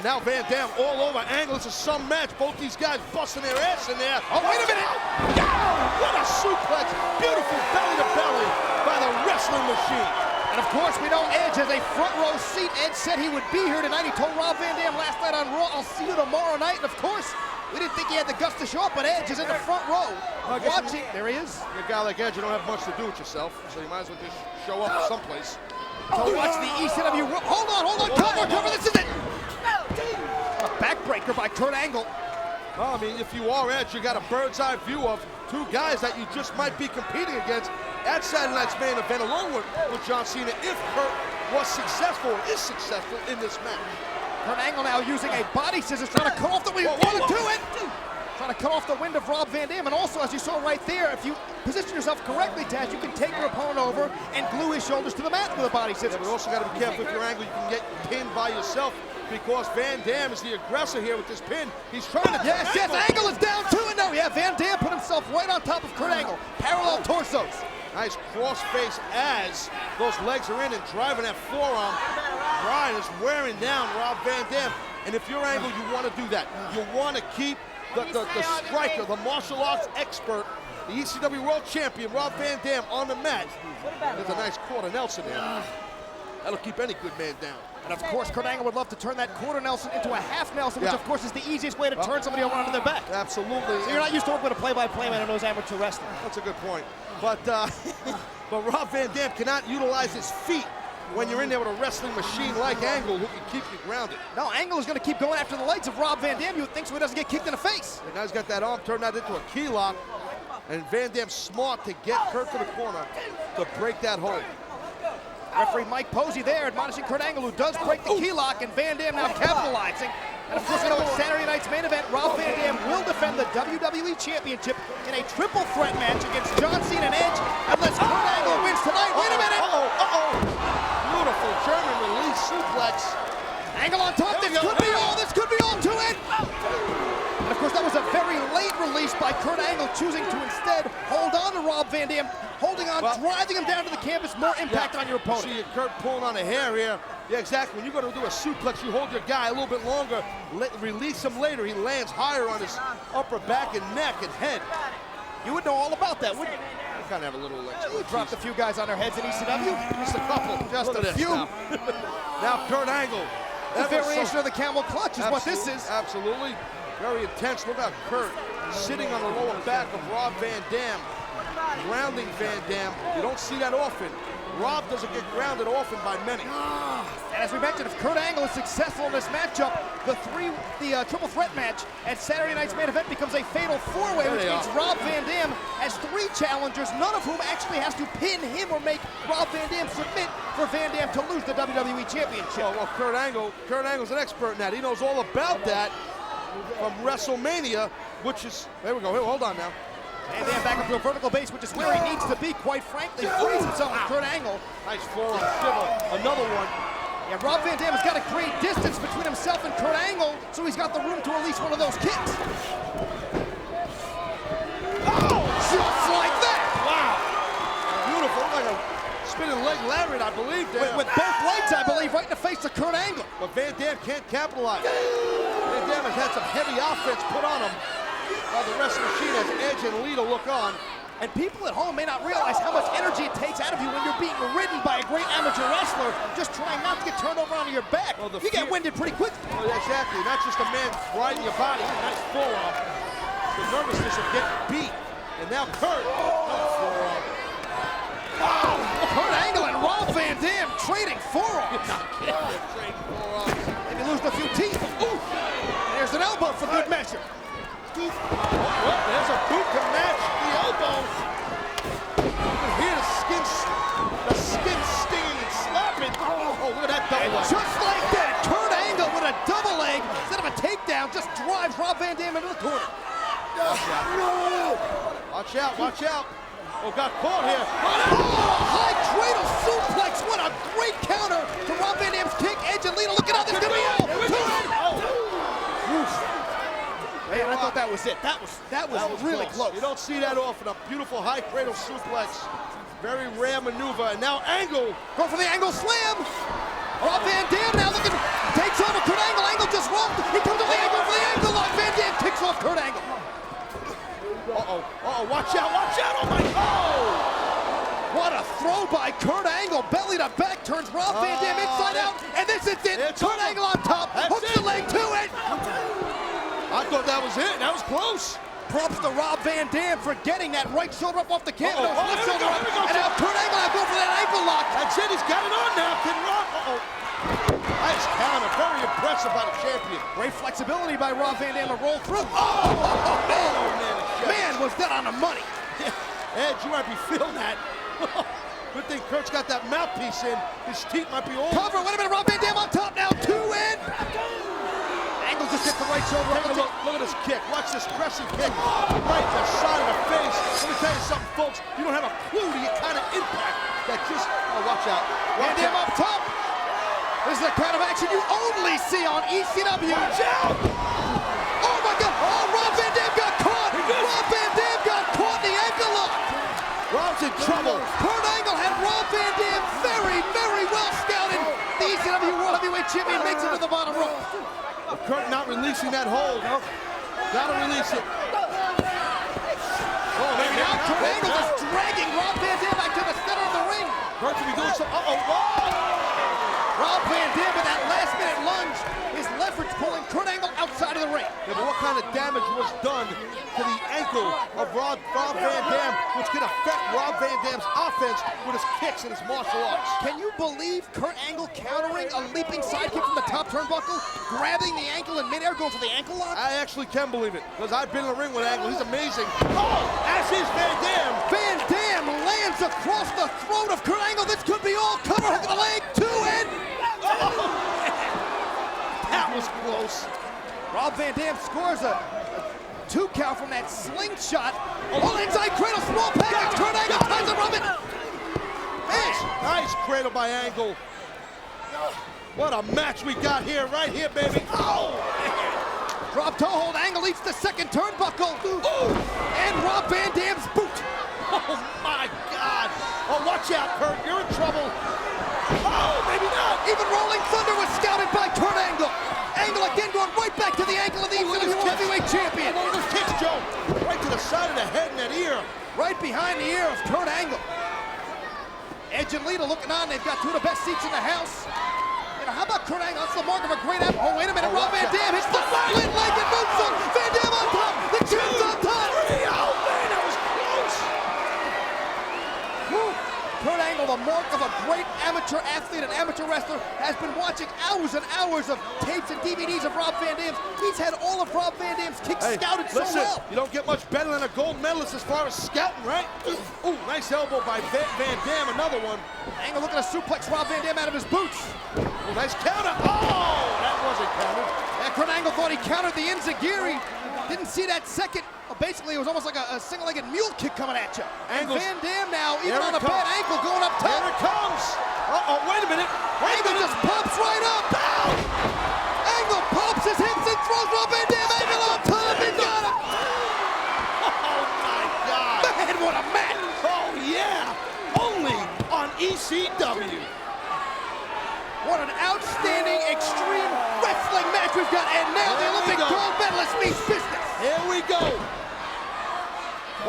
and now Van Dam all over Angle. It's a some match. Both these guys busting their ass in there. Oh, wait a minute. Oh, what a suplex. Beautiful belly to belly by the wrestling machine. And of course, we know Edge has a front row seat. Edge said he would be here tonight. He told Rob Van Dam last night on Raw, I'll see you tomorrow night. And of course, we didn't think he had the guts to show up, but Edge is in the front row watching. There he is. You're a guy like Edge, you don't have much to do with yourself, so you might as well just show up someplace. To watch the ECW. Hold on. Cover. This is it. A backbreaker by Kurt Angle. Well, I mean, if you are Edge, you got a bird's eye view of 2 guys that you just might be competing against at Saturday night's main event, along with John Cena, if Kurt was successful, or is successful in this match. Kurt Angle now using a body scissors, trying to cut off the wind. Trying to cut off the wind of Rob Van Dam. And also, as you saw right there, if you position yourself correctly, Taz, you can take your opponent over and glue his shoulders to the mat with a body scissors. Yeah, but also got to be careful with your angle. You can get pinned by yourself, because Van Dam is the aggressor here with this pin. He's trying to... Yes, Angle is down too, and no, yeah, Van Dam put himself right on top of Kurt Angle. Parallel torsos. Nice cross face as those legs are in and driving that forearm. Brian is wearing down Rob Van Dam. And if you're Angle, you want to do that. You want to keep the striker, the martial arts expert, the ECW World Champion, Rob Van Dam, on the mat. There's a nice quarter Nelson there. That'll keep any good man down. And of course, Kurt Angle would love to turn that quarter Nelson into a half Nelson, which of course is the easiest way to turn somebody over onto their back. Absolutely. So you're not used to working with a play-by-play man who knows amateur wrestling. That's a good point. But Rob Van Dam cannot utilize his feet when you're in there with a wrestling machine like Angle, who can keep you grounded. No, Angle is going to keep going after the legs of Rob Van Dam. You would think so he doesn't get kicked in the face. The guy's got that arm turned out into a key lock, and Van Dam's smart to get Kurt to the corner to break that hold. Referee Mike Posey there admonishing Kurt Angle, who does break the key lock, and Van Dam now capitalizing And of course, you know, at Saturday night's main event, Rob Van Dam will defend the WWE Championship in a triple threat match against John Cena and Edge, unless Kurt Angle wins tonight. Wait a minute! Beautiful German release suplex. Angle on top. This could be all to it. And of course, that was a very late release by Kurt Angle, choosing to instead hold on to Rob Van Dam, holding on, driving him down to the canvas, more impact on your opponent. See Kurt pulling on a hair here. Yeah, exactly. When you go to do a suplex, you hold your guy a little bit longer, release him later. He lands higher on his upper back and neck and head. You would know all about that, wouldn't you? You kind of have a little You dropped a few guys on their heads in ECW. Just a couple. Just a few. Now Kurt Angle. The variation of the camel clutch is what this is. Absolutely. Very intense. Look at Kurt sitting on the lower back of Rob Van Dam, grounding Van Dam. You don't see that often. Rob doesn't get grounded often by many. And as we mentioned, if Kurt Angle is successful in this matchup, the triple threat match at Saturday night's main event becomes a fatal four-way, which means Rob Van Dam has 3 challengers, none of whom actually has to pin him or make Rob Van Dam submit for Van Dam to lose the WWE Championship. Well, Kurt Angle's an expert in that. He knows all about that from WrestleMania, which is, there we go, here, hold on now. Van Dam back up to a vertical base, which is where he needs to be, quite frankly. Frees himself with Kurt Angle. Nice forearm shiver, another one. Yeah, Rob Van Dam has got to create distance between himself and Kurt Angle, so he's got the room to release one of those kicks. Oh, just like that! Wow. Beautiful, like a spinning leg lariat, I believe. With both legs, I believe, right in the face of Kurt Angle. But Van Dam can't capitalize. Van Dam has had some heavy offense put on him. The wrestling machine has Edge and Lita look on. And people at home may not realize how much energy it takes out of you when you're being ridden by a great amateur wrestler, just trying not to get turned over onto your back. Well, you get winded pretty quick. Oh, exactly. Not just a man riding your body. Nice forearm. The nervousness of getting beat. And now Kurt. Forearm. Wow! Kurt Angle and Rob Van Dam trading forearms. Trading forearms. Maybe losing a few teeth. Ooh! There's an elbow for good measure. Well, there's a boot to match the elbow. You can hear the skin stinging and slapping. Oh, look at that double leg. Just like that, Kurt Angle with a double leg instead of a takedown just drives Rob Van Dam into the corner. Watch out, watch out. Oh, got caught here. Oh, high cradle suplex. What a great counter to Rob Van Dam's kick. Edge and Lita looking out. This could be all. Man, I thought that was it. That was really close. You don't see that often. A beautiful high cradle suplex. Very rare maneuver. And now Angle. Go for the Angle slam. Rob Van Dam now looking. Takes over Kurt Angle. Angle just rolled. He comes to the angle for the ankle lock. Van Dam kicks off Kurt Angle. Watch out, oh my God! What a throw by Kurt Angle, belly to back, turns Rob Van Dam inside out, and this is it. Kurt Angle on top, hooks the leg to it. I thought that was it, that was close. Props to Rob Van Dam for getting that right shoulder up off the canvas, left shoulder up, and now Kurt Angle now go for that ankle lock. That's it, he's got it on now, can Rob, Nice counter, very impressive by the champion. Great flexibility by Rob Van Dam to roll through. Man, was that on the money. Edge, you might be feeling that. Good thing Kurt's got that mouthpiece in. His teeth might be all. Cover, wait a minute, Rob Van Dam on top now, 2 in. Angle just hit the right shoulder. Look at this kick, watch this pressing kick. Right to the side of the face. Let me tell you something, folks. You don't have a clue to the kind of impact that just, watch out. Van Dam up top. This is the kind of action you only see on ECW. Watch out! Oh my God! Oh, Rob Van Dam got caught! Rob Van Dam got caught in the ankle lock! Rob's in trouble. Kurt Angle had Rob Van Dam very, very well scouted. The ECW World Heavyweight Champion makes it to the bottom rope. Kurt not releasing that hold. Gotta release it. Oh, maybe now Kurt Angle is dragging Rob Van Dam back to the center of the ring. Kurt could be doing something. Rob Van Dam with that last-minute lunge. His leverage pulling Kurt Angle outside of the ring. Yeah, but what kind of damage was done to the ankle of Rob Van Dam, which can affect Rob Van Dam's offense with his kicks and his martial arts? Can you believe Kurt Angle countering a leaping sidekick from the top turnbuckle, grabbing the ankle in midair, going for the ankle lock? I actually can believe it, because I've been in the ring with Angle. He's amazing. Oh, as is Van Dam. Van Dam lands across the throat of Kurt Angle. This could be all. Cover hook of the leg, 2 in. That was close. Rob Van Dam scores a 2 count from that slingshot. Oh, inside cradle, small package. Kurt Angle tries to rub it. Nice cradle by Angle. What a match we got here, right here, baby. Oh! Drop toe hold, Angle eats the second turnbuckle. Ooh. And Rob Van Dam's boot. Oh my God. Oh, watch out, Kurt, you're in trouble. Oh, maybe not. Even Rolling Thunder was scouted by Kurt Angle. Angle again going right back to the ankle of the ECW Heavyweight Champion. Oh, those kicks, Joe. Right to the side of the head and that ear. Right behind the ear of Kurt Angle. Edge and Lita looking on. They've got 2 of the best seats in the house. You know, how about Kurt Angle? That's the mark of a great athlete. Oh, wait a minute. Rob Van Dam hits the split-legged moonsault. Van Dam on top. The champ's on top. Oh, man, that was close. Woo. Kurt Angle, the mark of a great amateur athlete and amateur wrestler, has been watching hours and hours of tapes and DVDs of Rob Van Dam's. He's had all of Rob Van Dam's kicks scouted so well. You don't get much better than a gold medalist as far as scouting, right? Ooh, nice elbow by Van Dam, another one. Angle looking to suplex Rob Van Dam out of his boots. Ooh, nice counter. Oh, that wasn't countered. And Kurt Angle thought he countered the Enziguri. Didn't see that second. Basically, it was almost like a single-legged mule kick coming at you. And Van Dam now, even on a bad ankle, going up top. Here it comes. Uh-oh, wait a minute. Angle just pops right up. Down. Angle pops his hips and throws Rob Van Dam. Angle on top. He got him. Oh, my God. Man, what a match. Oh, yeah. Only on ECW. What an outstanding Extreme Wrestling match we've got. And now the Olympic gold medalist means business. Here we go.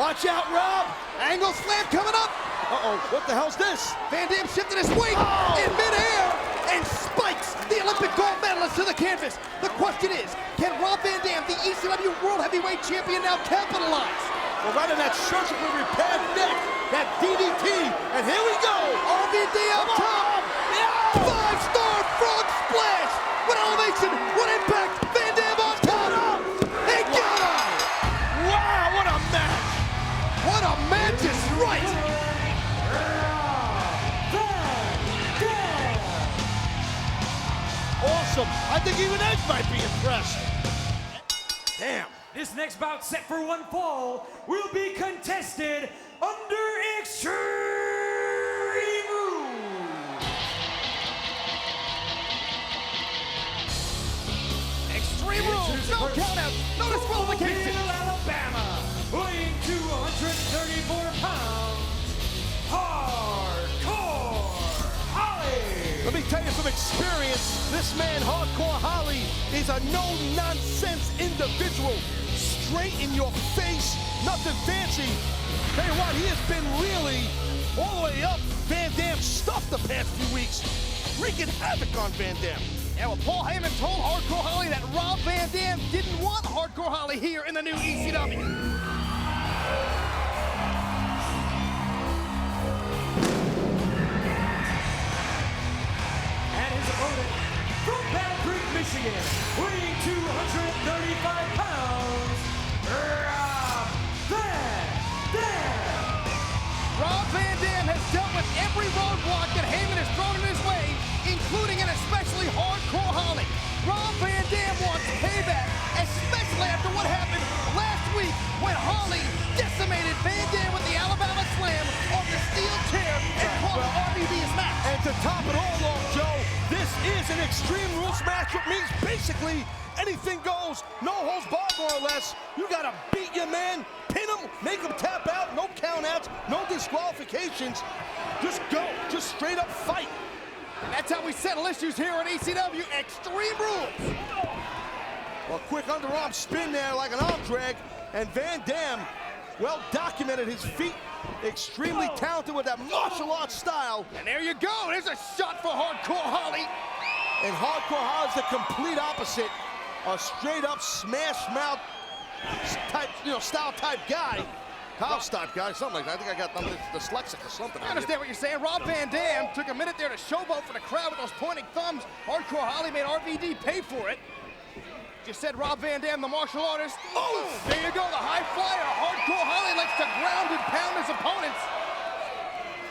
Watch out, Rob. Angle slam coming up. Uh-oh, what the hell's this? Van Dam shifting his weight in midair and spikes the Olympic gold medalist to the canvas. The question is, can Rob Van Dam, the ECW World Heavyweight Champion, now capitalize? We're right on that surgically repaired neck, that DDT, and here we go. RVD up top. 5-star frog splash. What elevation, what impact. Van Dam on top. He got him. Wow, what a match. What a match is right. Awesome. I think even Edge might be impressed. Damn. This next bout set for 1 fall will be contested under Extreme Rules. Extreme Rules, no countouts, no disqualification. Alabama, weighing 234 pounds, Hardcore Holly. Let me tell you from experience, this man, Hardcore Holly, is a no-nonsense individual. Straight in your face, nothing fancy. Tell you what, he has been really all the way up Van Dam's stuff the past few weeks. Wreaking havoc on Van Dam. Yeah, well, Paul Heyman told Hardcore Holly that Rob Van Dam didn't want Hardcore Holly here in the new ECW. And his opponent from Battle Creek, Michigan, weighing 235 pounds, Rob Van Dam. Rob Van Dam has dealt with every roadblock that Heyman has thrown in his way, including and especially Hardcore Holly. Rob Van Dam wants payback, especially after what happened last week when Holly decimated Van Dam with the Alabama Slam on the steel chair and called RVD's match. And to top it all off, Joe, this is an Extreme Rules match, which means basically anything goes, no holds barred more or less. You gotta beat your man, pin him, make him tap out, no countouts, no disqualifications. Just go, just straight up fight. And that's how we settle issues here on ECW Extreme Rules. Well, quick underarm spin there like an arm drag, and Van Dam, well documented his feet, extremely talented with that martial arts style. And there you go, there's a shot for Hardcore Holly. And Hardcore Holly's the complete opposite, a straight up smash mouth type, style type guy. Half-stop guy, something like that. I think I got dyslexic or something. I understand what you're saying. Rob Van Dam took a minute there to showboat for the crowd with those pointing thumbs. Hardcore Holly made RVD pay for it. Just said Rob Van Dam, the martial artist. Oh, there you go, the high flyer. Hardcore Holly likes to ground and pound his opponents.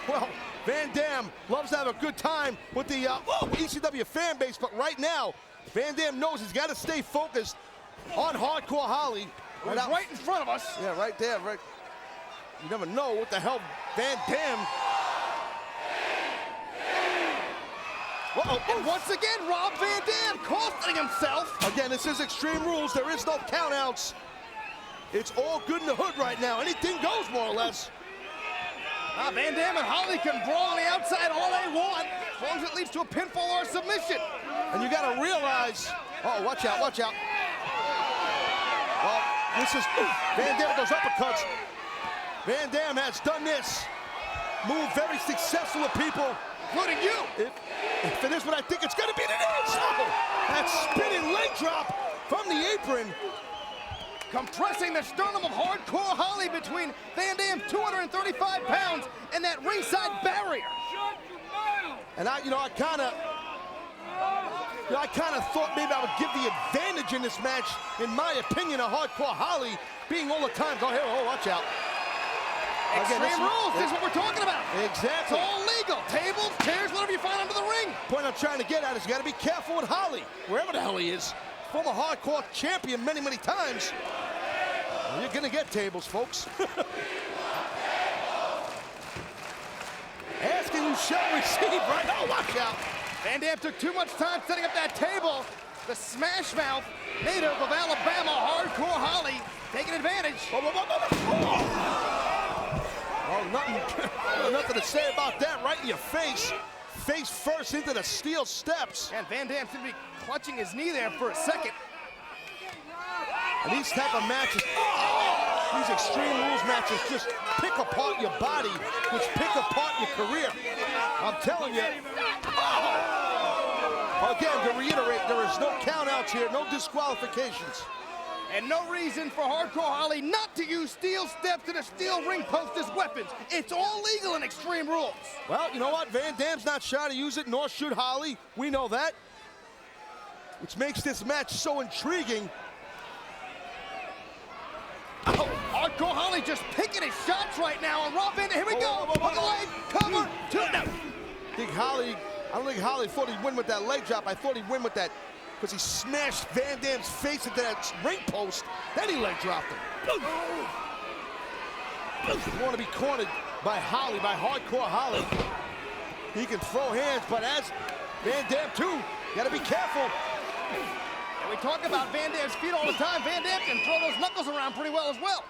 Well, Van Dam loves to have a good time with the ECW fan base, but right now, Van Dam knows he's got to stay focused on Hardcore Holly. Right in front of us. Yeah, right there. Right. You never know what the hell Van Dam. Uh-oh. And once again, Rob Van Dam costing himself. Again, this is Extreme Rules. There is no countouts. It's all good in the hood right now. Anything goes, more or less. Van Dam and Holly can brawl on the outside all they want, as long as it leads to a pinfall or a submission. And you got to realize, oh, watch out, watch out. Well, this is Van Dam with those uppercuts. Van Dam has done this move very successful with people, including you. If it is what I think it's going to be, it is. Oh, that spinning leg drop from the apron. Compressing the sternum of Hardcore Holly between Van Dam's 235 pounds and that ringside barrier. And I kind of thought maybe I would give the advantage in this match, in my opinion, of Hardcore Holly being all the time. Go here, oh, watch out. Extreme Rules, this is what we're talking about. Exactly. It's all legal. Tables, chairs, whatever you find under the ring. Point I'm trying to get at is you got to be careful with Holly, wherever the hell he is. Former Hardcore champion many, many times. Well, you're going to get tables, folks. Asking who shall receive, right? Oh, watch out. Van Dam took too much time setting up that table. The Smash Mouth, native of Alabama, Hardcore Holly, taking advantage. Oh, nothing to say about that. Right in your face. Face first into the steel steps. And Van Dam seemed to be clutching his knee there for a second. And these type of matches, these Extreme Rules matches just pick apart your body, which pick apart your career. I'm telling you. Again, to reiterate, there is no countouts here, no disqualifications. And no reason for Hardcore Holly not to use steel steps and a steel ring post as weapons. It's all legal in Extreme Rules. Well, you know what? Van Dam's not shy to use it, nor should Holly. We know that. Which makes this match so intriguing. Oh, Hardcore Holly just picking his shots right now on Rob Van Dam. Here we go. On the leg, cover, two, no. I don't think Holly thought he'd win with that leg drop. I thought he'd win with that because he smashed Van Dam's face into that ring post. Then he leg dropped him. You want to be cornered by Holly, by Hardcore Holly. He can throw hands, but as Van Dam too, you got to be careful. And we talk about Van Dam's feet all the time. Van Dam can throw those knuckles around pretty well as well.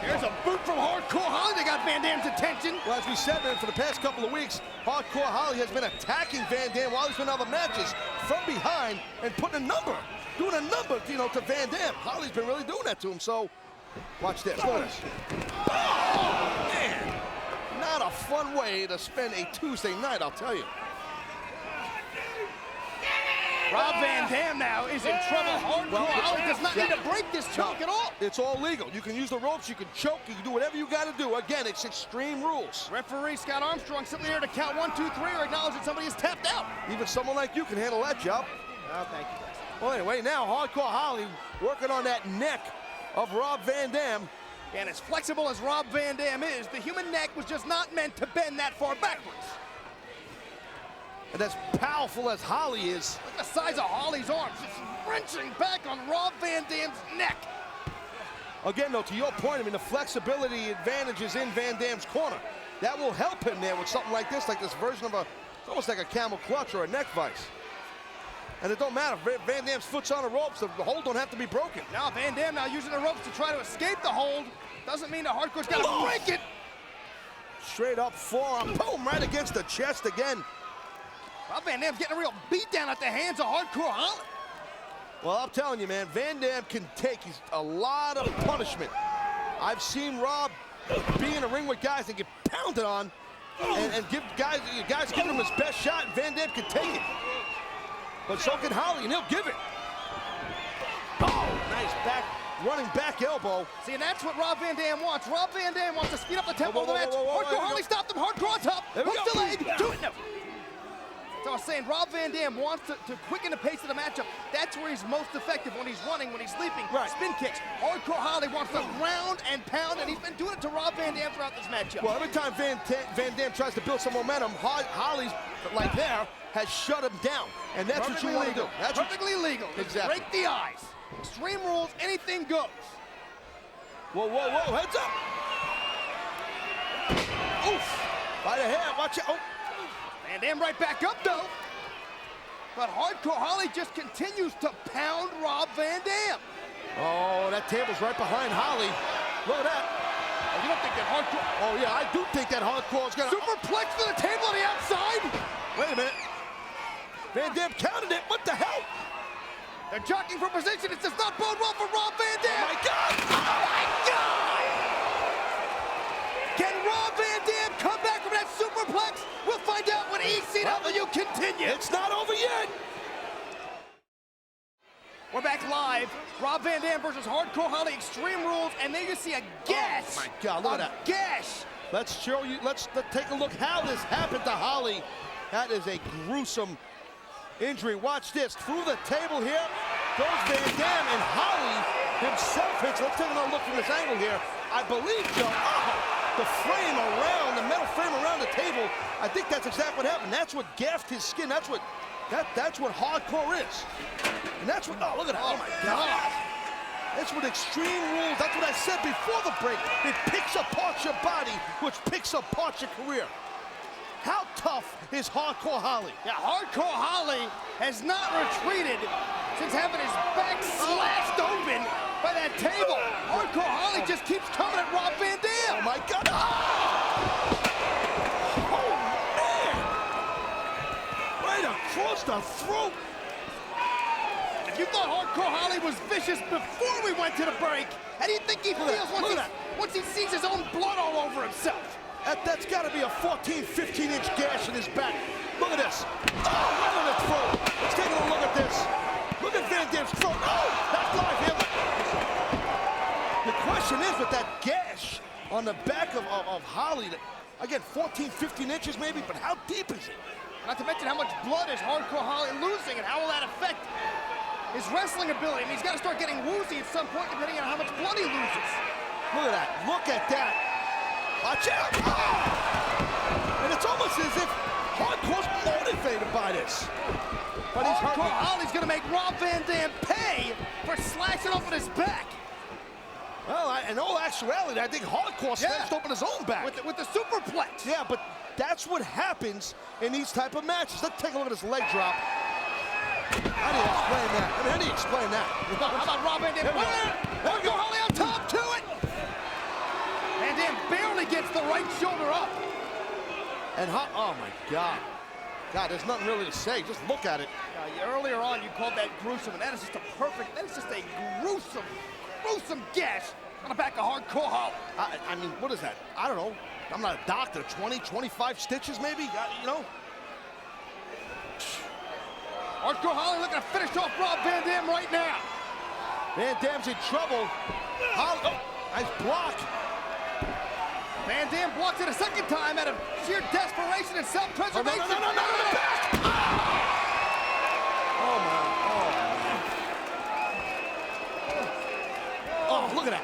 There's a boot from Hardcore Holly that got Van Dam's attention. Well, as we said, man, for the past couple of weeks, Hardcore Holly has been attacking Van Dam while he's been in other matches from behind and putting a number, doing a number, to Van Dam. Holly's been really doing that to him, so watch this. Look at this. Oh, man. Not a fun way to spend a Tuesday night, I'll tell you. Rob Van Dam now is in trouble. Hardcore Holly does not need to break this choke at all. It's all legal. You can use the ropes, you can choke, you can do whatever you got to do. Again, it's Extreme Rules. Referee Scott Armstrong simply here to count 1, 2, 3 or acknowledge that somebody is tapped out. Even someone like you can handle that job. Oh, thank you, guys. Well, anyway, now Hardcore Holly working on that neck of Rob Van Dam. And as flexible as Rob Van Dam is, the human neck was just not meant to bend that far backwards. And as powerful as Holly is. Look at the size of Holly's arms. Just wrenching back on Rob Van Dam's neck. Again, though, to your point, I mean, the flexibility advantage is in Van Dam's corner. That will help him there with something like this version of it's almost like a camel clutch or a neck vice. And it don't matter. Van Dam's foot's on the ropes. The hold don't have to be broken. Now Van Dam now using the ropes to try to escape the hold. Doesn't mean the Hardcore's got to break it. Straight up forearm. Boom, right against the chest again. Rob Van Dam's getting a real beatdown at the hands of Hardcore Holly. Well, I'm telling you, man, Van Dam can take a lot of punishment. I've seen Rob be in a ring with guys and get pounded on and give guys giving him his best shot, and Van Dam can take it. But so can Holly, and he'll give it. Oh, nice running back elbow. See, and that's what Rob Van Dam wants. Rob Van Dam wants to speed up the tempo of the match. Hardcore Holly stopped him. Hardcore on top. Hooks the leg. Do it. No. So I was saying, Rob Van Dam wants to quicken the pace of the matchup. That's where he's most effective, when he's running, when he's leaping, spin kicks. Hardcore Holly wants to ground and pound, and he's been doing it to Rob Van Dam throughout this matchup. Well, every time Van Dam tries to build some momentum, Holly's, like there, has shut him down. And that's what you want to do. That's perfectly legal. Exactly. Break the ice. Extreme Rules, anything goes. Whoa, whoa, whoa, heads up. Oof. By the hair, watch it. Oh. Van Dam right back up, though. But Hardcore Holly just continues to pound Rob Van Dam. Oh, that table's right behind Holly. Look at that. Oh, you don't think that Hardcore... Oh, yeah, I do think that Hardcore is going to... Superplex to the table on the outside. Wait a minute. Van Dam counted it. What the hell? They're jockeying for position. It does not bode well for Rob Van Dam. Oh, my God. Oh, my God. Can Rob Van Dam come back from that superplex? We'll find out when ECW continues. It's not over yet. We're back live. Rob Van Dam versus Hardcore Holly, Extreme Rules, and there you see a gash. Oh, my God, look at that. Gash. Let's show you, let's take a look how this happened to Holly. That is a gruesome injury. Watch this, through the table here goes Van Dam, and Holly himself hits. Let's take another look from this angle here. I believe, Joe, the frame around, the metal frame around the table, I think that's exactly what happened. That's what gaffed his skin. That's what hardcore is. And that's what, oh, look at that. Oh, my God. That's what Extreme Rules, that's what I said before the break. It picks apart your body, which picks apart your career. How tough is Hardcore Holly? Yeah, Hardcore Holly has not retreated since having his back slashed open by that table. Hardcore Holly just keeps coming at Rob Van Dam. Oh, my God. Oh, man. Right across the throat. If you thought Hardcore Holly was vicious before we went to the break, how do you think he feels once he sees his own blood all over himself? That's got to be a 14, 15-inch gash in his back. Look at this. Oh, right on the throat. Let's take a look at this. Look at Van Dam's throat. Oh, that's live here. The question is, with that gash on the back of Holly, again, 14, 15 inches maybe, but how deep is it? Not to mention how much blood is Hardcore Holly losing, and how will that affect his wrestling ability? I mean, he's got to start getting woozy at some point, depending on how much blood he loses. Look at that. Look at that. Watch out! Oh! And it's almost as if Hardcore's motivated by this. But he's Hardcore Holly's gonna make Rob Van Dam pay for slashing open his back. Well, in all actuality, I think Hardcore smashed open his own back. With the superplex. Yeah, but that's what happens in these type of matches. Let's take a look at his leg drop. How do you explain that? I mean, how do you explain that? How about Rob Van Dam? Hardcore Holly on top to it. Van Dam barely gets the right shoulder up. And oh my God. God, there's nothing really to say. Just look at it. Earlier on, you called that gruesome, and that is just a gruesome gash on the back of Hardcore Holly. I mean, what is that? I don't know. I'm not a doctor. 20, 25 stitches maybe? You know? Hardcore Holly looking to finish off Rob Van Dam right now. Van Dam's in trouble. Holly, nice block. Van Dam blocks it a second time out of sheer desperation and self-preservation. Oh, no, back! Oh, man. Oh, look at that.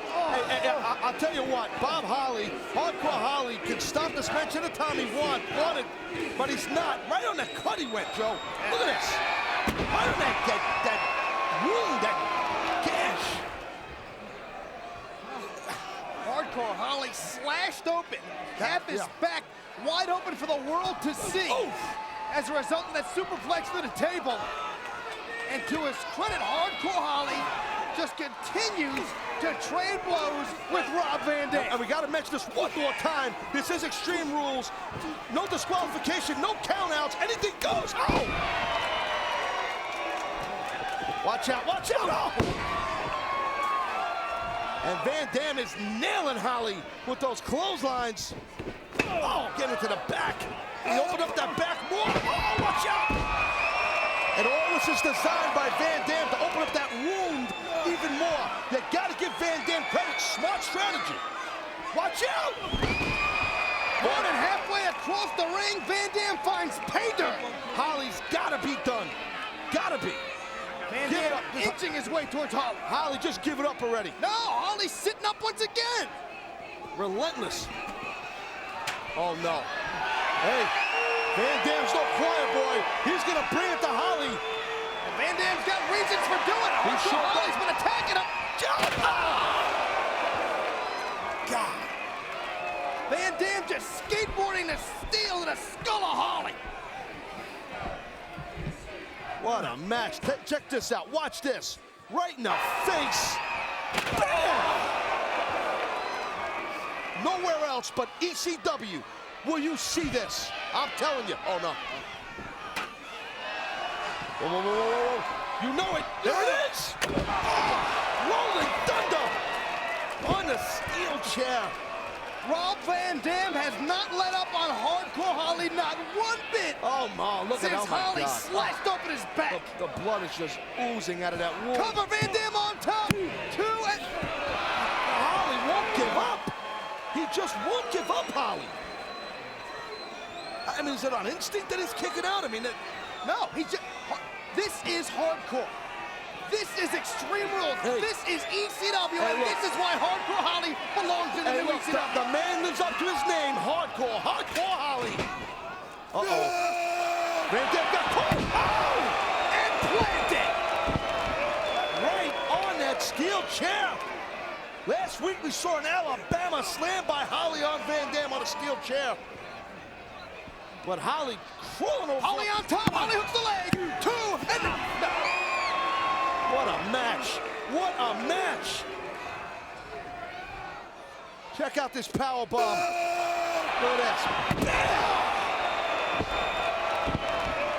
Hey, I'll tell you what, Bob Holly, Hardcore Holly, can stop this match anytime he wanted, but he's not. Right on the cut he went, Joe. Look at this. Right on that wound, that gash. Hardcore Holly slashed open, half his back wide open for the world to see. As a result of that superplex to the table. And to his credit, Hardcore Holly just continues to trade blows with Rob Van Dam. And we got to mention this one more time. This is Extreme Rules. No disqualification, no countouts, anything goes. Oh! Watch out, watch out! Oh! And Van Dam is nailing Holly with those clotheslines. Oh, get into the back. He opened up that back more. Oh, watch out! And all this is designed by Van Dam to open up that wound even more. You got to give Van Dam credit. Smart strategy. Watch out! More than halfway across the ring, Van Dam finds pay dirt. Holly's inching his way towards Holly. Holly, just give it up already. No, Holly's sitting up once again. Relentless. Oh, no. Hey, Van Dam's no quiet boy. He's going to bring it to Holly. Van Dam's got reasons for doing it. Holly's been attacking him. God. Van Dam just skateboarding the steel in the skull of Holly. What a match. Check this out. Watch this. Right in the face. Bam! Nowhere else but ECW will you see this. I'm telling you. Oh, no. Whoa, whoa, whoa, whoa, whoa. You know it. There it is. Rolling thunder on the steel chair. Rob Van Dam has not let up on Hardcore Holly, not one bit. Oh, my, look at that. Since Holly slashed open his back. The blood is just oozing out of that wound. Cover Van Dam on top. Two and... Holly won't give up. He just won't give up, Holly. I mean, is it on instinct that he's kicking out? I mean, no, he just... This is hardcore. This is Extreme Rules. Hey. This is ECW, and this is why Hardcore Holly belongs in the new ECW. The man lives up to his name, Hardcore Holly. Uh-oh. Van Dam got caught. Oh! And planted. Right on that steel chair. Last week we saw an Alabama slam by Holly on Van Dam on a steel chair. But Holly crawling over. Holly on top. Holly hooks the leg. Two and no. What a match. What a match. Check out this power bomb. Look at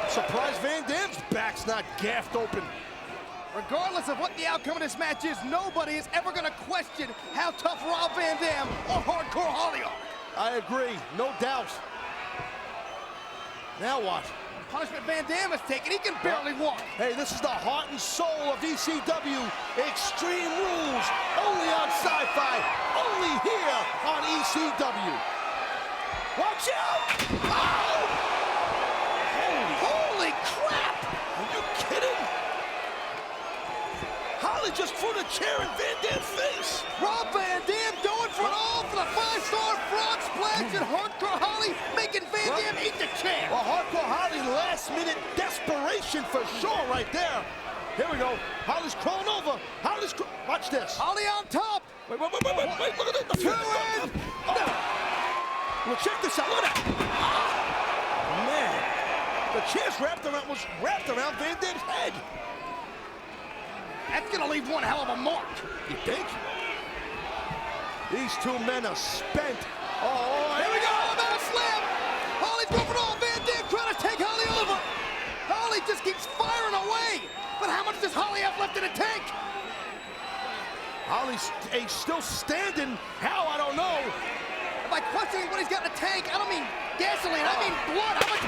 this. Surprised Van Dam's back's not gaffed open. Regardless of what the outcome of this match is, nobody is ever going to question how tough Rob Van Dam or Hardcore Holly are. I agree. No doubt. Now what? Punishment Van Dam has taken, he can barely walk. Hey, this is the heart and soul of ECW. Extreme Rules, only on Sci-Fi, only here on ECW. Watch out! Oh! Holy crap! Are you kidding? Holly just threw the chair in Van Dam's face. Rob Van Dam going for it all for the 5-star frog splash, and Hardcore Holly making Van Dam eat the chair. Well, Hardcore Holly, last-minute desperation for sure right there. Here we go. Holly's crawling over. Watch this. Holly on top. Wait, look at it. Two and... No. Well, check this out. Look at that. Man, the chair's was wrapped around Van Dam's head. That's gonna leave one hell of a mark. You think? These two men are spent. Oh, here we go. About a slam. Holly's going for it all. Van Dam trying to take Holly over. Holly just keeps firing away. But how much does Holly have left in the tank? Holly's still standing. How? I don't know. By questioning what he's got in the tank, I don't mean gasoline. I mean blood. How much?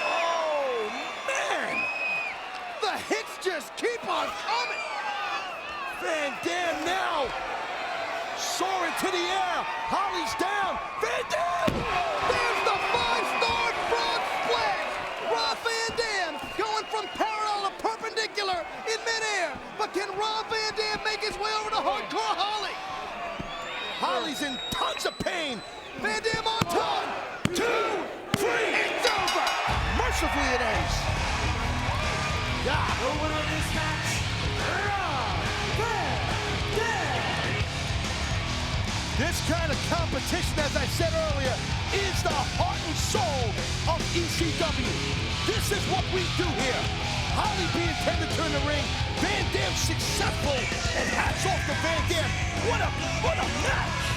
Oh, man. The hits just keep on coming. Van Dam now soaring to the air. Holly's down. Van Dam! There's the 5-star frog splash. Rob Van Dam going from parallel to perpendicular in midair. But can Rob Van Dam make his way over to Hardcore Holly? Holly's in tons of pain. Van Dam on top. 2, 3. It's over. Mercifully it ends. The winner of this match, Rob Van Dam. This kind of competition, as I said earlier, is the heart and soul of ECW. This is what we do here. Holly being tended to in the ring, Van Dam successful, and hats off to Van Dam. What a match!